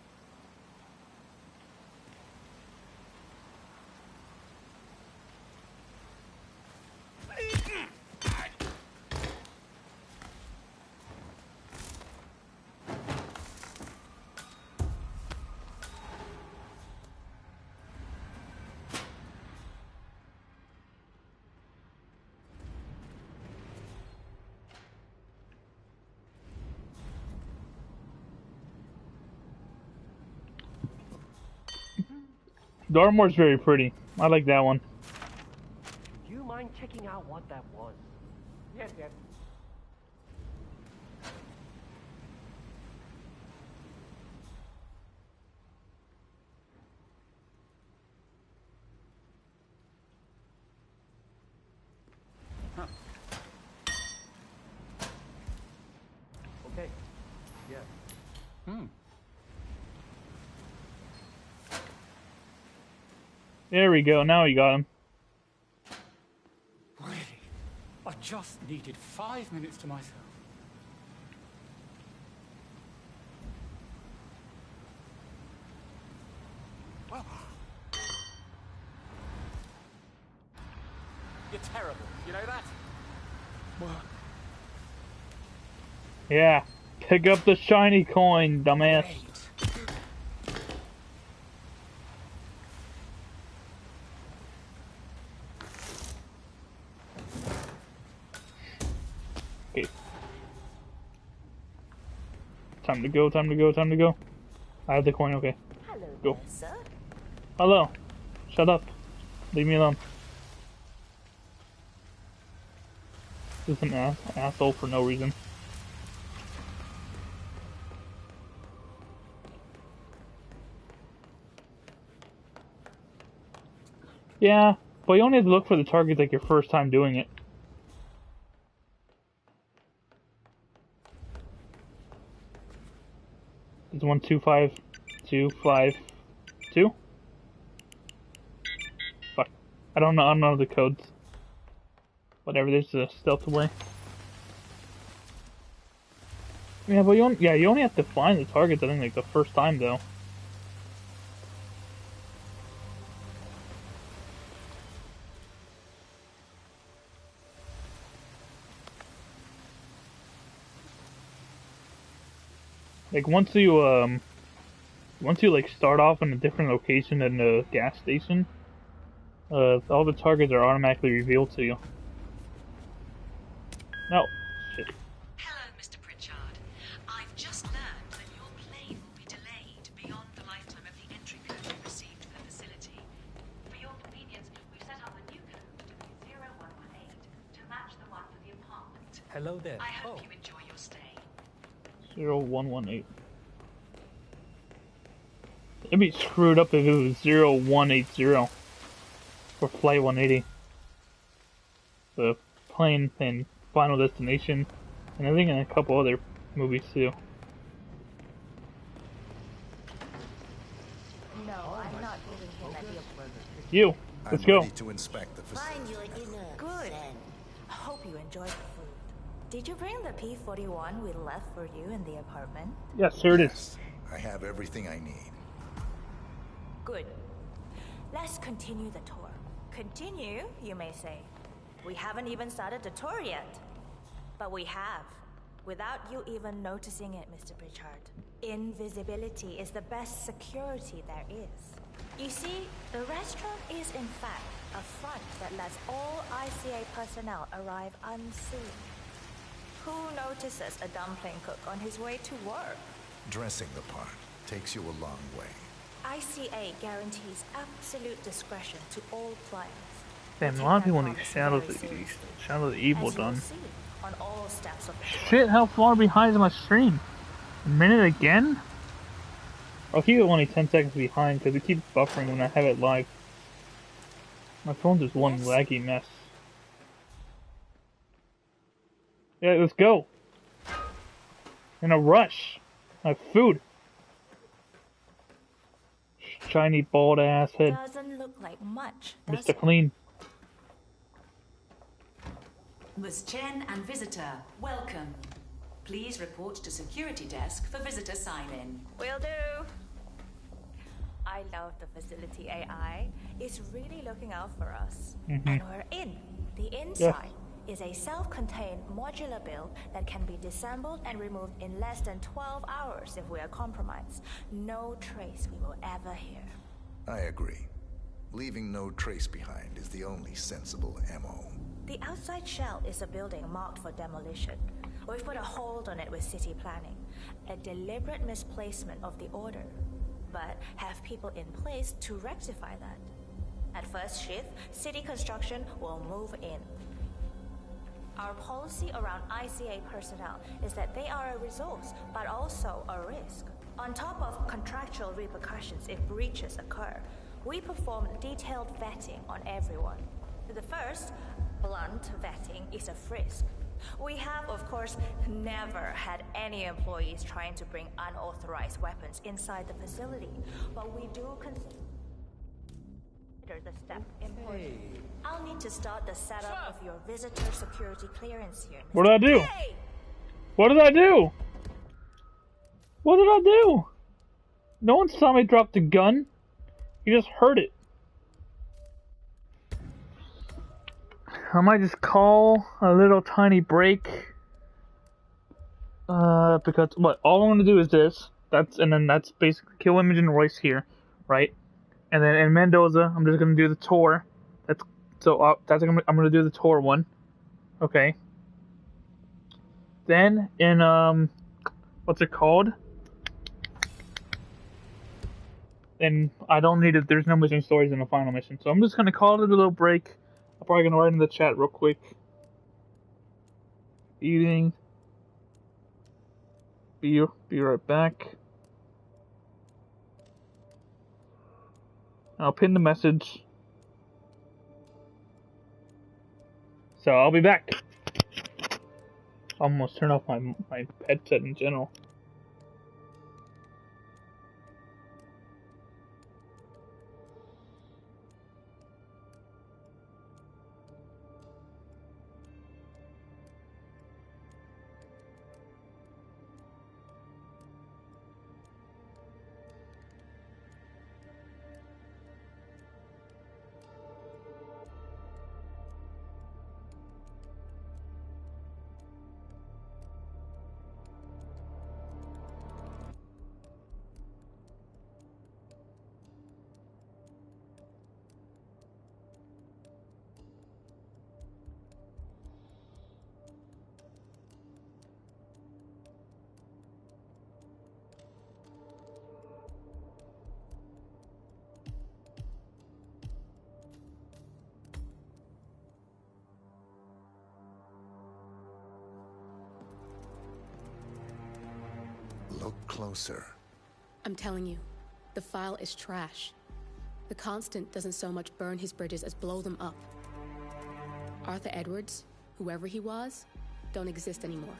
Darmore's very pretty. I like that one. Do you mind checking out what that was? Yes, yes. There we go. Now you got him. Really? I just needed 5 minutes to myself. Well, you're terrible. You know that? What? Yeah. Pick up the shiny coin, dumbass. Okay. Time to go, time to go, time to go. I have the coin, okay. Hello, go. there, sir. Hello. Shut up. Leave me alone. This is an asshole for no reason. Yeah, but you only have to look for the target like your first time doing it. It's 125252. Fuck. I don't know the codes. Whatever, there's a stealth way. Yeah, but you only have to find the targets, I think, like the first time though. Like once you like start off in a different location than the gas station, all the targets are automatically revealed to you. No, shit. Hello, Mr. Pritchard. I've just learned that your plane will be delayed beyond the lifetime of the entry code you received for the facility. For your convenience, we've set up a new code to be 0118 to match the one for the apartment. Hello there. I hope you enjoy your stay. 0118. It'd be screwed up if it was 0180 for Flight 180. The plane and Final Destination, and I think in a couple other movies too. No, I'm not giving him a deal. You, let's go. I'm ready to inspect the facility. Find your dinner. Good. Then. I hope you enjoyed the food. Did you bring the P-41 we left for you in the apartment? Yes, here it is. I have everything I need. Good. Let's continue the tour. Continue, you may say. We haven't even started the tour yet. But we have. Without you even noticing it, Mr. Pritchard. Invisibility is the best security there is. You see, the restaurant is in fact a front that lets all ICA personnel arrive unseen. Who notices a dumpling cook on his way to work? Dressing the part takes you a long way. ICA guarantees absolute discretion to all clients. Damn, a lot of people need Shadow of the Evil done. On all steps of the Shit, how far behind is my stream? A minute again? I'll keep it only 10 seconds behind because it keeps buffering when I have it live. My phone's just one laggy mess. Yeah, let's go. In a rush. I have food. Shiny bald ass head. Doesn't look like much. Mr. Clean. Ms. Chen and visitor, welcome. Please report to security desk for visitor sign-in. Will do. I love the facility AI. It's really looking out for us. And we're in. The inside is a self-contained modular build that can be disassembled and removed in less than 12 hours if we are compromised. No trace we will ever hear. I agree. Leaving no trace behind is the only sensible MO. The outside shell is a building marked for demolition. We've put a hold on it with city planning. A deliberate misplacement of the order. But have people in place to rectify that. At first shift, city construction will move in. Our policy around ICA personnel is that they are a resource, but also a risk. On top of contractual repercussions if breaches occur, we perform detailed vetting on everyone. The first, blunt vetting, is a frisk. We have, of course, never had any employees trying to bring unauthorized weapons inside the facility, but we do consider the step important. I'll need to start the setup of your visitor security clearance here. What did I do? What did I do? What did I do? No one saw me drop the gun. You just heard it. I might just call a little tiny break. Because what? All I'm gonna do is this. And then that's basically kill Imogen Royce here, right? And then in Mendoza, I'm just gonna do the tour. I'm gonna do the tour one. Okay. Then in what's it called? And I don't need it. There's no missing stories in the final mission, so I'm just gonna call it a little break. I'm probably gonna write in the chat real quick. Eating. Be right back. I'll pin the message. So I'll be back. Almost turn off my headset in general. Look closer. I'm telling you, the file is trash. The Constant doesn't so much burn his bridges as blow them up. Arthur Edwards, whoever he was, don't exist anymore.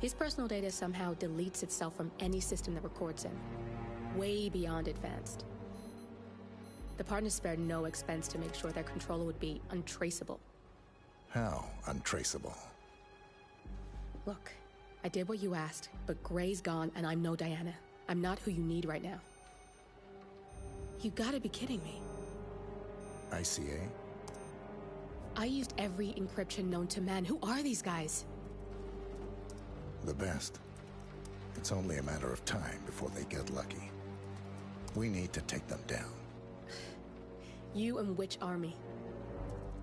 His personal data somehow deletes itself from any system that records him. Way beyond advanced. The partners spared no expense to make sure their controller would be untraceable. How untraceable? Look, I did what you asked, but Gray's gone and I'm no Diana. I'm not who you need right now. You gotta be kidding me. ICA? I used every encryption known to man. Who are these guys? The best. It's only a matter of time before they get lucky. We need to take them down. You and which army?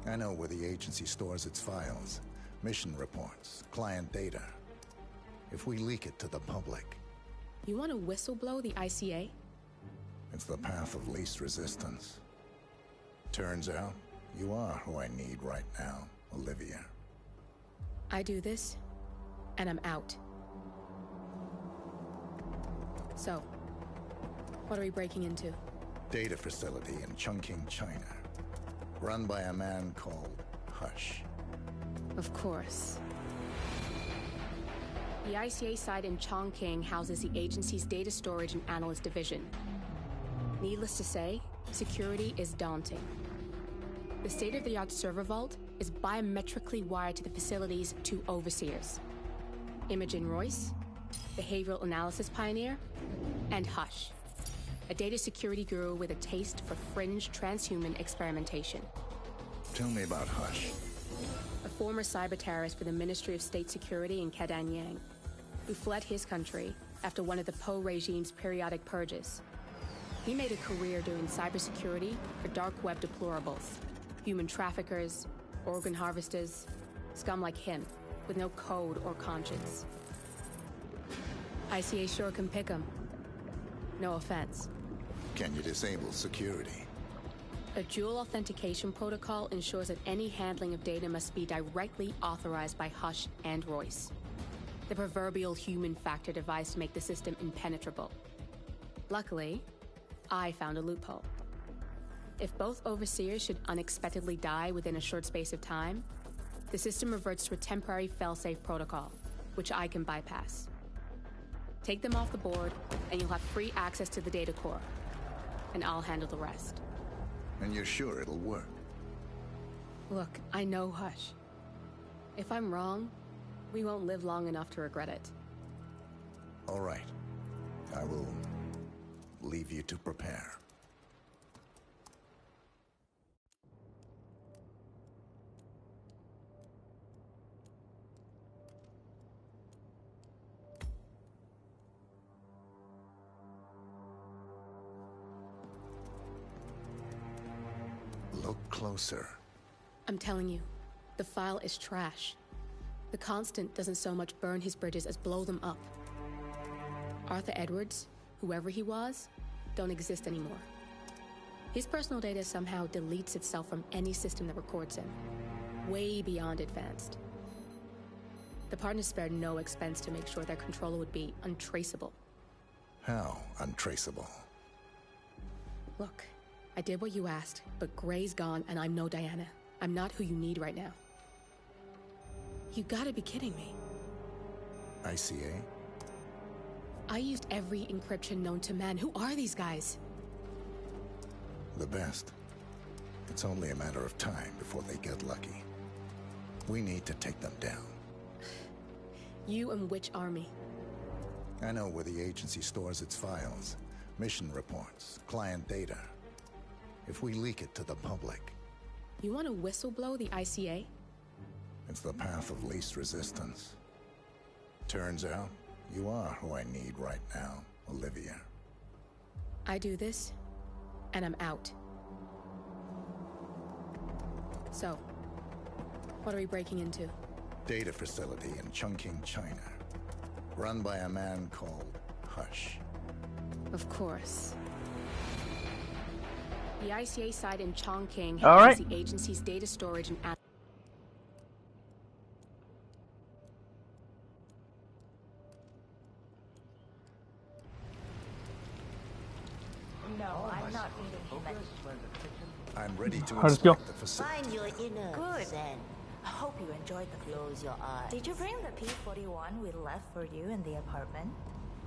I know where the agency stores its files, mission reports, client data. If we leak it to the public... You want to whistleblow the ICA? It's the path of least resistance. Turns out, you are who I need right now, Olivia. I do this, and I'm out. So, what are we breaking into? Data facility in Chongqing, China. Run by a man called Hush. Of course. The ICA site in Chongqing houses the agency's data storage and analyst division. Needless to say, security is daunting. The state-of-the-art server vault is biometrically wired to the facility's two overseers. Imogen Royce, behavioral analysis pioneer, and Hush, a data security guru with a taste for fringe transhuman experimentation. Tell me about Hush. A former cyber terrorist for the Ministry of State Security in Kadanyang, who fled his country after one of the Po regime's periodic purges. He made a career doing cybersecurity for dark web deplorables, human traffickers, organ harvesters, scum like him, with no code or conscience. ICA sure can pick 'em. No offense. Can you disable security? A dual authentication protocol ensures that any handling of data must be directly authorized by Hush and Royce. The proverbial human factor device to make the system impenetrable. Luckily, I found a loophole. If both overseers should unexpectedly die within a short space of time, The system reverts to a temporary failsafe protocol, which I can bypass. Take them off the board, and you'll have free access to the data core. And I'll handle the rest. And you're sure it'll work? Look, I know Hush. If I'm wrong, we won't live long enough to regret it. All right. I will leave you to prepare. Look closer. I'm telling you, the file is trash. The Constant doesn't so much burn his bridges as blow them up. Arthur Edwards, whoever he was, don't exist anymore. His personal data somehow deletes itself from any system that records him. Way beyond advanced. The partners spared no expense to make sure their controller would be untraceable. How untraceable? Look, I did what you asked, but Gray's gone and I'm no Diana. I'm not who you need right now. You gotta be kidding me. ICA? I used every encryption known to man. Who are these guys? The best. It's only a matter of time before they get lucky. We need to take them down. You and which army? I know where the agency stores its files, mission reports, client data. If we leak it to the public... You want to whistleblow the ICA? It's the path of least resistance. Turns out, you are who I need right now, Olivia. I do this, and I'm out. So, what are we breaking into? Data facility in Chongqing, China. Run by a man called Hush. Of course. The ICA site in Chongqing All right. houses the agency's data storage and No, I'm not meeting him. I'm ready to Let's go. inspect the facility. Find your inner Good. Zen. I hope you enjoyed the Close your eyes. Did you bring the P-41 we left for you in the apartment?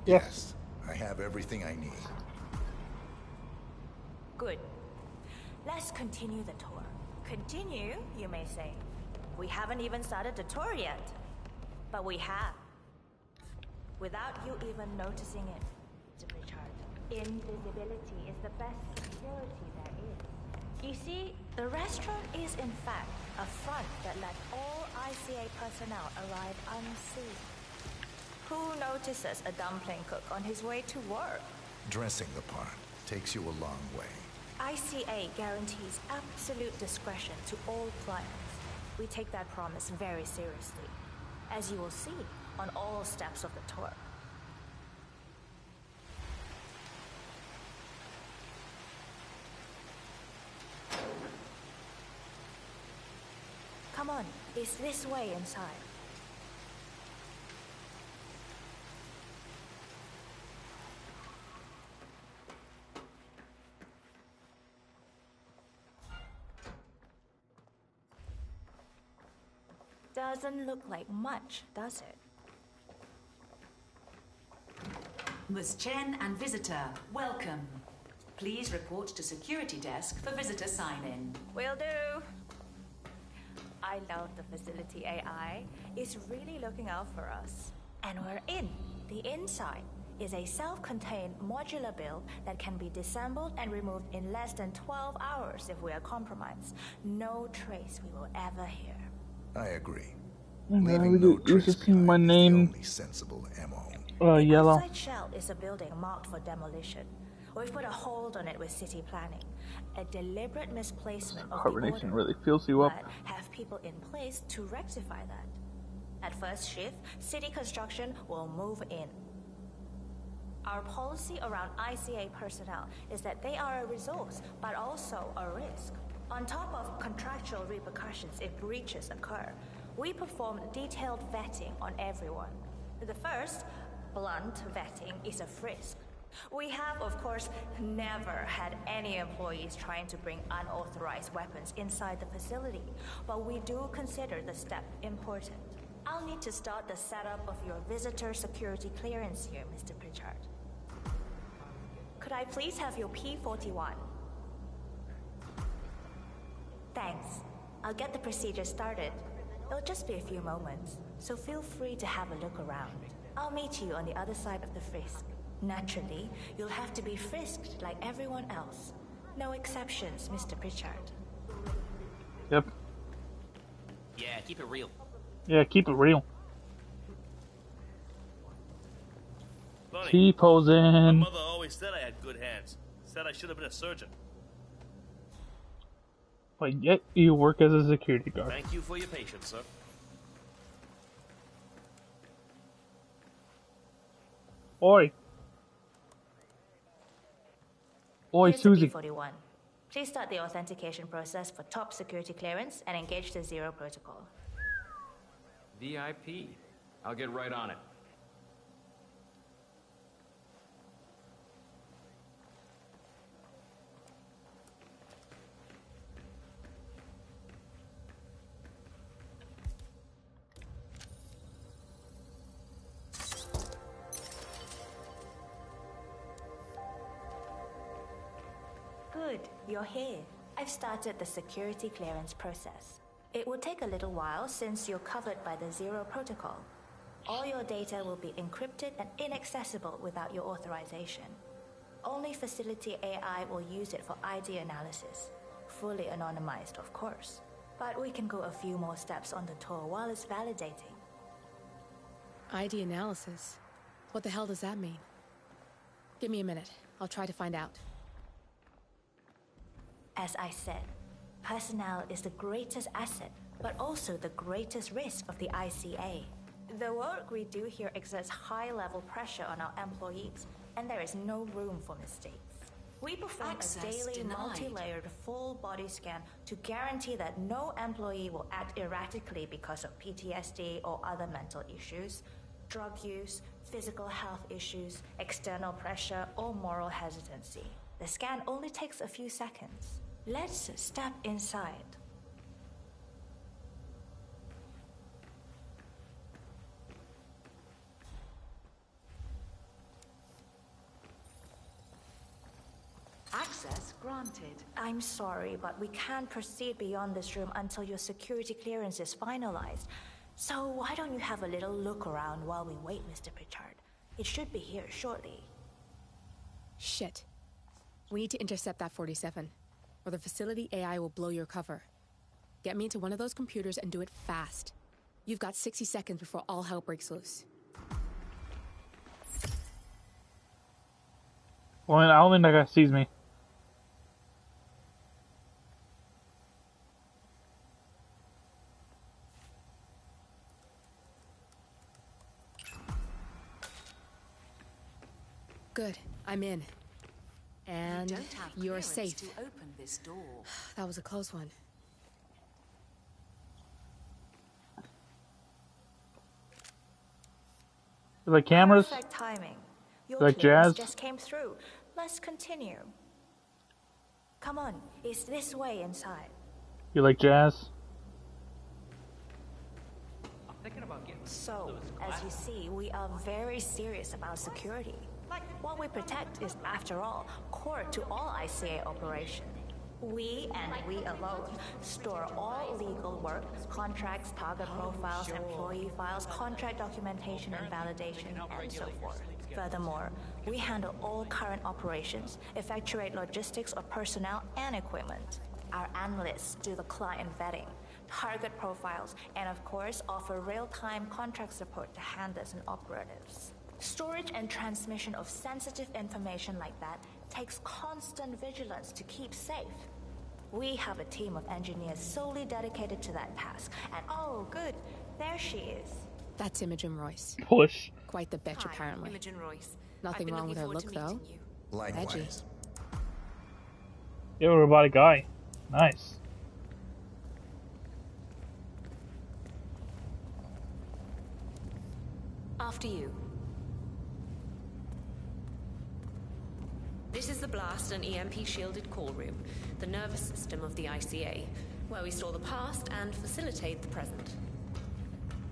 Yes, I have everything I need. Good. Let's continue the tour. Continue, you may say. We haven't even started the tour yet. But we have. Without you even noticing it. Richard, invisibility is the best security there is. You see, the restaurant is in fact a front that let all ICA personnel arrive unseen. Who notices a dumpling cook on his way to work? Dressing the part takes you a long way. ICA guarantees absolute discretion to all clients. We take that promise very seriously, as you will see on all steps of the tour. Come on, it's this way inside. Doesn't look like much, does it? Ms. Chen and visitor, welcome. Please report to security desk for visitor sign-in. Will do. I love the facility AI. It's really looking out for us. And we're in. The inside is a self-contained modular build that can be disassembled and removed in less than 12 hours if we are compromised. No trace we will ever hear. I agree. Leaving no trace behind my name. Only sensible MO. Yellow. The outside shell is a building marked for demolition. We've put a hold on it with city planning. A deliberate misplacement of the Carbonation order, really fills you up. but have people in place to rectify that. At first shift, city construction will move in. Our policy around ICA personnel is that they are a resource, but also a risk. On top of contractual repercussions if breaches occur, we perform detailed vetting on everyone. The first, blunt vetting, is a frisk. We have, of course, never had any employees trying to bring unauthorized weapons inside the facility, but we do consider the step important. I'll need to start the setup of your visitor security clearance here, Mr. Pritchard. Could I please have your P-41? Thanks. I'll get the procedure started. It'll just be a few moments, so feel free to have a look around. I'll meet you on the other side of the frisk. Naturally, you'll have to be frisked like everyone else. No exceptions, Mr. Pritchard. Yep. Yeah, keep it real. Yeah, keep it real. Funny. T-posing. My mother always said I had good hands. Said I should have been a surgeon. But yet you work as a security guard. Thank you for your patience, sir. Oi. Oi, Here's Susie. the P-41. Please start the authentication process for top security clearance and engage the Zero Protocol. VIP. I'll get right on it. Good, you're here. I've started the security clearance process. It will take a little while since you're covered by the Zero Protocol. All your data will be encrypted and inaccessible without your authorization. Only facility AI will use it for ID analysis. Fully anonymized, of course. But we can go a few more steps on the tour while it's validating. ID analysis? What the hell does that mean? Give me a minute. I'll try to find out. As I said, personnel is the greatest asset, but also the greatest risk of the ICA. The work we do here exerts high-level pressure on our employees, and there is no room for mistakes. We perform a daily multi-layered full body scan to guarantee that no employee will act erratically because of PTSD or other mental issues, drug use, physical health issues, external pressure, or moral hesitancy. The scan only takes a few seconds. Let's step inside. Access granted. I'm sorry, but we can't proceed beyond this room until your security clearance is finalized. So why don't you have a little look around while we wait, Mr. Pritchard? It should be here shortly. Shit. We need to intercept that 47, or the facility AI will blow your cover. Get me into one of those computers and do it fast. You've got 60 seconds before all hell breaks loose. Well, I don't think that guy sees me. Good. I'm in. And you're safe. To open this door. That was a close one. You like cameras? Perfect timing. Your Like clearance jazz? just came through. Let's continue. Come on, it's this way inside. You like jazz? I'm thinking about getting So, as you see, we are very serious about security. What we protect is, after all, core to all ICA operation. We, and we alone, store all legal work, contracts, target profiles, employee files, contract documentation and validation, and so forth. Furthermore, we handle all current operations, effectuate logistics of personnel and equipment. Our analysts do the client vetting, target profiles, and of course, offer real-time contract support to handlers and operatives. Storage and transmission of sensitive information like that takes constant vigilance to keep safe. We have a team of engineers solely dedicated to that task, and oh good, there she is. That's Imogen Royce. Push. Quite the bitch, Hi, apparently. Imogen Royce. Nothing I've been wrong with her looking look, forward to though. meeting you. Likewise. Edgy. You're a robotic guy. Nice. After you. past an EMP-shielded call room, the nervous system of the ICA, where we store the past and facilitate the present.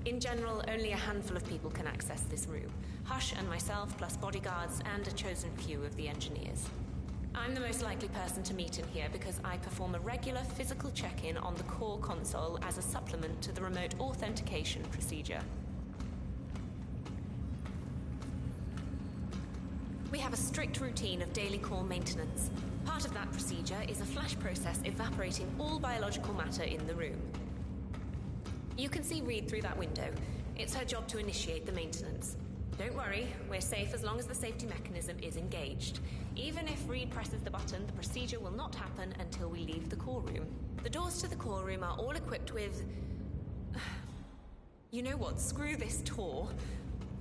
In general, only a handful of people can access this room. Hush and myself, plus bodyguards and a chosen few of the engineers. I'm the most likely person to meet in here because I perform a regular physical check-in on the core console as a supplement to the remote authentication procedure. We have a strict routine of daily core maintenance. Part of that procedure is a flash process evaporating all biological matter in the room. You can see Reed through that window. It's her job to initiate the maintenance. Don't worry, we're safe as long as the safety mechanism is engaged. Even if Reed presses the button, the procedure will not happen until we leave the core room. The doors to the core room are all equipped with... You know what? Screw this tour.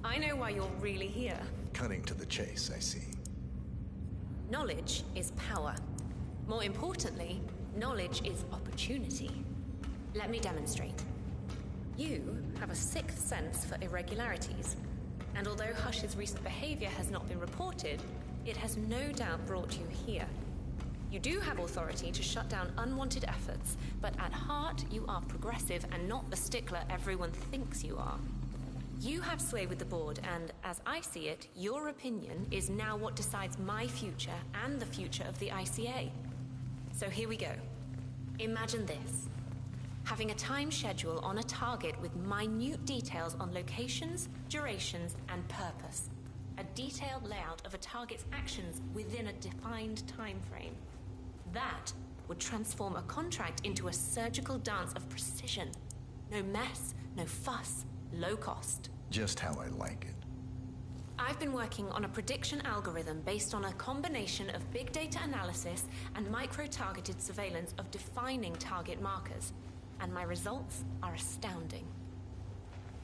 I know why you're really here. Cutting to the chase, I see. Knowledge is power. More importantly, knowledge is opportunity. Let me demonstrate. You have a sixth sense for irregularities. And although Hush's recent behavior has not been reported, it has no doubt brought you here. You do have authority to shut down unwanted efforts, but at heart you are progressive and not the stickler everyone thinks you are. You have sway with the board, and as I see it, your opinion is now what decides my future and the future of the ICA. So here we go. Imagine this. Having a time schedule on a target with minute details on locations, durations, and purpose. A detailed layout of a target's actions within a defined time frame. That would transform a contract into a surgical dance of precision. No mess, no fuss, low cost. Just how I like it. I've been working on a prediction algorithm based on a combination of big data analysis and micro-targeted surveillance of defining target markers. And my results are astounding.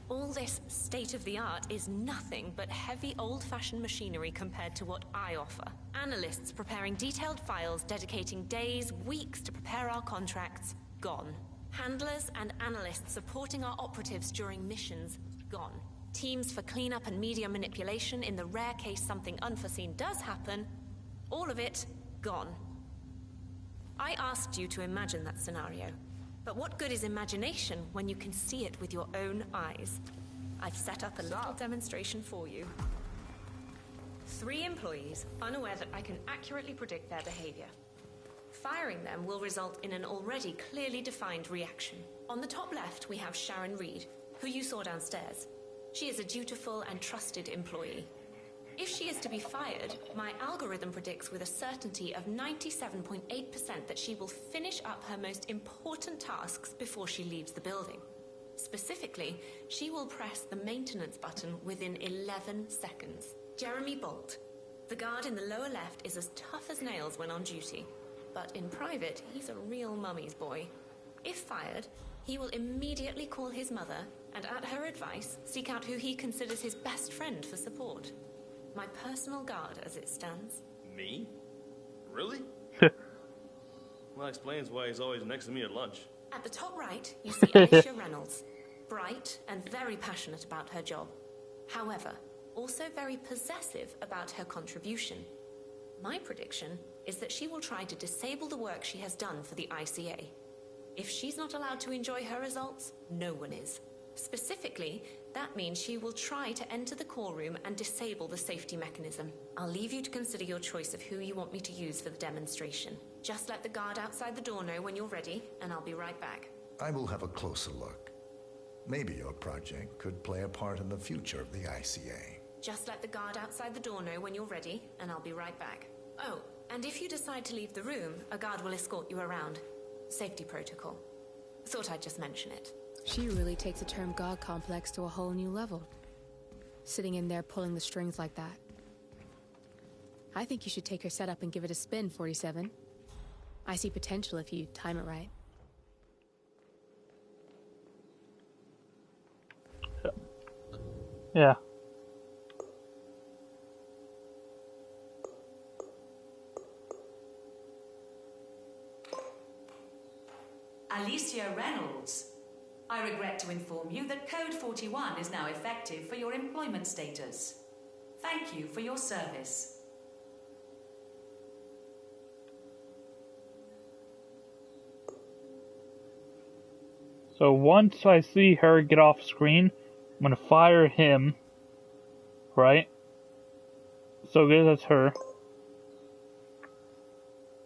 All this state-of-the-art is nothing but heavy old-fashioned machinery compared to what I offer. Analysts preparing detailed files, dedicating days, weeks to prepare our contracts, gone. Handlers and analysts supporting our operatives during missions, gone. Teams for cleanup and media manipulation in the rare case something unforeseen does happen, all of it, gone. I asked you to imagine that scenario. But what good is imagination when you can see it with your own eyes? I've set up a little demonstration for you. 3 employees, unaware that I can accurately predict their behavior. Firing them will result in an already clearly defined reaction. On the top left, we have Sharon Reed, who you saw downstairs. She is a dutiful and trusted employee. If she is to be fired, my algorithm predicts with a certainty of 97.8% that she will finish up her most important tasks before she leaves the building. Specifically, she will press the maintenance button within 11 seconds. Jeremy Bolt. The guard in the lower left is as tough as nails when on duty, but in private, he's a real mummy's boy. If fired, he will immediately call his mother and, at her advice, seek out who he considers his best friend for support. My personal guard as it stands. Me? Really? Well, that explains why he's always next to me at lunch. At the top right, you see Alicia Reynolds. Bright and very passionate about her job. However, also very possessive about her contribution. My prediction is that she will try to disable the work she has done for the ICA. If she's not allowed to enjoy her results, no one is. Specifically, that means she will try to enter the core room and disable the safety mechanism. I'll leave you to consider your choice of who you want me to use for the demonstration. Just let the guard outside the door know when you're ready, and I'll be right back. I will have a closer look. Maybe your project could play a part in the future of the ICA. Just let the guard outside the door know when you're ready, and I'll be right back. Oh, and if you decide to leave the room, a guard will escort you around. Safety protocol. Thought I'd just mention it. She really takes the term God complex to a whole new level. Sitting in there pulling the strings like that. I think you should take her setup and give it a spin, 47. I see potential if you time it right. Yeah. Alicia Reynolds. I regret to inform you that Code 41 is now effective for your employment status. Thank you for your service. So once I see her get off screen, I'm gonna fire him. Right? So good, that's her.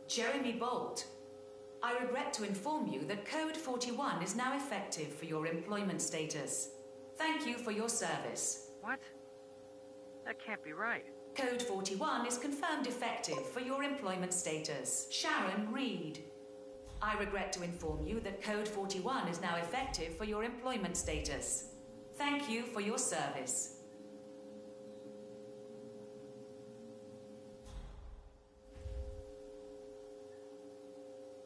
Jeremy Bolt, I regret to inform you that Code 41 is now effective for your employment status. Thank you for your service. What? That can't be right. Code 41 is confirmed effective for your employment status. Sharon Reed. I regret to inform you that Code 41 is now effective for your employment status. Thank you for your service.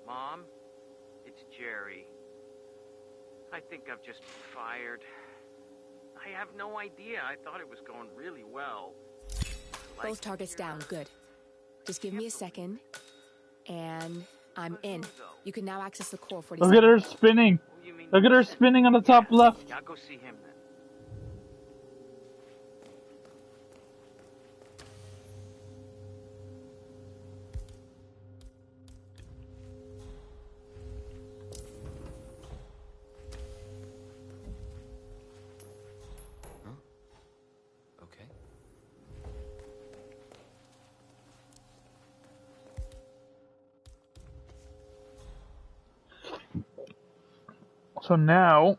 Mom, it's Jerry. I think I've just been fired. I have no idea. I thought it was going really well. Both targets down. Good. Just give me a second, and I'm in. You can now access the core 47. Look at her spinning. Look at her spinning on the top left. I'll go see him then. So now,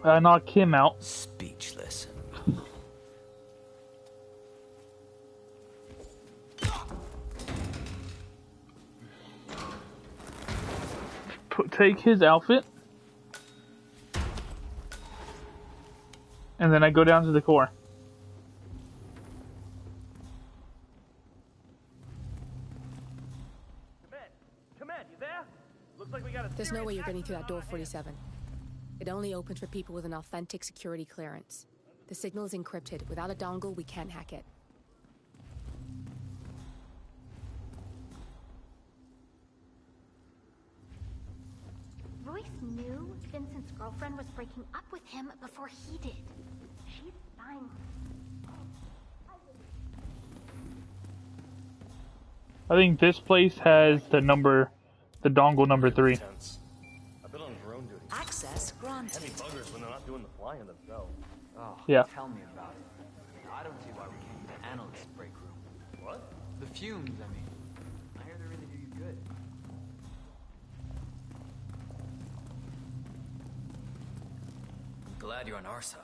I knock him out. Speechless. Take his outfit. And then I go down to the core. There's no way you're getting through that door 47. It only opens for people with an authentic security clearance. The signal is encrypted. Without a dongle, we can't hack it. Royce knew Vincent's girlfriend was breaking up with him before he did. She's fine. I think this place has the dongle number 3. I've been on drone duty. Access granted. Heavy buggers when they're not doing the flying themselves. Oh, yeah. Tell me about it. I don't see why we can't get an analyst break room. What? The fumes, I mean. I hear they really do you good. Glad you're on our side.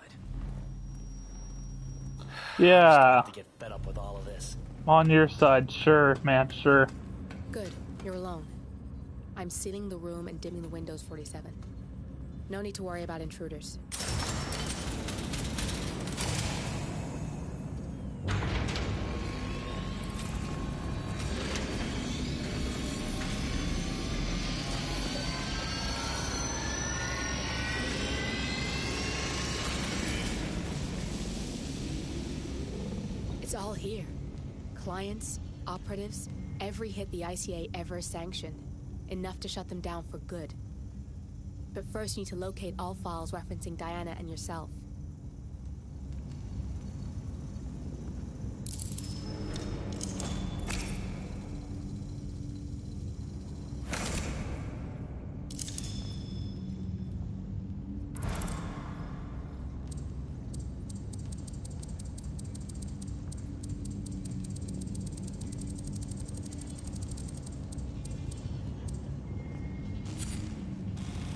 Yeah. To get fed up with all of this. On your side, sure, man, sure. Good. You're alone. I'm sealing the room and dimming the windows 47. No need to worry about intruders. It's all here. Clients, operatives, every hit the ICA ever sanctioned. Enough to shut them down for good. But first you need to locate all files referencing Diana and yourself.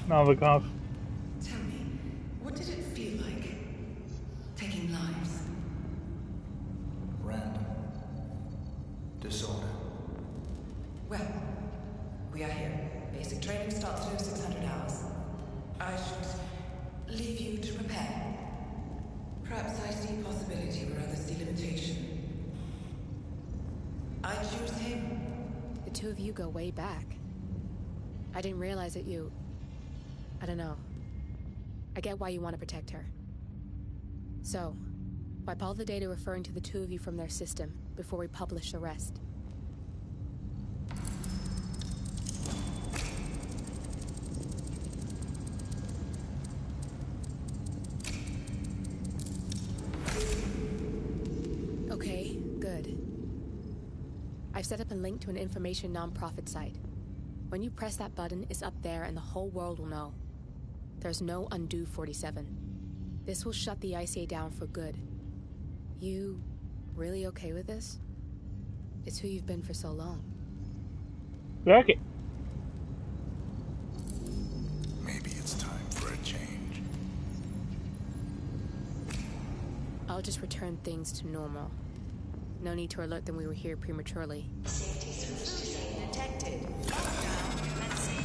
Novikov. Tell me, what did it feel like? Taking lives? Random. Disorder. Well, we are here. Basic training starts in 600 hours. I should leave you to prepare. Perhaps I see possibility where others see limitation. I choose him. The two of you go way back. I didn't realize that you... I don't know. I get why you want to protect her. So, wipe all the data referring to the two of you from their system before we publish the rest. Okay, good. I've set up a link to an information nonprofit site. When you press that button, it's up there and the whole world will know. There's no undo 47. This will shut the ICA down for good. You really okay with this? It's who you've been for so long. Okay. Maybe it's time for a change. I'll just return things to normal. No need to alert them we were here prematurely. Detected. Lockdown. Let's see.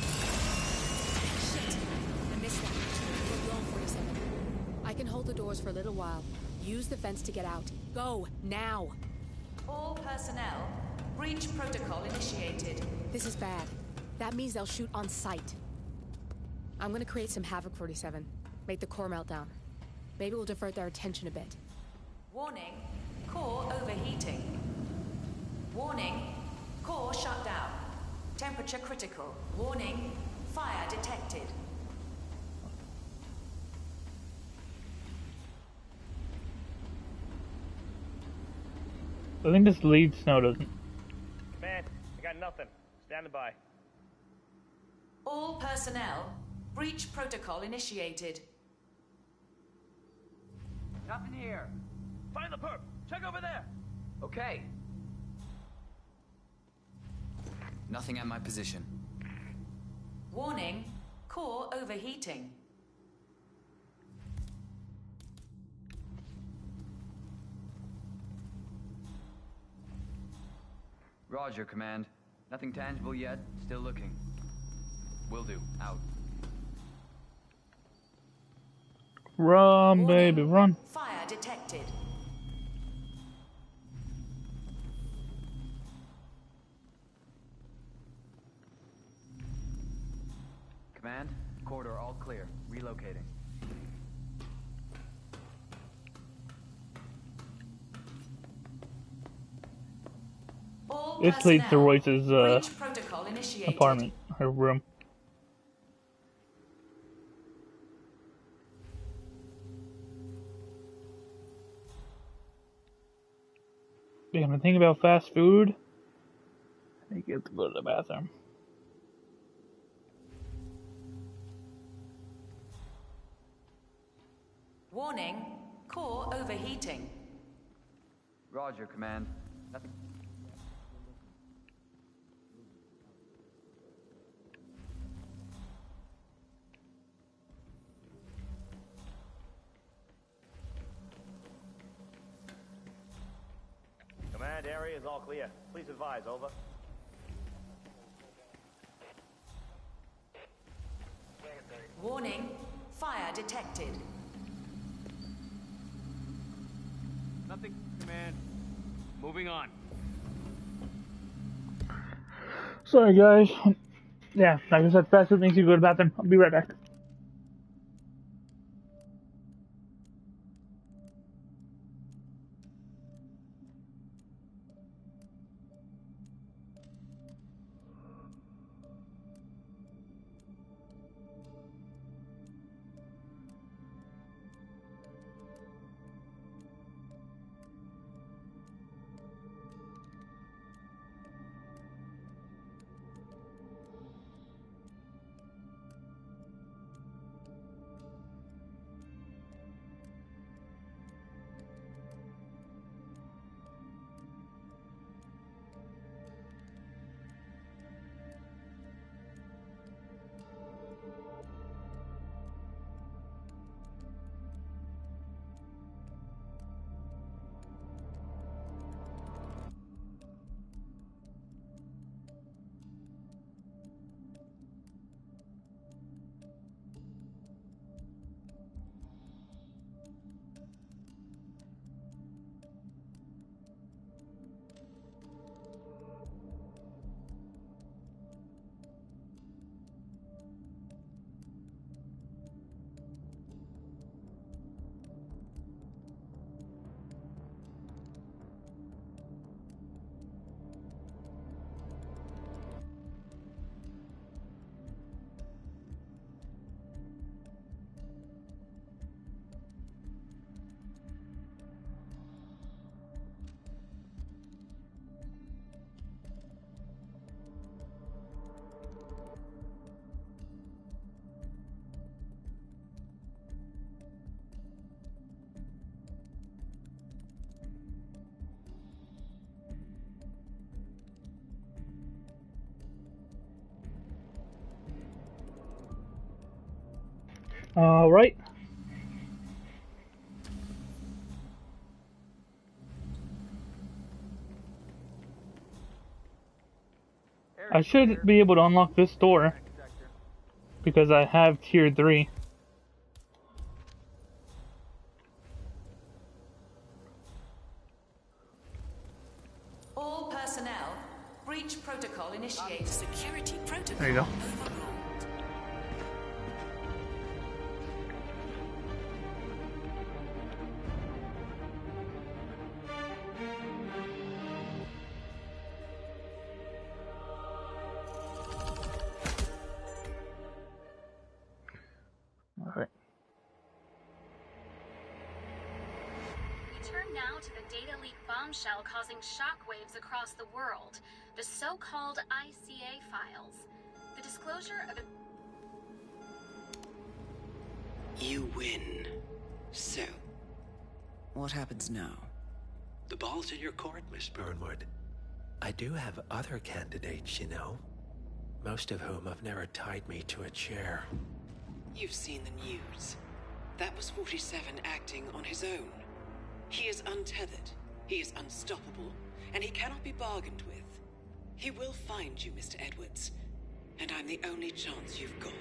Shit! I missed that. We're blown 47. I can hold the doors for a little while. Use the vents to get out. Go, now! All personnel, breach protocol initiated. This is bad. That means they'll shoot on sight. I'm gonna create some havoc, 47. Make the core meltdown. Maybe we'll divert their attention a bit. Warning, core overheating. Warning, core shut down. Temperature critical. Warning, fire detected. I think this lead snow doesn't. Man, I got nothing. Standing by. All personnel, breach protocol initiated. Nothing here. Find the perp. Check over there. Okay. Nothing at my position. Warning, core overheating. Roger, Command. Nothing tangible yet. Still looking. Will do. Out. Run, baby, run. Fire detected. Command, corridor all clear. Relocating. All This leads to personnel, Royce's breach protocol initiated. apartment, her room. Damn, the thing about fast food, I think you have to go to the bathroom. Warning, core overheating. Roger, Command. Nothing. Command area is all clear. Please advise, over. Warning, fire detected. Nothing, Command. Moving on. Sorry, guys. Yeah, like I said, fast food makes you go to the bathroom. I'll be right back. Alright. I should be able to unlock this door because I have tier 3. All personnel, breach protocol initiated. Security protocol. There you go. Alright. We turn now to the data leak bombshell causing shockwaves across the world, the so-called ICA files. The disclosure of You win. So, what happens now? The ball's in your court, Miss Burnwood. I do have other candidates, you know. Most of whom have never tied me to a chair. You've seen the news. That was 47 acting on his own. He is untethered, he is unstoppable, and he cannot be bargained with. He will find you, Mr. Edwards, and I'm the only chance you've got.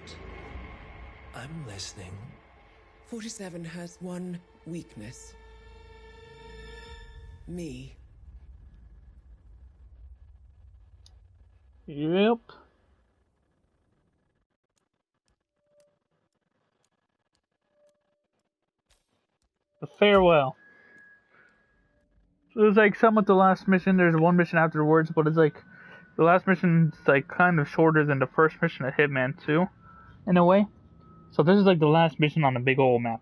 I'm listening. 47 has one weakness. Me. Yep. A farewell. So it's like somewhat the last mission. There's one mission afterwards, but it's like the last mission's like kind of shorter than the first mission of Hitman 2, in a way. So this is like the last mission on the big old map.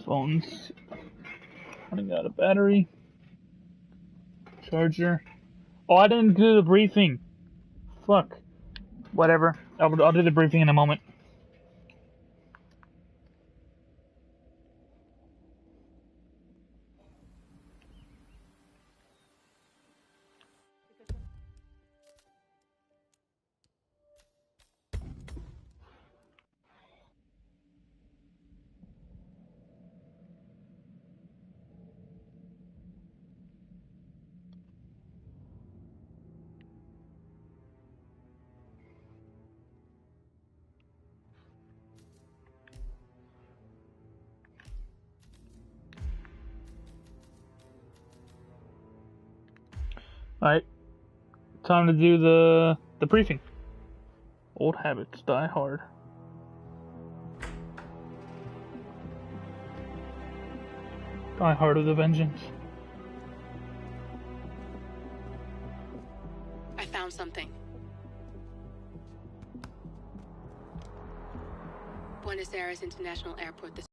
Phones running out of battery. Charger. Oh, I didn't do the briefing. Fuck. Whatever. I'll do the briefing in a moment. Alright. Time to do the briefing. Old habits die hard. Die hard with a vengeance. I found something. Buenos Aires International Airport this.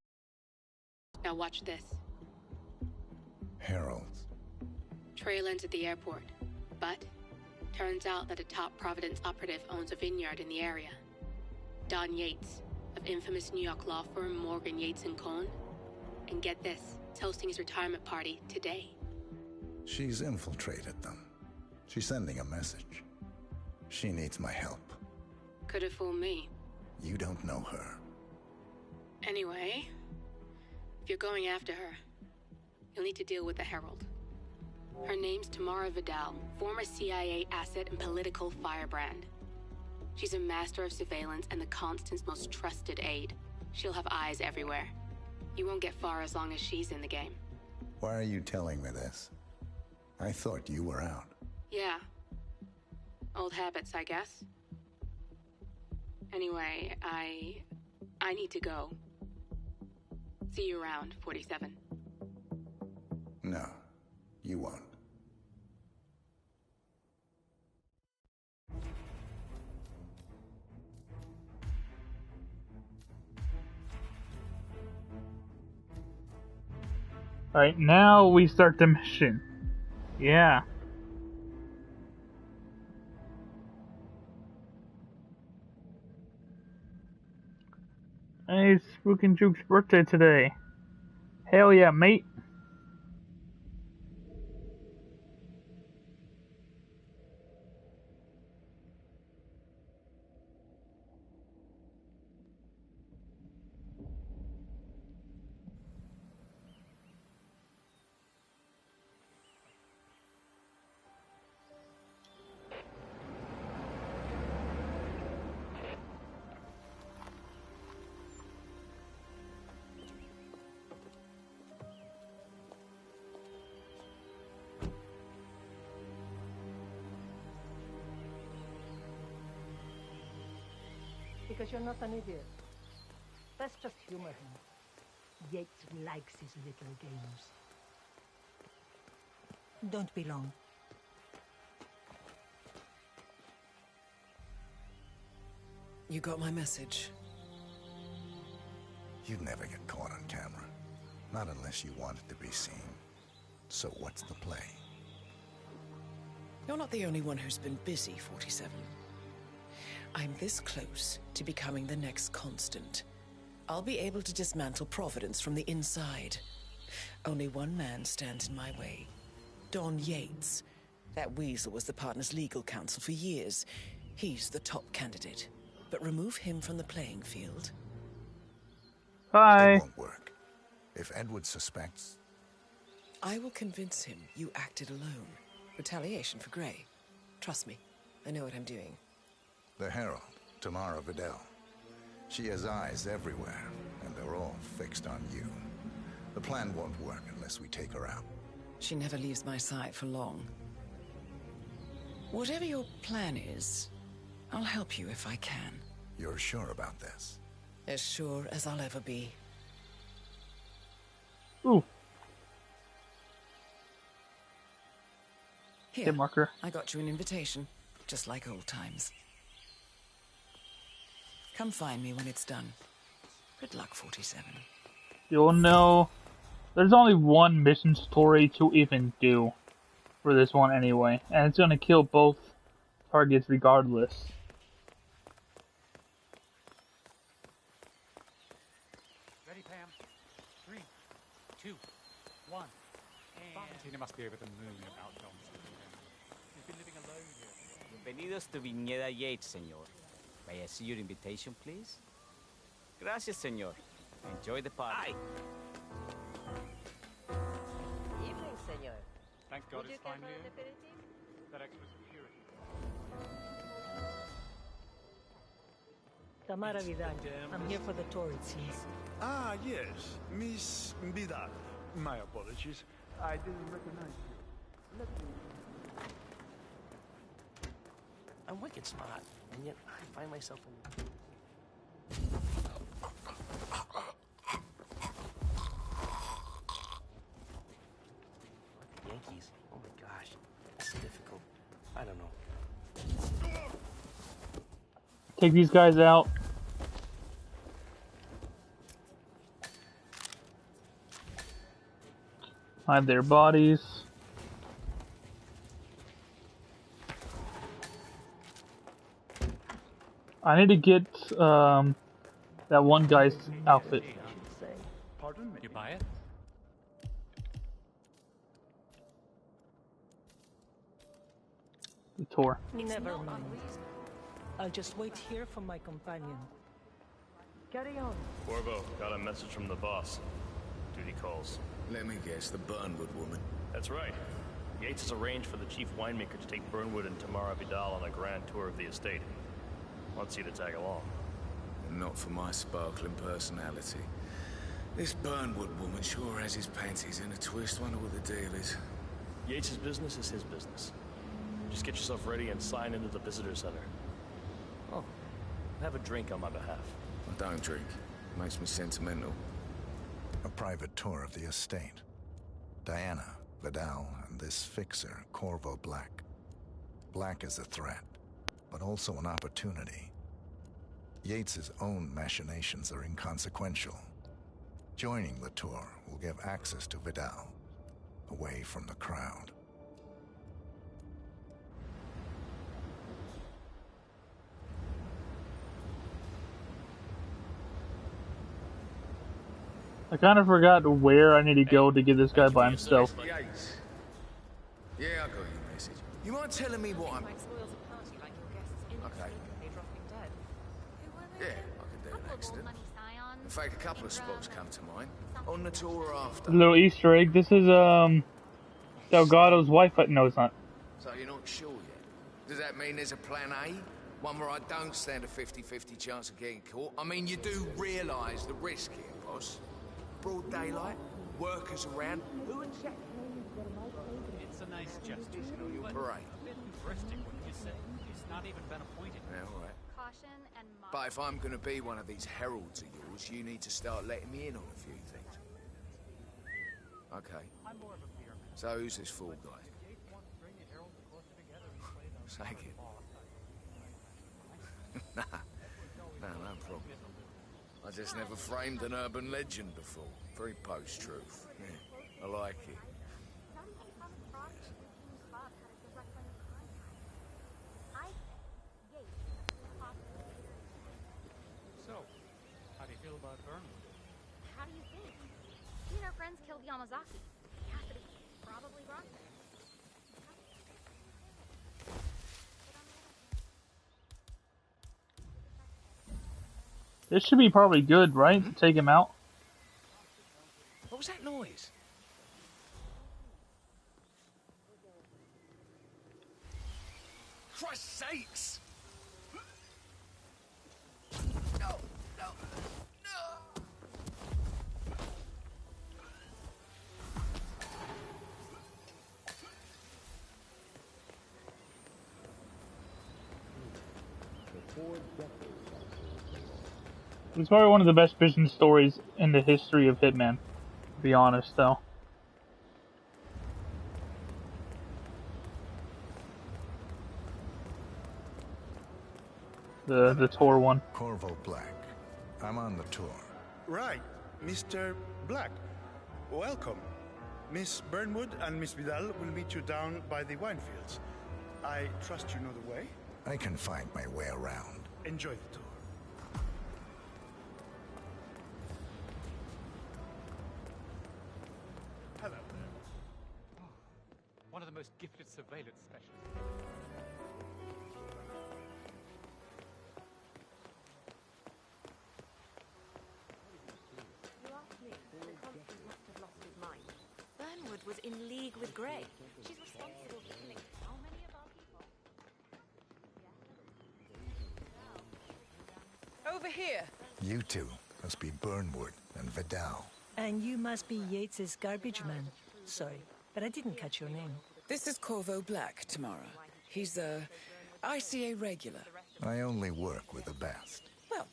Now watch this. Heralds. Trail into the airport. But turns out that a top Providence operative owns a vineyard in the area. Don Yates, of infamous New York law firm Morgan Yates & Cohn. And get this, it's hosting his retirement party today. She's infiltrated them. She's sending a message. She needs my help. Could have fooled me. You don't know her. Anyway, if you're going after her, you'll need to deal with the Herald. Her name's Tamara Vidal, former CIA asset and political firebrand. She's a master of surveillance and the Constant's most trusted aide. She'll have eyes everywhere. You won't get far as long as she's in the game. Why are you telling me this? I thought you were out. Yeah. Old habits, I guess. Anyway, I need to go. See you around, 47. No, you won't. Alright, now we start the mission. Yeah. Hey, it's Spook and Juke's birthday today. Hell yeah, mate. Because you're not an idiot. That's just humor him. Yates likes his little games. Don't be long. You got my message. You'd never get caught on camera. Not unless you wanted to be seen. So what's the play? You're not the only one who's been busy, 47. I'm this close to becoming the next Constant. I'll be able to dismantle Providence from the inside. Only one man stands in my way. Don Yates. That weasel was the partner's legal counsel for years. He's the top candidate. But remove him from the playing field. Hi. It won't work. If Edward suspects... I will convince him you acted alone. Retaliation for Gray. Trust me, I know what I'm doing. The Herald, Tamara Vidal. She has eyes everywhere, and they're all fixed on you. The plan won't work unless we take her out. She never leaves my side for long. Whatever your plan is, I'll help you if I can. You're sure about this? As sure as I'll ever be. Ooh. Here, Hit marker. I got you an invitation, just like old times. Come find me when it's done. Good luck, 47. You'll know. There's only one mission story to even do for this one anyway, and it's gonna kill both targets regardless. Ready, Pam? 3, 2, 1. Valentina must be over the moon about Johnson. He's been living alone here. Bienvenidos to Viñeda Yates, señor. May I see your invitation, please? Gracias, señor. Enjoy the party. Evening, senor. Thank God Would you it's care finally for an in. aperitif? That extra security. Tamara Vidal. I'm here for the tour, it seems. Ah, yes. Miss Vidal. My apologies. I didn't recognize you. Let me... I'm wicked smart, and yet I find myself in... Yankees. Oh my gosh. This is difficult. I don't know. Take these guys out. Hide their bodies. I need to get that one guy's outfit. Pardon me? You buy it? The tour. Never mind. I'll just wait here for my companion. Carry on. Corvo, got a message from the boss. Duty calls. Let me guess, the Burnwood woman. That's right. Yates has arranged for the chief winemaker to take Burnwood and Tamara Vidal on a grand tour of the estate. Wants you to tag along. Not for my sparkling personality. This Burnwood woman sure has his panties in a twist. Wonder what the deal is. Yates' business is his business. Just get yourself ready and sign into the visitor center. Oh, have a drink on my behalf. I don't drink. Makes me sentimental. A private tour of the estate. Diana, Vidal, and this fixer, Corvo Black. Black is a threat, but also an opportunity. Yates's own machinations are inconsequential. Joining the tour will give access to Vidal, away from the crowd. I kind of forgot where I need to go to get this guy by himself. Yates. Yeah, I got your message. You mind telling me what I'm... Okay. Yeah, I could do an accident. In fact, a couple of spots come to mind. On the tour or after. Little Easter egg. This is Delgado's wife. No, it's not. So you're not sure yet? Does that mean there's a plan A? One where I don't stand a 50-50 chance of getting caught? I mean, you do realise the risk here, boss. Broad daylight, workers around. Who exactly? It's a nice gesture, but Right. a bit hubristic, wouldn't you say? He's not even been appointed. Yeah, all right. Caution and But if I'm going to be one of these heralds of yours, you need to start letting me in on a few things. Okay. I'm more of a beer man. So who's this fool guy? Say it. Nah, no problem. I just never framed an urban legend before. Very post-truth. Yeah, I like it. So, how do you feel about Burnwood? How do you think? You and our friends killed Yamazaki. Cassidy probably brought them. This should be probably good, right? To take him out. What was that noise? Christ's sakes! No, no, no! It's probably one of the best business stories in the history of Hitman. To be honest, though. The tour one. Corvo Black. I'm on the tour. Right, Mr. Black. Welcome. Miss Burnwood and Miss Vidal will meet you down by the wine fields. I trust you know the way? I can find my way around. Enjoy the tour. Hello there. Oh, one of the most gifted surveillance specialists. Burnwood was in league with Grey. She's responsible for killing so many of our people. Over here. You two must be Burnwood and Vidal. And you must be Yates's garbage man. Sorry, but I didn't catch your name. This is Corvo Black, Tamara. He's a ICA regular. I only work with the best. Well,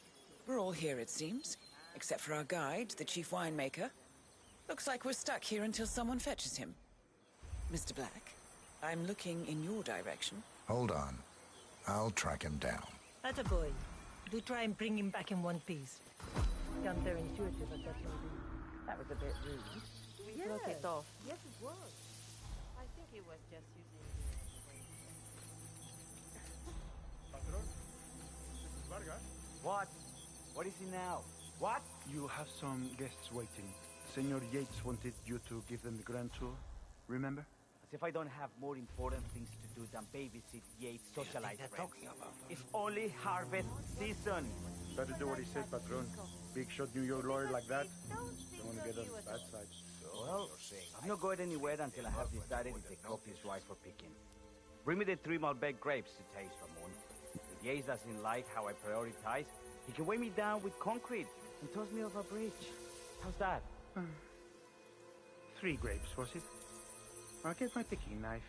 we're all here, it seems. Except for our guide, the chief winemaker. Looks like we're stuck here until someone fetches him. Mr. Black, I'm looking in your direction. Hold on. I'll track him down. Attaboy. Do try and bring him back in one piece. Counterintuitive, but that's all. That was a bit rude. We broke it off. Yes, it was. I think he was just using What? What is he now? What? You have some guests waiting. Senor Yates wanted you to give them the grand tour. Remember? As if I don't have more important things to do than babysit Yates' socialite friends. It's only harvest season. Better do what he said, Patron. Big shot New York lawyer like that. Don't want to get on the bad side. Well, I'm not going anywhere until I have decided if the coffee is right for picking. Bring me the 3 Malbec grapes to taste, Ramon. If Yates doesn't like how I prioritize, he can weigh me down with concrete and toss me off a bridge. How's that? 3 grapes, was it? I'll get my picking knife.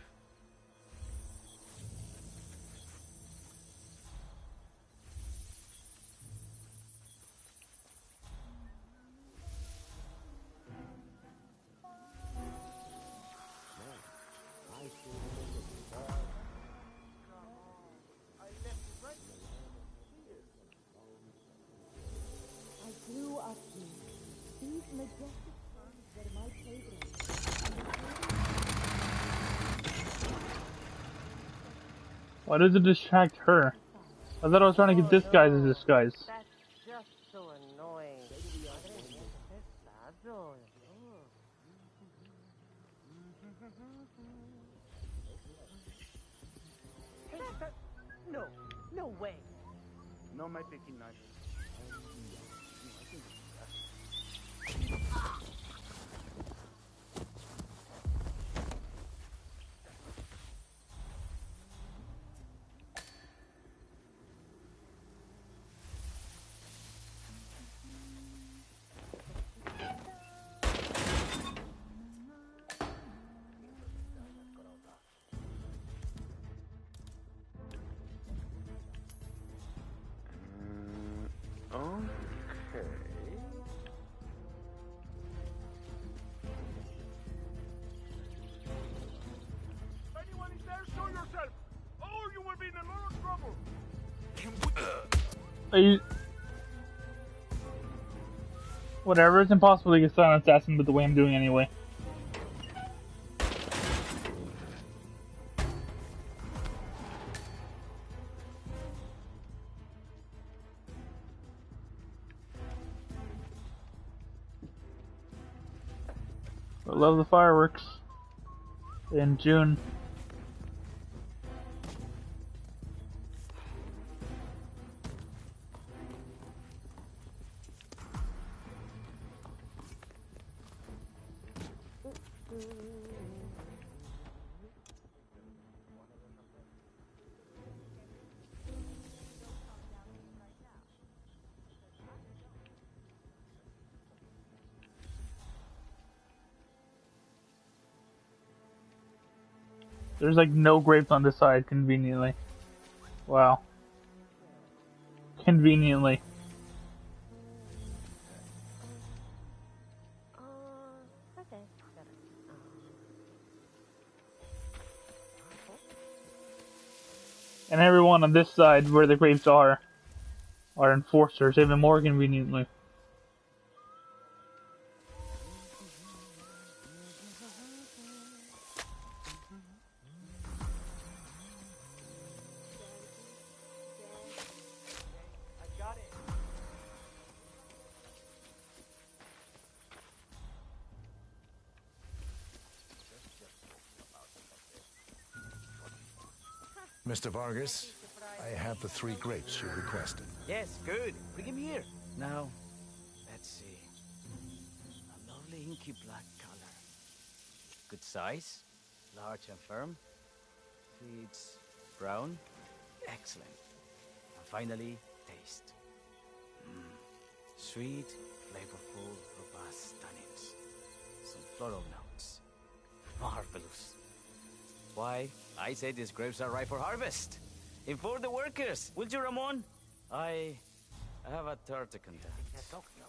I grew up here. Please make Why does it distract her? I thought I was trying to get this guy as a disguise. That's just so annoying. No, no way. No me picking knife. Okay. Anyone in there, show yourself, or you will be in a lot of trouble. Are you... Whatever, it's impossible to get silent assassin with the way I'm doing anyway. I love the fireworks in June. There's like no grapes on this side, conveniently. Wow. Conveniently. And everyone on this side, where the grapes are enforcers, even more conveniently. Mr. Vargas, I have the 3 grapes you requested. Yes, good. Bring him here. Now, let's see. A lovely inky black color. Good size, large and firm. Seeds brown. Excellent. And finally, taste. Sweet, flavorful, robust tannins. Some floral notes. Marvelous. Why, I say these grapes are ripe for harvest. Inform the workers, will you, Ramon? I have a third to conduct.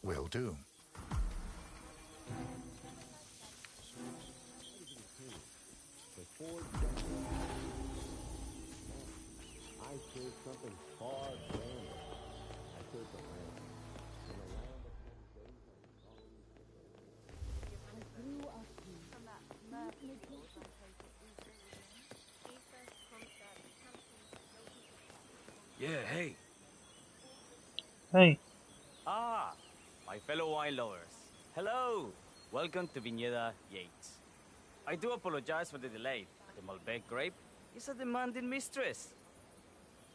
Will do. I chose something far grander. I chose the land. In a land of Yeah, hey. Hey. Ah, my fellow wine lovers. Hello. Welcome to Viñeda Yates. I do apologize for the delay. The Malbec grape is a demanding mistress.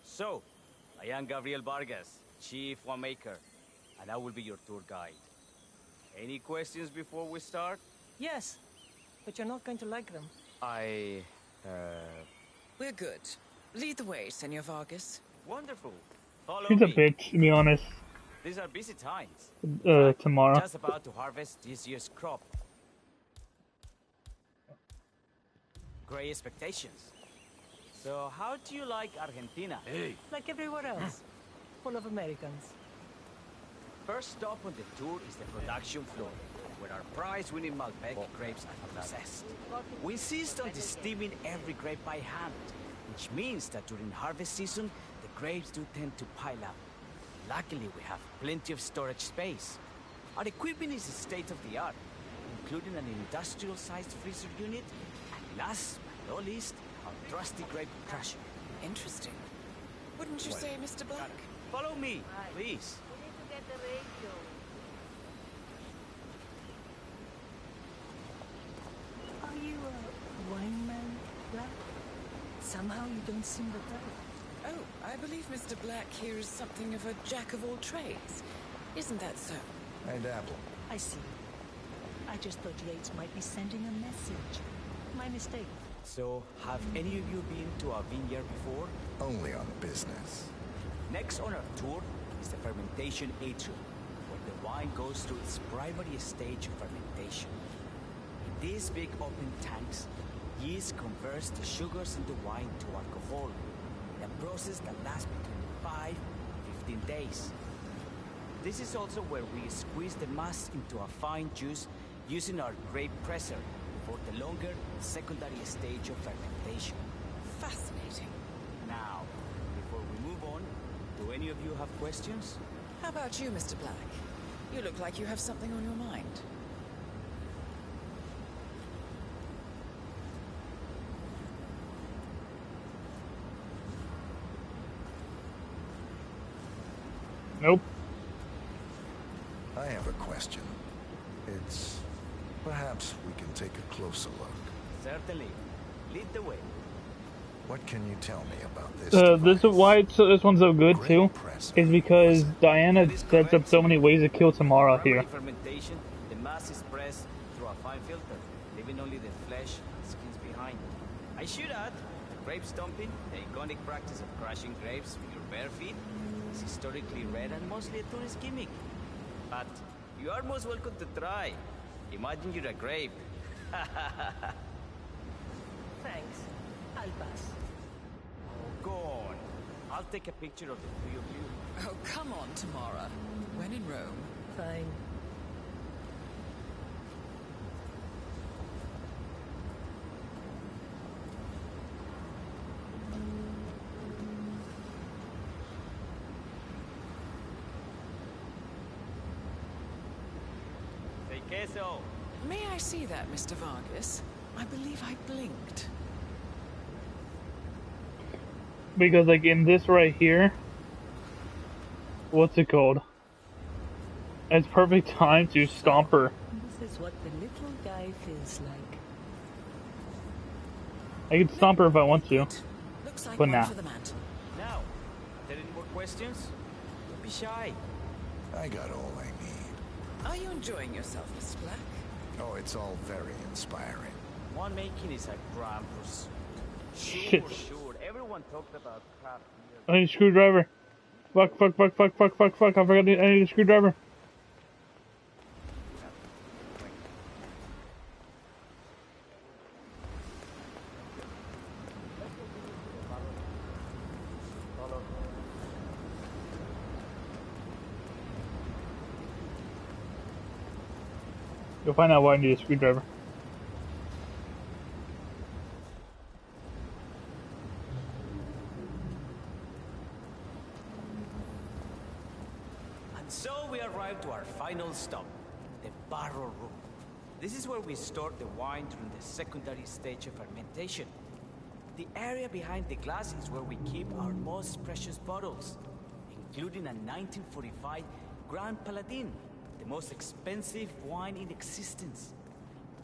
So, I am Gabriel Vargas, Chief Winemaker, and I will be your tour guide. Any questions before we start? Yes, but you're not going to like them. We're good. Lead the way, Senor Vargas. Wonderful. Follow She's a me. bitch, to be honest. These are busy times. Tomorrow. Just about to harvest this year's crop. Great expectations. So, how do you like Argentina? Hey. Like everywhere else. Full of Americans. First stop on the tour is the production floor, where our prize-winning Malbec grapes are processed. We insist on steaming every grape by hand, which means that during harvest season, the grapes do tend to pile up. Luckily, we have plenty of storage space. Our equipment is state-of-the-art, including an industrial-sized freezer unit, and last but not least, our trusty grape crusher. Interesting. Wouldn't you say, Mr. Black? Follow me, please. We need to get the radio. Are you a wine man, Black? Somehow you don't seem the type. Oh, I believe Mr. Black here is something of a jack of all trades. Isn't that so? I dabble. I see. I just thought Yates might be sending a message. My mistake. So, have any of you been to a vineyard before? Only on business. Next on our tour is the fermentation atrium, where the wine goes through its primary stage of fermentation. In these big open tanks, yeast converts the sugars in the wine to alcohol, a process that lasts between 5 and 15 days. This is also where we squeeze the mass into a fine juice using our grape presser for the longer secondary stage of fermentation. Fascinating. Now, before we move on, do any of you have questions? How about you, Mr. Black? You look like you have something on your mind. Nope. I have a question. It's... perhaps we can take a closer look. Certainly. Lead the way. What can you tell me about this This is why this one's so good too, is because Diana sets up so many ways to kill Tamara here. Fermentation, the mass is pressed through a fine filter, leaving only the flesh and skins behind. I should add, grape stomping, the iconic practice of crushing grapes with your bare feet, is historically rare and mostly a tourist gimmick. But you are most welcome to try. Imagine you're a grape. Thanks. I'll pass. Go on. I'll take a picture of the three of you. Oh, come on, Tamara. When in Rome. Fine. Say queso. May I see that, Mr. Vargas? I believe I blinked. Because like in this right here, what's it called? It's perfect time to stomp her. This is what the little guy feels like. I can stomp her if I want to. Looks like But one nah. for the mantle. Now, are there any more questions? Don't be shy. I got all I need. Are you enjoying yourself, Mr. Black? Oh, it's all very inspiring. Winemaking is a grand pursuit. Shit. Sure. Everyone talked about craft beer. I need a screwdriver. Fuck. I forgot I need a screwdriver. You'll find out why I need a screwdriver. And so we arrived to our final stop, the barrel room. This is where we store the wine during the secondary stage of fermentation. The area behind the glass is where we keep our most precious bottles, including a 1945 Grand Paladin, the most expensive wine in existence.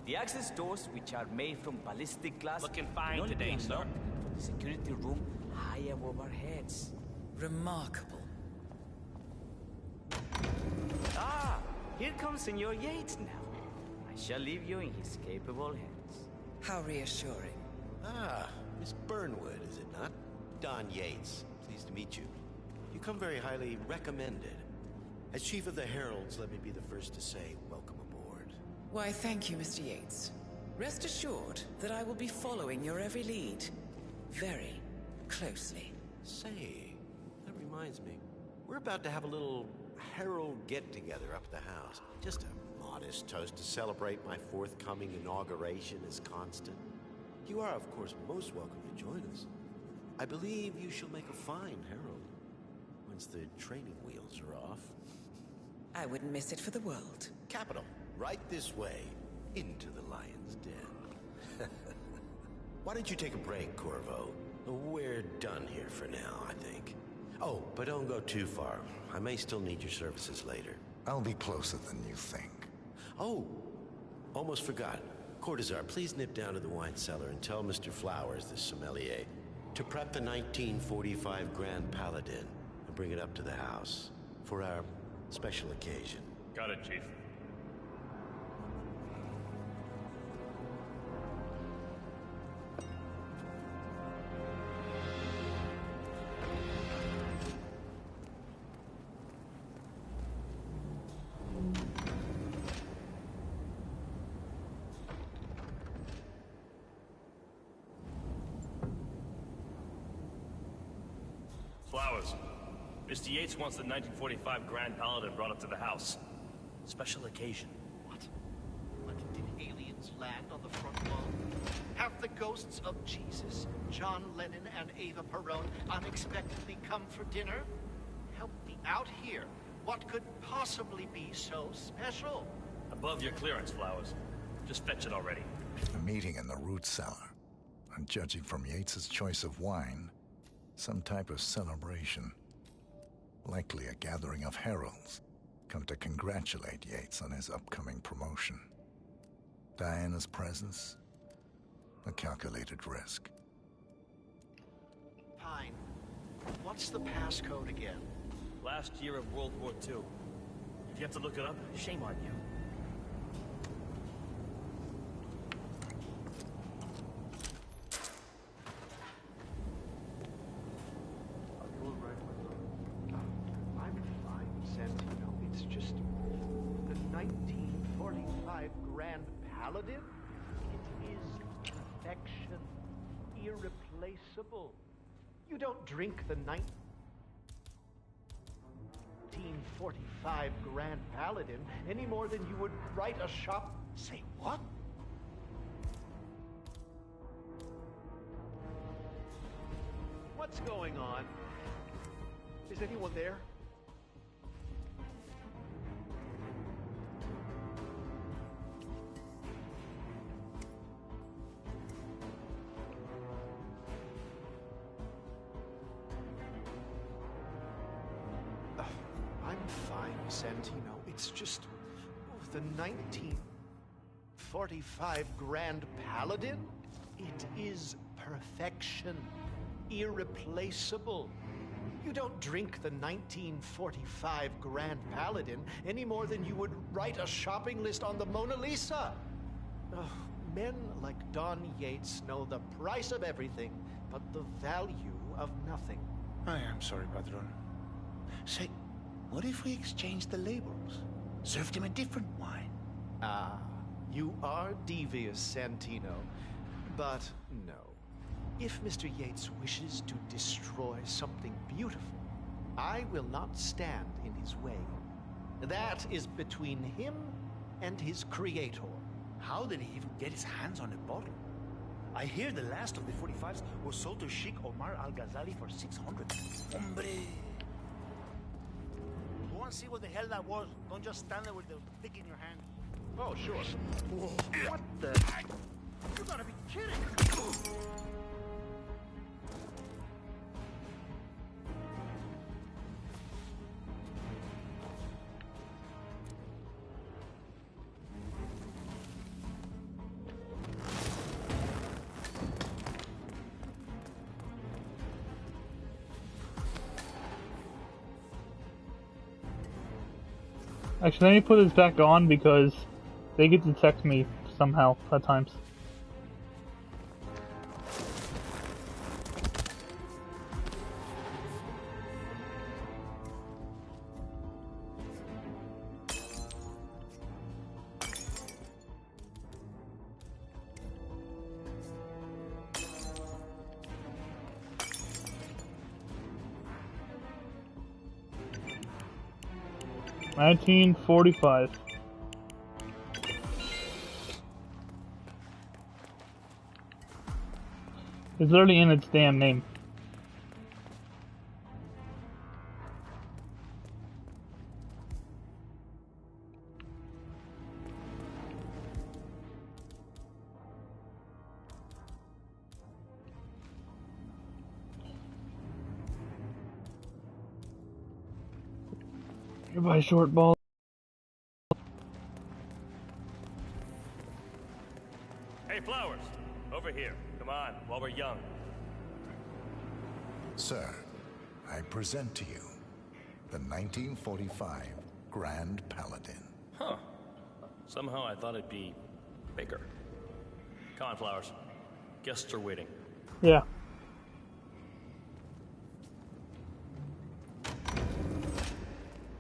The access doors, which are made from ballistic glass, Looking can fine only be today, sir. unlocked from the security room high above our heads. Remarkable. Ah, here comes Senor Yates now. I shall leave you in his capable hands. How reassuring. Ah, Miss Burnwood, is it not? Don Yates. Pleased to meet you. You come very highly recommended. As Chief of the Heralds, let me be the first to say welcome aboard. Why, thank you, Mr. Yates. Rest assured that I will be following your every lead. Very closely. Say, that reminds me. We're about to have a little Herald get-together up at the house. Just a modest toast to celebrate my forthcoming inauguration as Constant. You are, of course, most welcome to join us. I believe you shall make a fine Herald, once the training wheels are off. I wouldn't miss it for the world. Capital. Right this way, into the lion's den. Why don't you take a break, Corvo? We're done here for now, I think. Oh, but don't go too far. I may still need your services later. I'll be closer than you think. Oh, almost forgot. Cortazar, please nip down to the wine cellar and tell Mr. Flowers, the sommelier, to prep the 1945 Grand Paladin and bring it up to the house for our special occasion. Got it, Chief. Flowers. Mr. Yates wants the 1945 Grand Paladin brought up to the house. Special occasion. What? Did aliens land on the front lawn? Have the ghosts of Jesus, John Lennon, and Eva Perón unexpectedly come for dinner? Help me out here. What could possibly be so special? Above your clearance, Flowers. Just fetch it already. A meeting in the root cellar. And judging from Yates's choice of wine, some type of celebration. Likely a gathering of heralds, come to congratulate Yates on his upcoming promotion. Diana's presence, a calculated risk. Fine. What's the passcode again? Last year of World War II. If you have to look it up, shame on you. I'm fine, Santino. It's just the 1945 Grand Paladin. It is perfection, irreplaceable. You don't drink the 1945 Grand Paladin any more than you would write a shop. Say what? What's going on? Is anyone there? I'm fine, Santino. It's just the 1945 Grand Paladin. It is perfection, irreplaceable. You don't drink the 1945 Grand Paladin any more than you would write a shopping list on the Mona Lisa. Men like Don Yates know the price of everything, but the value of nothing. I am sorry, Patron. Say, what if we exchange the labels? Served him a different wine. Ah, you are devious, Santino. But no. If Mr. Yates wishes to destroy something beautiful, I will not stand in his way. That is between him and his creator. How did he even get his hands on a bottle? I hear the last of the 45s was sold to Sheikh Omar Al-Ghazali for 600. Hombre! Go and see what the hell that was. Don't just stand there with the stick in your hand. Oh, sure. Whoa. What the? You gotta be kidding! Actually, let me put this back on because they get to text me somehow at times. $19.45. It's literally in its damn name. By short ball. Hey, Flowers, over here. Come on, while we're young. Sir, I present to you the 1945 Grand Paladin. Huh. Somehow I thought it'd be bigger. Come on, Flowers. Guests are waiting. Yeah.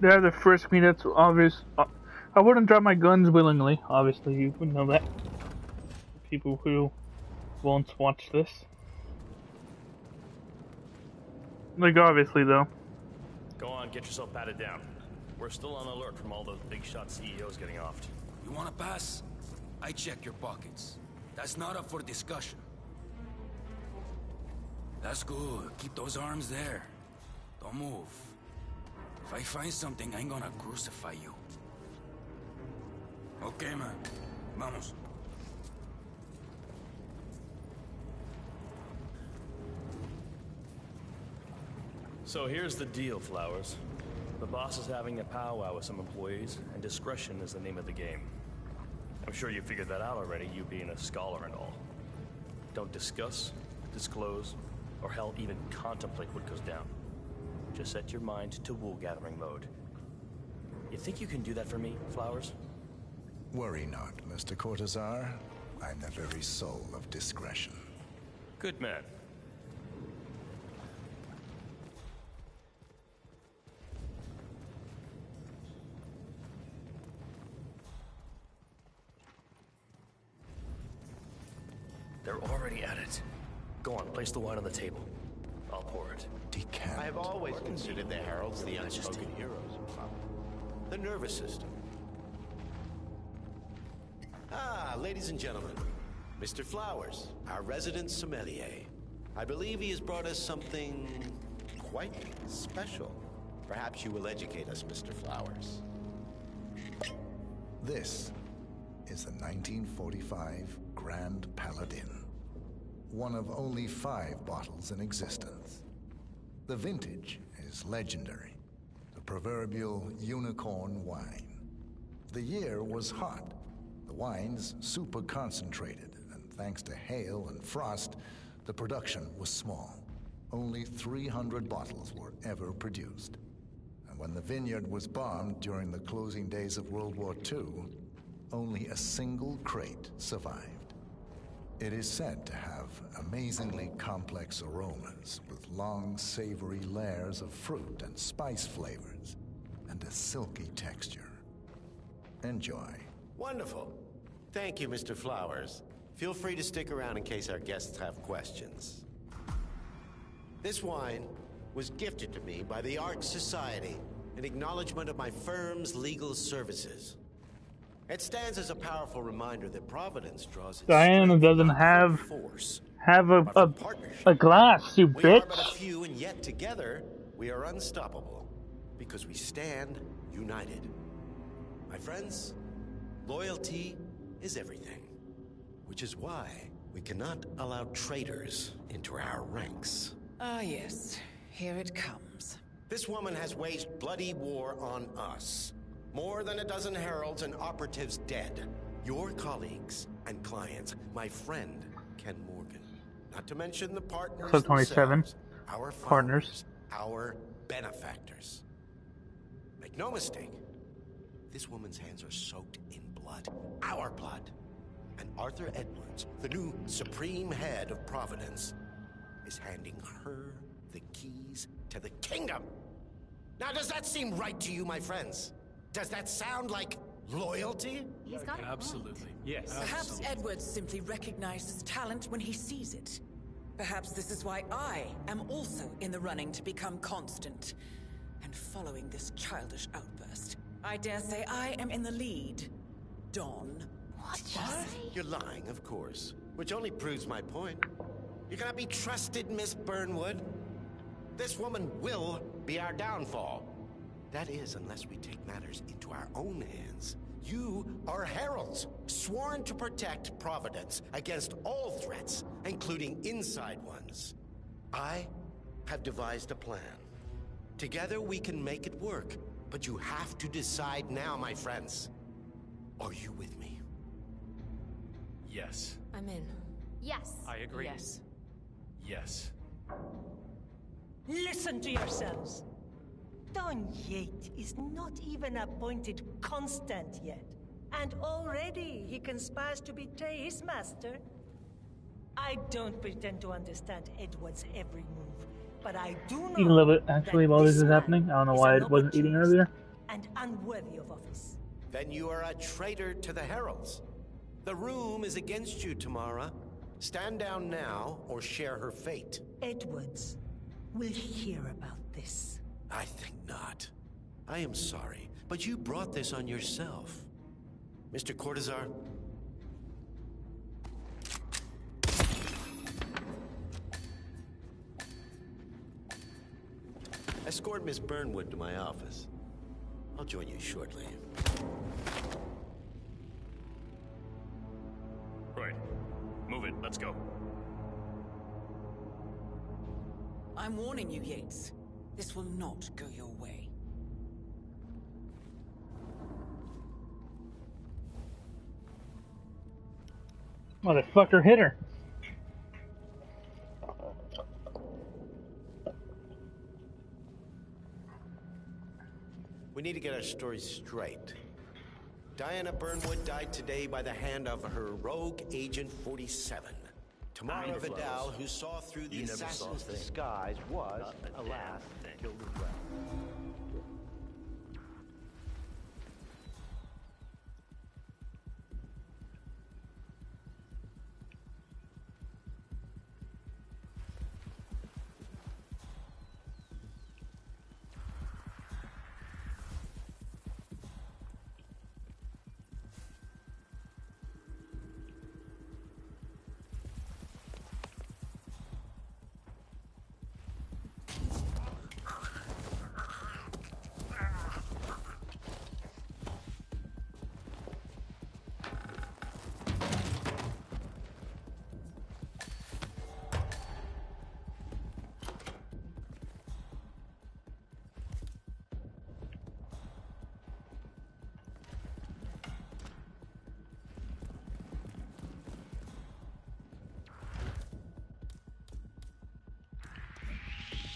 Yeah, the frisk me, that's obvious. I wouldn't drop my guns willingly, obviously, you would know that. People who won't watch this. Like, obviously, though. Go on, get yourself patted down. We're still on alert from all those big shot CEOs getting offed. You wanna pass? I check your pockets. That's not up for discussion. That's good. Keep those arms there. Don't move. If I find something, I'm gonna crucify you. Okay, man. Vamos. So here's the deal, Flowers. The boss is having a powwow with some employees, and discretion is the name of the game. I'm sure you figured that out already, you being a scholar and all. Don't discuss, disclose, or hell, even contemplate what goes down. Just set your mind to wool-gathering mode. You think you can do that for me, Flowers? Worry not, Mr. Cortazar. I'm the very soul of discretion. Good man. They're already at it. Go on, place the wine on the table. I'll pour it. Decant. I have always considered the heralds the unspoken heroes. The nervous system. Ah, ladies and gentlemen, Mr. Flowers, our resident sommelier. I believe he has brought us something quite special. Perhaps you will educate us, Mr. Flowers. This is the 1945 Grand Paladin. One of only 5 bottles in existence. The vintage is legendary. The proverbial unicorn wine. The year was hot. The wine's super concentrated, and thanks to hail and frost, the production was small. Only 300 bottles were ever produced. And when the vineyard was bombed during the closing days of World War II, only a single crate survived. It is said to have amazingly complex aromas with long, savory layers of fruit and spice flavors, and a silky texture. Enjoy. Wonderful. Thank you, Mr. Flowers. Feel free to stick around in case our guests have questions. This wine was gifted to me by the Art Society in acknowledgement of my firm's legal services. It stands as a powerful reminder that Providence draws its Diana doesn't have a glass, you bitch. We are but a few, and yet together we are unstoppable because we stand united. My friends, loyalty is everything, which is why we cannot allow traitors into our ranks. Ah, yes. Here it comes. This woman has waged bloody war on us. More than a dozen heralds and operatives dead. Your colleagues and clients, my friend, Ken Morgan. Not to mention the partners Club 27. themselves, our Partners. our benefactors. Make no mistake, this woman's hands are soaked in blood. Our blood. And Arthur Edwards, the new supreme head of Providence, is handing her the keys to the kingdom. Now, does that seem right to you, my friends? Does that sound like loyalty? He's got it. Absolutely. Yes. Perhaps Edwards simply recognizes talent when he sees it. Perhaps this is why I am also in the running to become constant. And following this childish outburst, I dare say I am in the lead. Dawn. What? You're lying, of course. Which only proves my point. You cannot be trusted, Miss Burnwood. This woman will be our downfall. That is, unless we take matters into our own hands. You are heralds, sworn to protect Providence against all threats, including inside ones. I have devised a plan. Together we can make it work. But you have to decide now, my friends. Are you with me? Yes. I'm in. Yes. I agree. Yes. Yes. Listen to yourselves. Don Yates is not even appointed constant yet. And already he conspires to betray his master. I don't pretend to understand Edward's every move, but I do know Eat a little bit, actually, while this is happening. I don't know why I wasn't eating earlier. and unworthy of office. Then you are a traitor to the Heralds. The room is against you, Tamara. Stand down now or share her fate. Edwards will hear about this. I think not. I am sorry, but you brought this on yourself. Mr. Cortazar? Escort Miss Burnwood to my office. I'll join you shortly. Right. Move it. Let's go. I'm warning you, Yates. This will not go your way. Motherfucker hit her. We need to get our story straight. Diana Burnwood died today by the hand of her rogue Agent 47. Tamara Vidal, who saw through the assassin's disguise, was, alas, killed as well.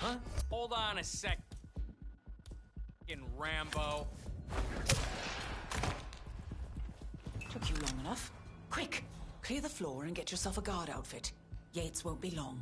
Huh? Hold on a sec. Fucking Rambo. Took you long enough. Quick! Clear the floor and get yourself a guard outfit. Yates won't be long.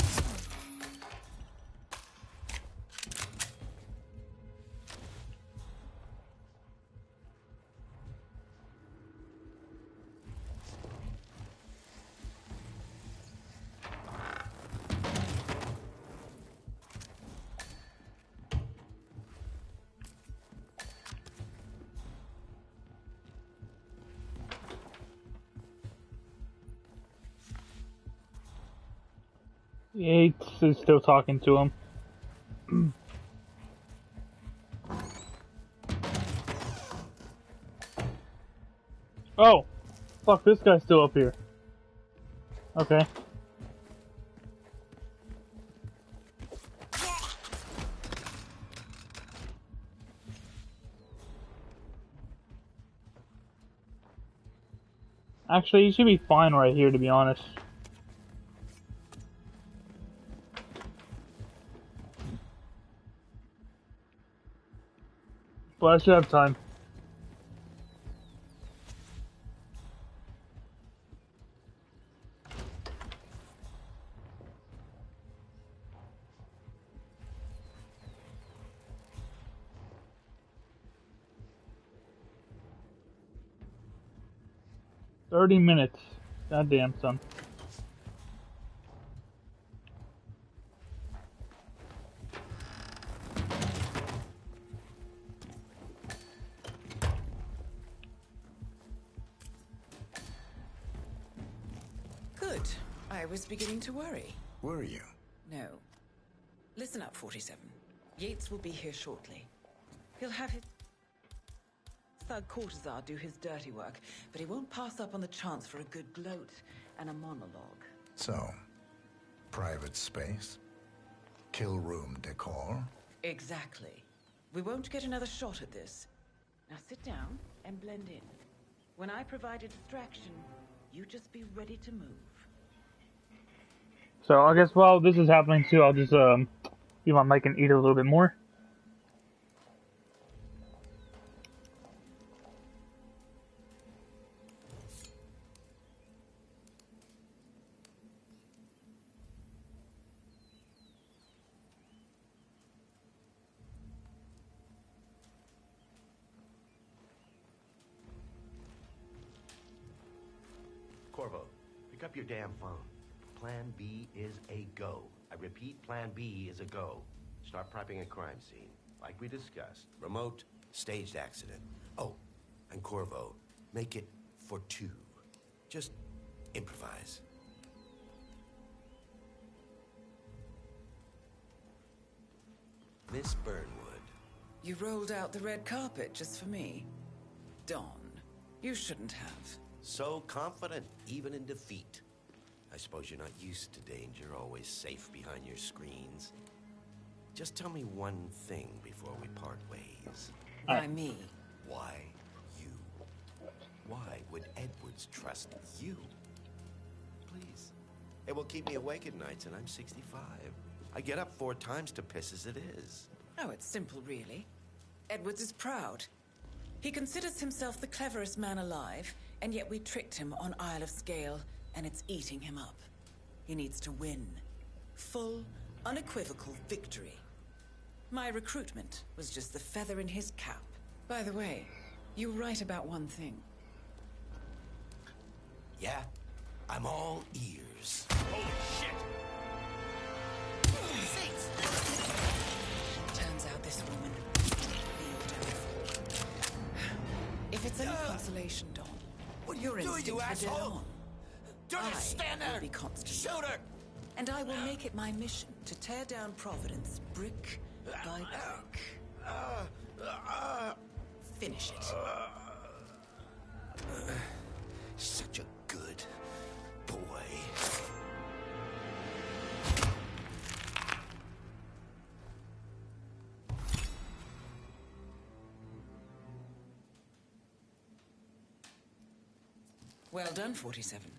Yates is still talking to him. Oh! Fuck, this guy's still up here. Okay. Actually, he should be fine right here, to be honest. But I should have time. $30 minutes. Goddamn, son. Good. I was beginning to worry. Were you? No. Listen up, 47. Yates will be here shortly. He'll have his thug Cortazar do his dirty work, but he won't pass up on the chance for a good gloat and a monologue. So, private space? Kill room decor? Exactly. We won't get another shot at this. Now sit down and blend in. When I provide a distraction, you just be ready to move. So I guess while this is happening too, I'll just use my mic and eat a little bit more. Corvo, pick up your damn phone. Plan B is a go. I repeat, Plan B is a go. Start prepping a crime scene, like we discussed. Remote, staged accident. Oh, and Corvo, make it for 2. Just improvise. Miss Burnwood. You rolled out the red carpet just for me. Don, you shouldn't have. So confident, even in defeat. I suppose you're not used to danger, always safe behind your screens. Just tell me one thing before we part ways. Why me? Why you? Why would Edwards trust you? Please. It will keep me awake at nights, and I'm 65. I get up 4 times to piss as it is. Oh, it's simple, really. Edwards is proud. He considers himself the cleverest man alive, and yet we tricked him on Isle of Scale, and it's eating him up. He needs to win. Full, unequivocal victory. My recruitment was just the feather in his cap. By the way, you were right about one thing. Yeah? I'm all ears. Holy shit! Turns out this woman, if it's any consolation, Don, what are your you doing, instincts you were dead asshole? on. Don't stand I there! will be constant. Shoot her! And I will make it my mission to tear down Providence brick by brick. Finish it. Such a good boy. Well done, 47.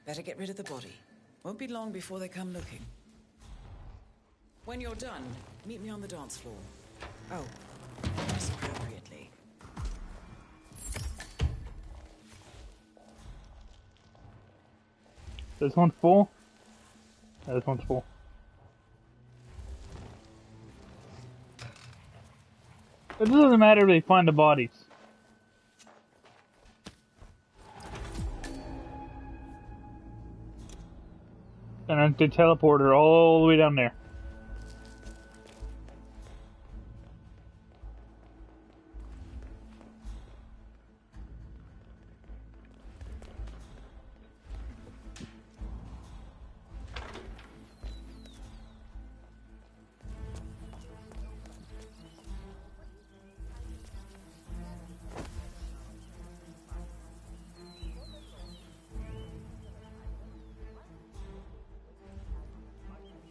Better get rid of the body. Won't be long before they come looking. When you're done, meet me on the dance floor. Oh, dress appropriately. This one's full? Yeah, this one's full. It doesn't matter if they find the bodies. And then they teleport her all the way down there.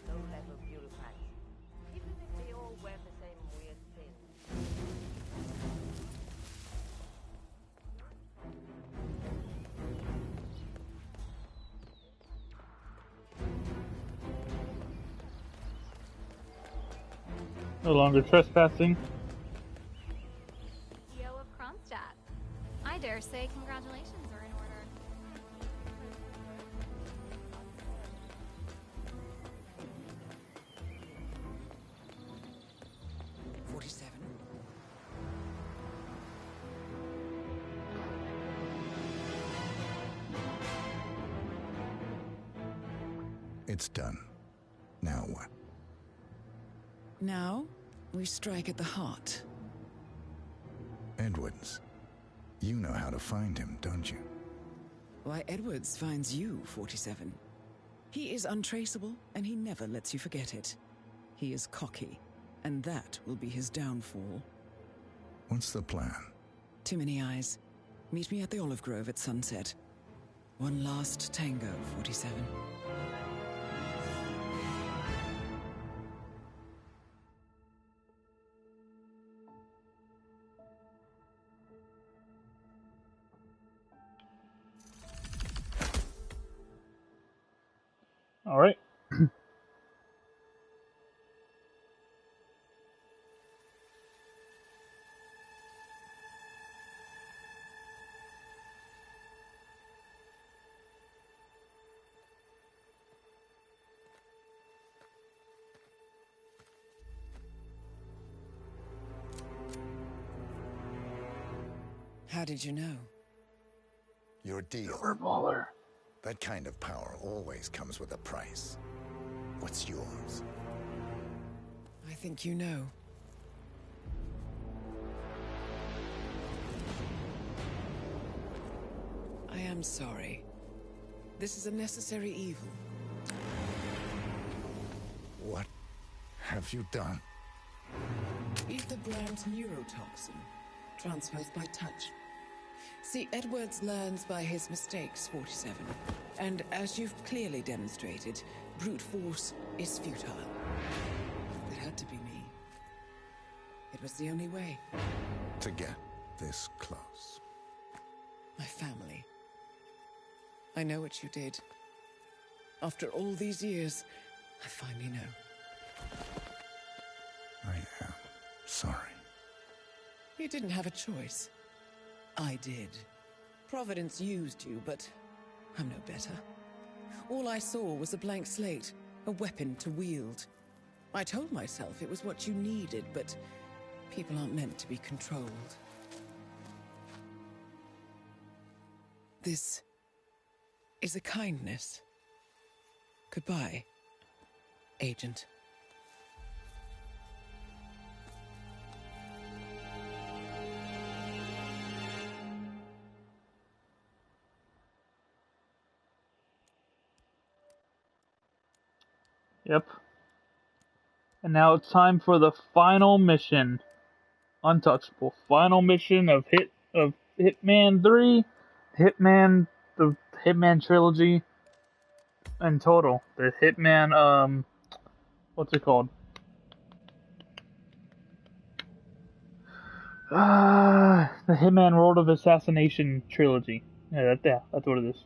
Low-level bureaucrats. Even if they all wear the same weird thing. No longer trespassing. CEO of Kronstadt. I dare say congratulations are in order. It's done. Now what? Now, we strike at the heart. Edwards. You know how to find him, don't you? Why, Edwards finds you, 47. He is untraceable, and he never lets you forget it. He is cocky, and that will be his downfall. What's the plan? Too many eyes. Meet me at the olive grove at sunset. One last tango, 47. Alright. How did you know? Your deal. Baller. That kind of power always comes with a price. What's yours? I think you know. I am sorry. This is a necessary evil. What have you done? Ether brand neurotoxin. Transfers by touch. See, Edwards learns by his mistakes, 47. And as you've clearly demonstrated, brute force is futile. It had to be me. It was the only way. To get this close. My family. I know what you did. After all these years, I finally know. I am sorry. You didn't have a choice. I did. Providence used you, but I'm no better. All I saw was a blank slate, a weapon to wield. I told myself it was what you needed, but people aren't meant to be controlled. This is a kindness. Goodbye, Agent. Yep. And now it's time for the final mission. Untouchable. Final mission of Hitman 3, the Hitman trilogy in total. The Hitman, what's it called? The Hitman World of Assassination trilogy. Yeah, that's what it is.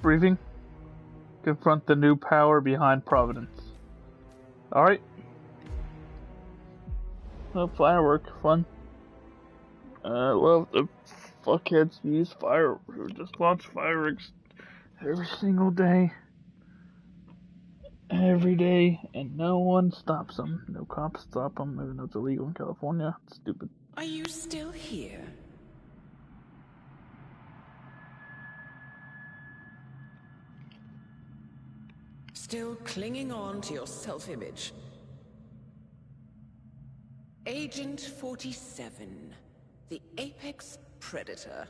Briefing. Confront the new power behind Providence. Alright. Oh, firework. Fun. Well, the fuckheads use just launch fireworks every single day. Every day, and no one stops them. No cops stop them, even though it's illegal in California. It's stupid. Are you still here? Still clinging on to your self-image? Agent 47, the apex predator.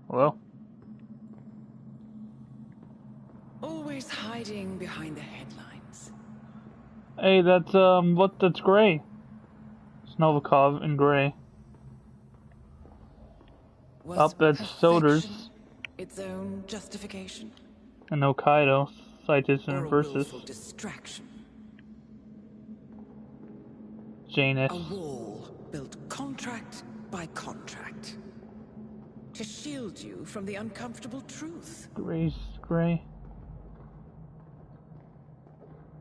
Well. Always hiding behind the headlines. Hey, that's Gray. It's Novikov in Gray. Was that's Soders. Its own justification? And Hokkaido, Citation or versus. A distraction. Janus. A wall built contract by contract. To shield you from the uncomfortable truth. Gray.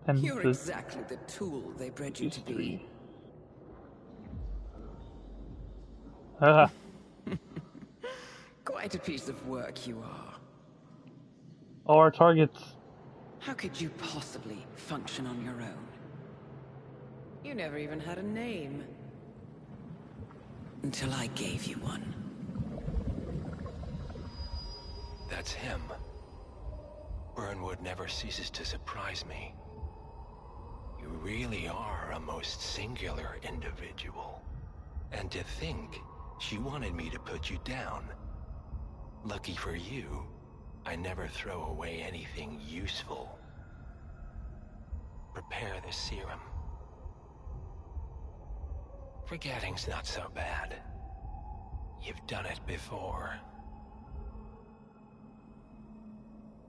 And you're exactly the tool they bred you to be. Quite a piece of work you are. All our targets. How could you possibly function on your own? You never even had a name. Until I gave you one. That's him. Burnwood never ceases to surprise me. You really are a most singular individual. And to think she wanted me to put you down. Lucky for you, I never throw away anything useful. Prepare the serum. Forgetting's not so bad. You've done it before.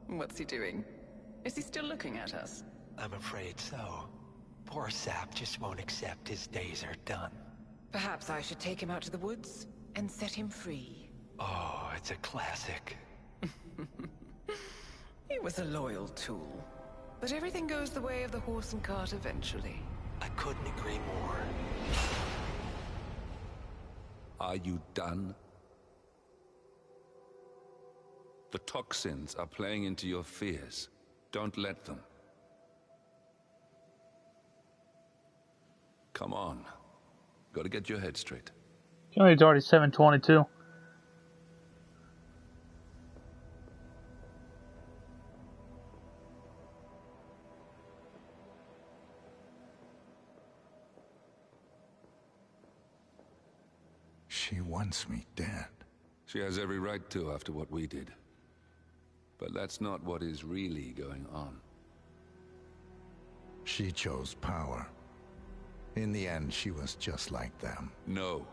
What's he doing? Is he still looking at us? I'm afraid so. Poor sap just won't accept his days are done. Perhaps I should take him out to the woods and set him free. Oh, it's a classic. He was a loyal tool. But everything goes the way of the horse and cart eventually. I couldn't agree more. Are you done? The toxins are playing into your fears. Don't let them. Come on. Gotta get your head straight. It's already 7:22. She wants me dead. She has every right to after what we did. But that's not what is really going on. She chose power. In the end, she was just like them. No.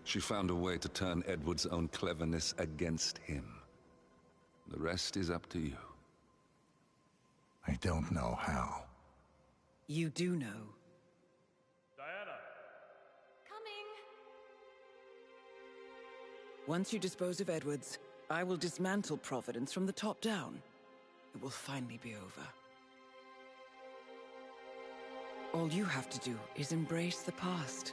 She found a way to turn Edward's own cleverness against him. The rest is up to you. I don't know how. You do know. Diana! Coming! Once you dispose of Edwards, I will dismantle Providence from the top down. It will finally be over. All you have to do is embrace the past.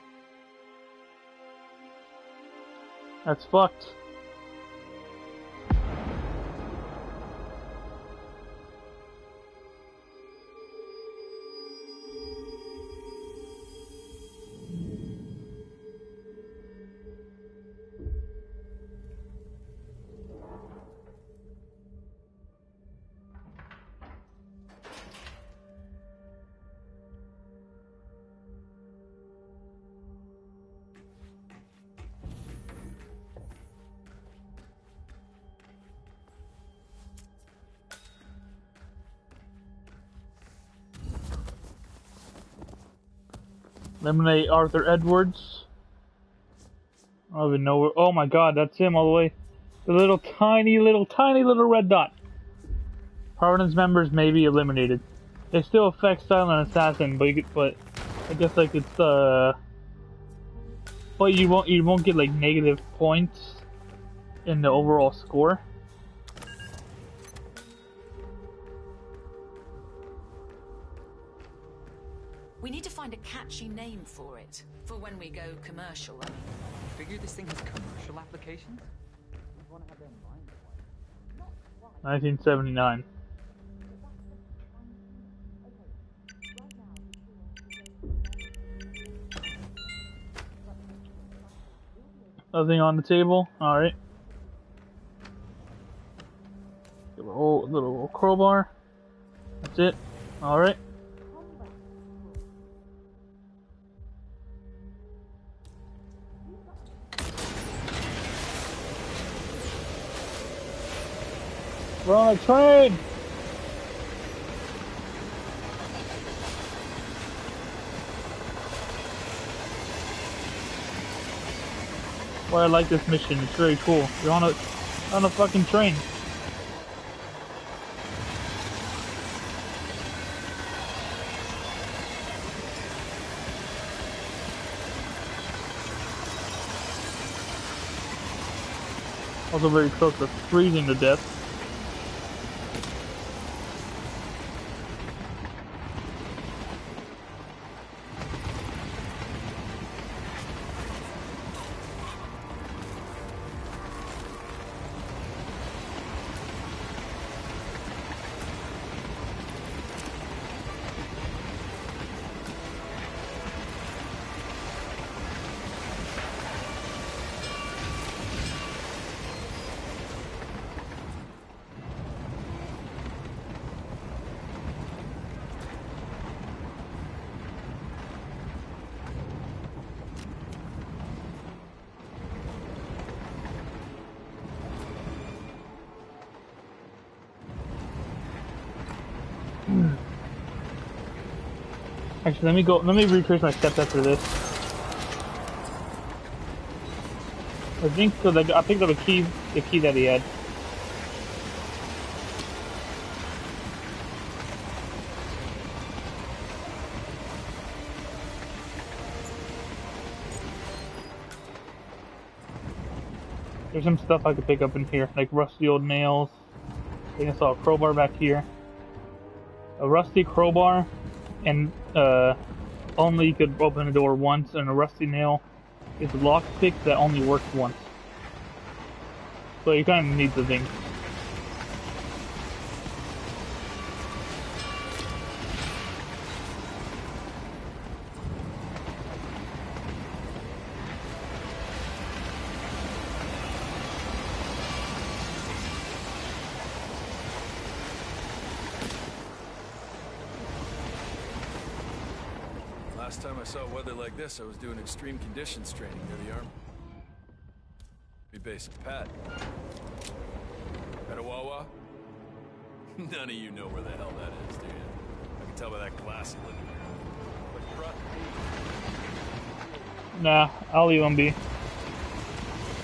That's fucked. Eliminate Arthur Edwards. I don't even know where. Oh my god, that's him all the way. The little tiny little red dot. Providence members may be eliminated. They still affect Silent Assassin, but I guess like it's but you won't get like negative points in the overall score. We need to find a catchy name for it, for when we go commercial. Figure this thing has commercial applications? You'd want to have that in mind. 1979. Nothing on the table. All right. Little crowbar. That's it. All right. We're on a train! Well, I like this mission, it's very cool. You're on a fucking train. Also very close to freezing to death. Actually, let me retrace my steps after this. I think so. I picked up a key, the key that he had. There's some stuff I could pick up in here, like rusty old nails. I think I saw a crowbar back here. A rusty crowbar, and only you could open the door once, and a rusty nail is a lockpick that only works once. So you kind of need the thing. Last time I saw weather like this, I was doing extreme conditions training near the Army. Be basic Pat. At a Wawa? None of you know where the hell that is, do you? I can tell by that classy living here. Nah, I'll leave him be.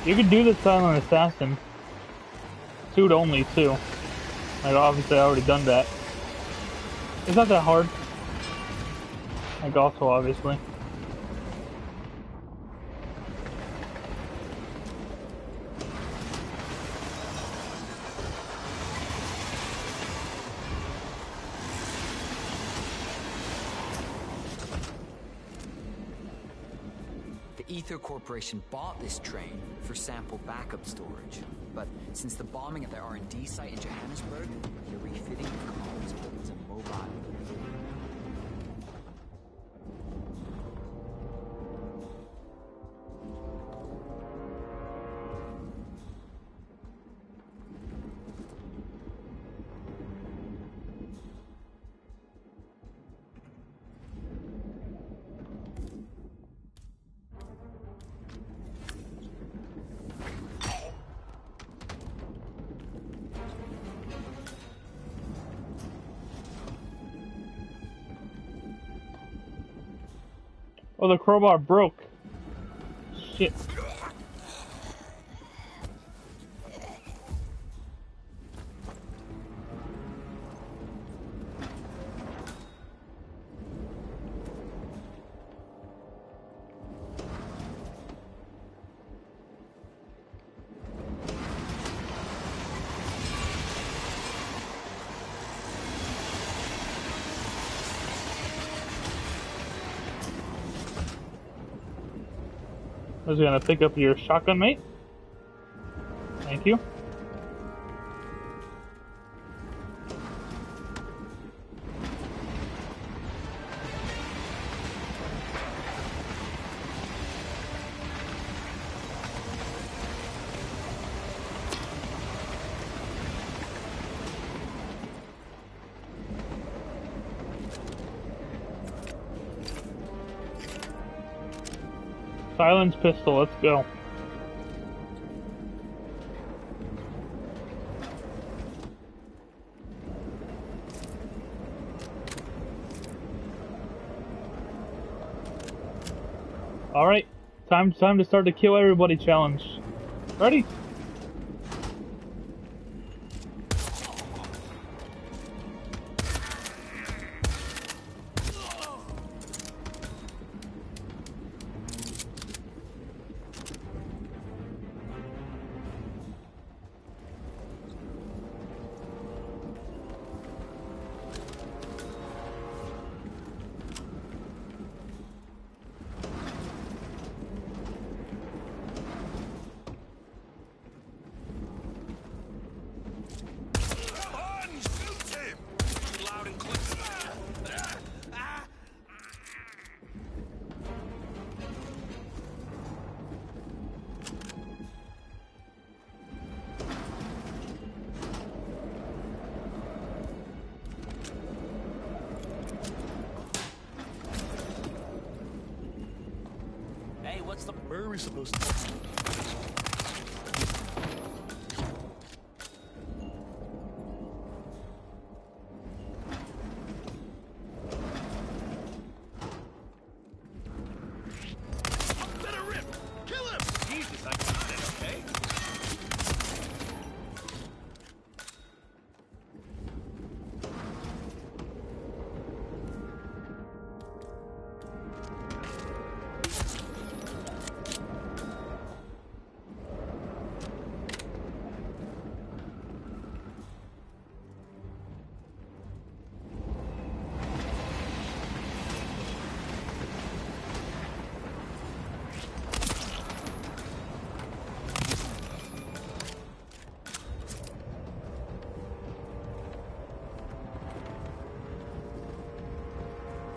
You could do the silent assassin. Suit only, too. Like, obviously I already done that. It's not that hard. Like, also, obviously. The Ether Corporation bought this train for sample backup storage, but since the bombing at the R&D site in Johannesburg, they're refitting the car so that it's a mobile. Oh, the crowbar broke. Shit. I was gonna pick up your shotgun, mate. Thank you. Silence pistol, let's go. Alright, time to start the kill everybody challenge. Ready? Where are we supposed to go? Let her rip! Kill him! Jesus, I can stand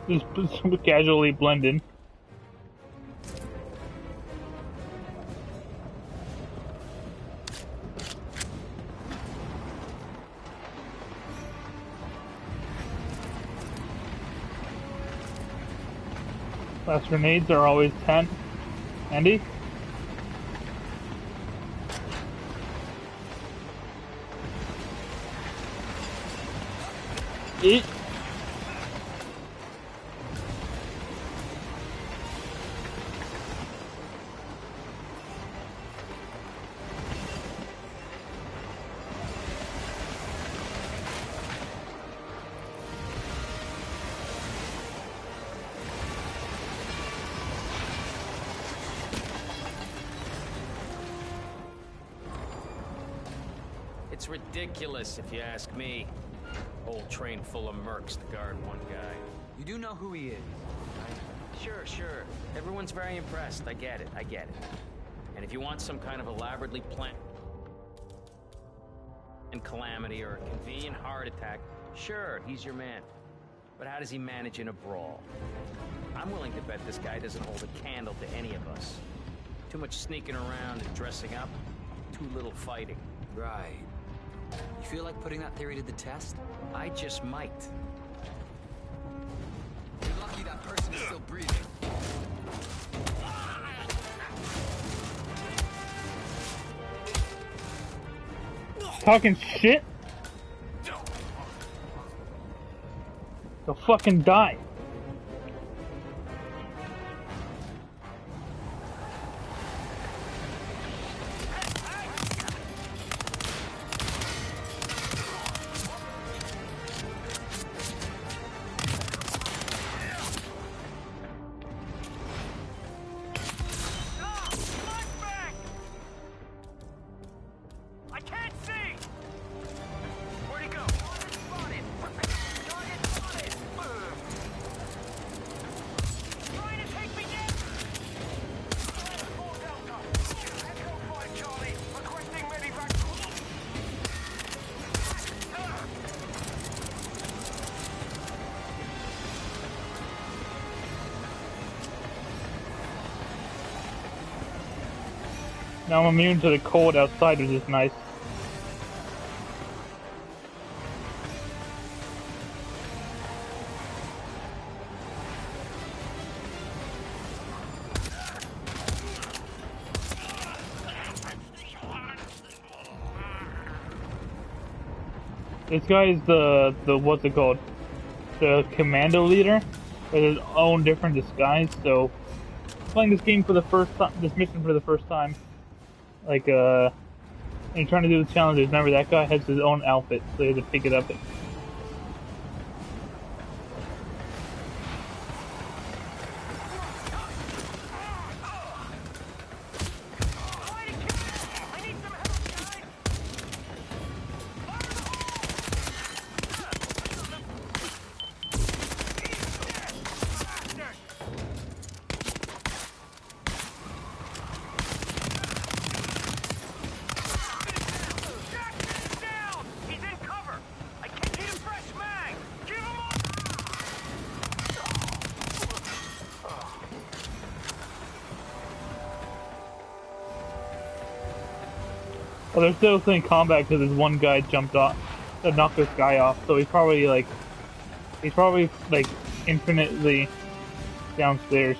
Just casually blend in. Flash grenades are always 10. Andy? Eat. It's ridiculous, if you ask me. Whole train full of mercs to guard one guy. You do know who he is, right? Sure. Everyone's very impressed. I get it. And if you want some kind of elaborately planned calamity or a convenient heart attack, sure, he's your man. But how does he manage in a brawl? I'm willing to bet this guy doesn't hold a candle to any of us. Too much sneaking around and dressing up, too little fighting. Right. You feel like putting that theory to the test? I just might. You're lucky that person is still breathing. Talking shit? They'll fucking die. Now I'm immune to the cold outside, which is nice. This guy is the what's it called? The commando leader with his own different disguise, so playing this game for the first time, this mission for the first time. Like, and you're trying to do the challenges. Remember, that guy has his own outfit, so you have to pick it up. Well, they're still in combat because this one guy jumped off, that knocked this guy off. So he's probably like infinitely downstairs.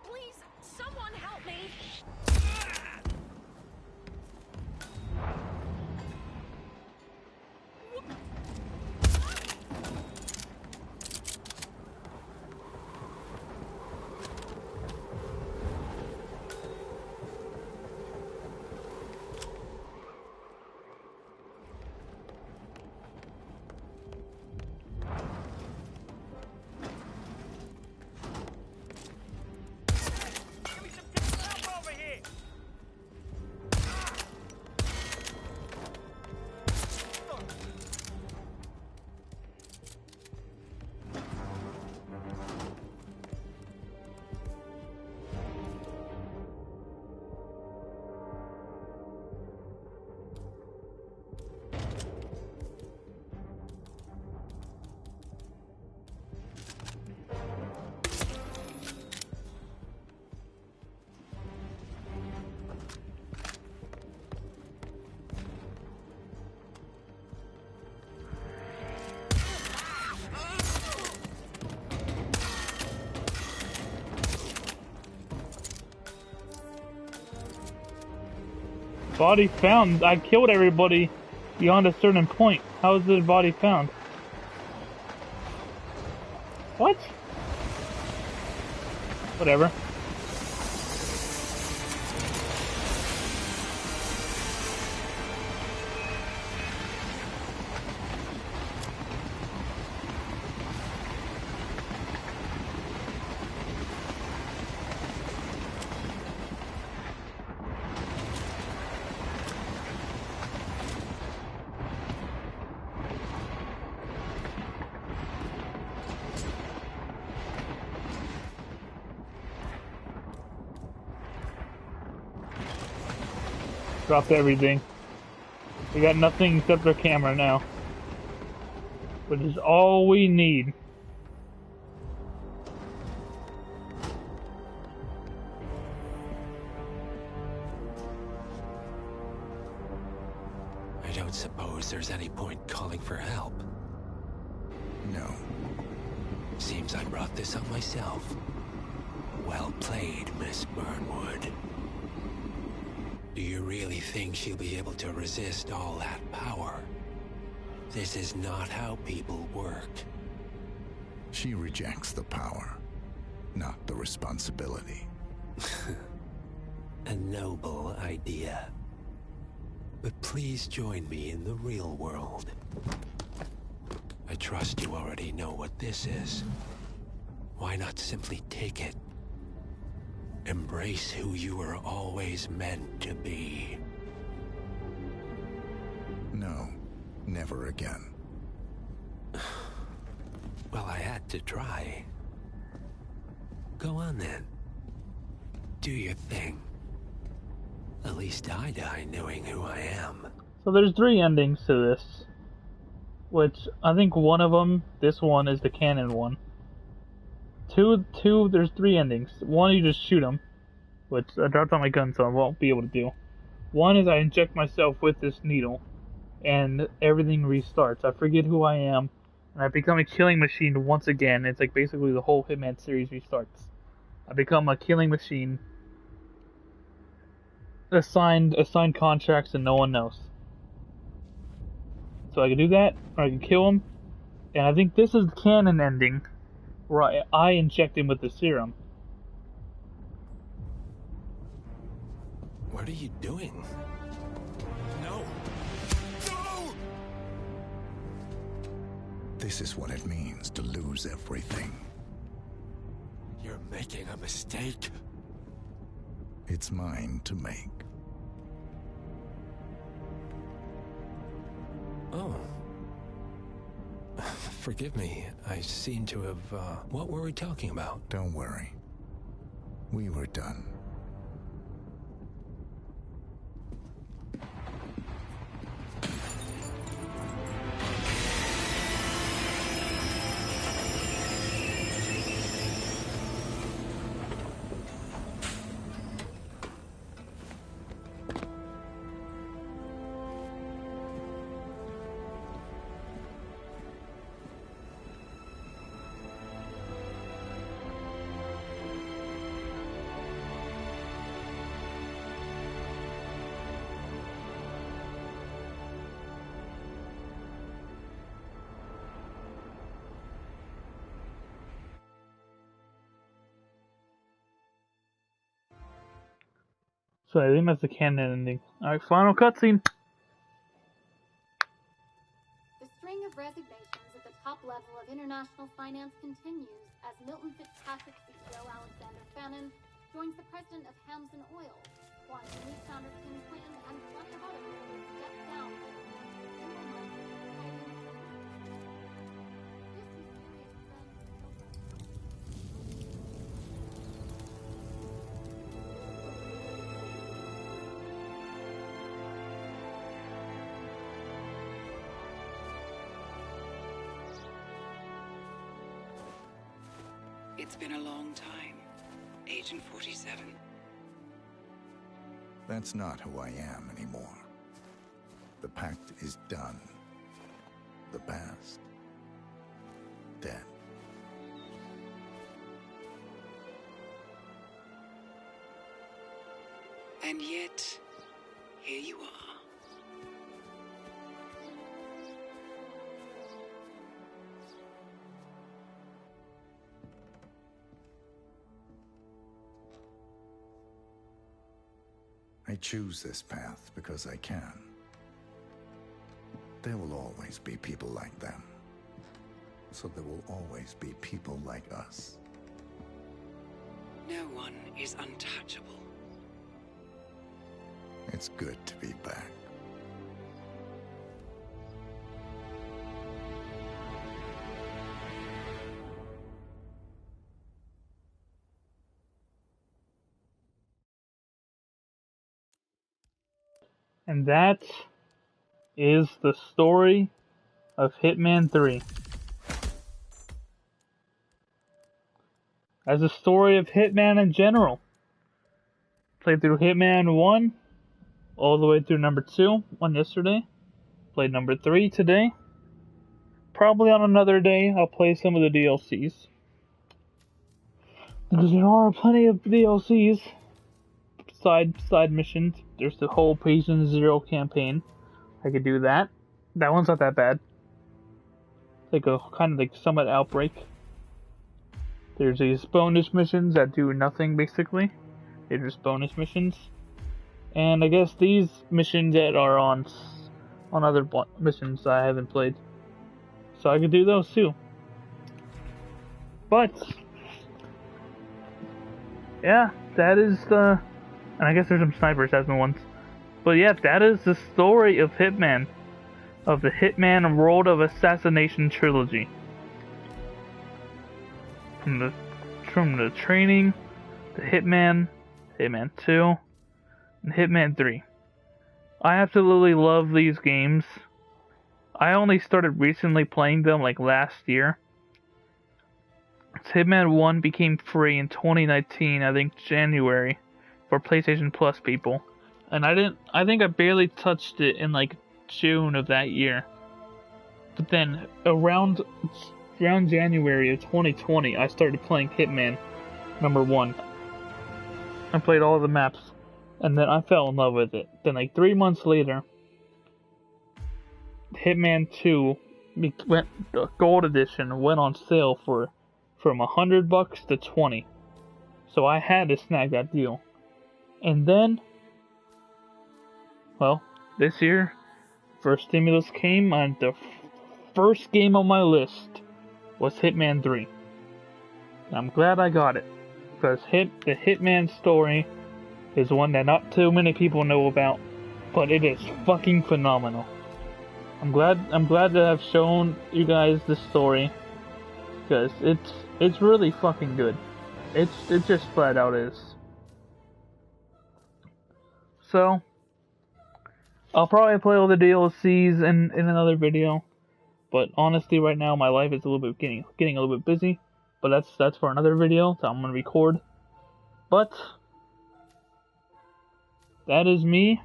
Please, someone help me! Body found. I killed everybody beyond a certain point. How is the body found? What? Whatever. Dropped everything. We got nothing except our camera now. Which is all we need. I don't suppose there's any point calling for help. No. Seems I brought this on myself. Well played, Miss Burnwood. Do you really think she'll be able to resist all that power? This is not how people work. She rejects the power, not the responsibility. A noble idea. But please join me in the real world. I trust you already know what this is. Why not simply take it? Embrace who you were always meant to be. No, never again. Well, I had to try. Go on then. Do your thing. At least I die knowing who I am. So there's 3 endings to this. Which, I think one of them, this one, is the canon one. There's 3 endings. One, you just shoot them. Which I dropped on my gun, so I won't be able to do. One is I inject myself with this needle. And everything restarts. I forget who I am. And I become a killing machine once again. It's like basically the whole Hitman series restarts. I become a killing machine. Assigned contracts and no one knows. So I can do that, or I can kill him. And I think this is the canon ending, where I inject him with the serum. What are you doing? No! No! This is what it means to lose everything. You're making a mistake. It's mine to make. Oh. Forgive me. I seem to have, What were we talking about? Don't worry. We were done. So I think that's the canon ending. Alright, final cutscene. The string of resignations at the top level of international finance continues as Milton Fitzpatrick CEO Alexander Fannin joins the president of Hamson Oil, Quantum Leap founder Tim Quinn, and plenty of others who step down. It's been a long time, Agent 47. That's not who I am anymore. The pact is done. The past, dead. And yet, Here you are. I choose this path because I can. There will always be people like them. So there will always be people like us. No one is untouchable. It's good to be back. And that is the story of Hitman 3. As a story of Hitman in general. Played through Hitman 1, all the way through number 2 on yesterday. Played number 3 today. Probably on another day I'll play some of the DLCs. Because there are plenty of DLCs. Side missions. There's the whole Patient Zero campaign. I could do that. That one's not that bad. Like a kind of like Summit Outbreak. There's these bonus missions that do nothing basically. They're just bonus missions. And I guess these missions that are on other missions I haven't played. So I could do those too. But yeah, that is the... And I guess there's some sniper assassin ones. But yeah, that is the story of Hitman. Of the Hitman World of Assassination trilogy. From the training, the Hitman, Hitman 2, and Hitman 3. I absolutely love these games. I only started recently playing them like last year. Hitman 1 became free in 2019, I think January, for PlayStation Plus people. And I think I barely touched it in like June of that year. But then around January of 2020, I started playing Hitman number 1. I played all the maps, and then I fell in love with it. Then like 3 months later, Hitman 2 went the gold edition went on sale from $100 to $20. So I had to snag that deal. And then, well, this year, first stimulus came, and the first game on my list was Hitman 3. And I'm glad I got it, because the Hitman story is one that not too many people know about, but it is fucking phenomenal. I'm glad to have shown you guys this story, because it's really fucking good. It just flat out is. So I'll probably play all the DLCs in another video, but honestly, right now my life is a little bit getting a little bit busy. But that's for another video that I'm gonna record. But that is me.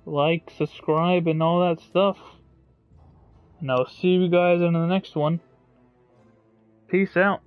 Like, subscribe, and all that stuff. And I'll see you guys in the next one. Peace out.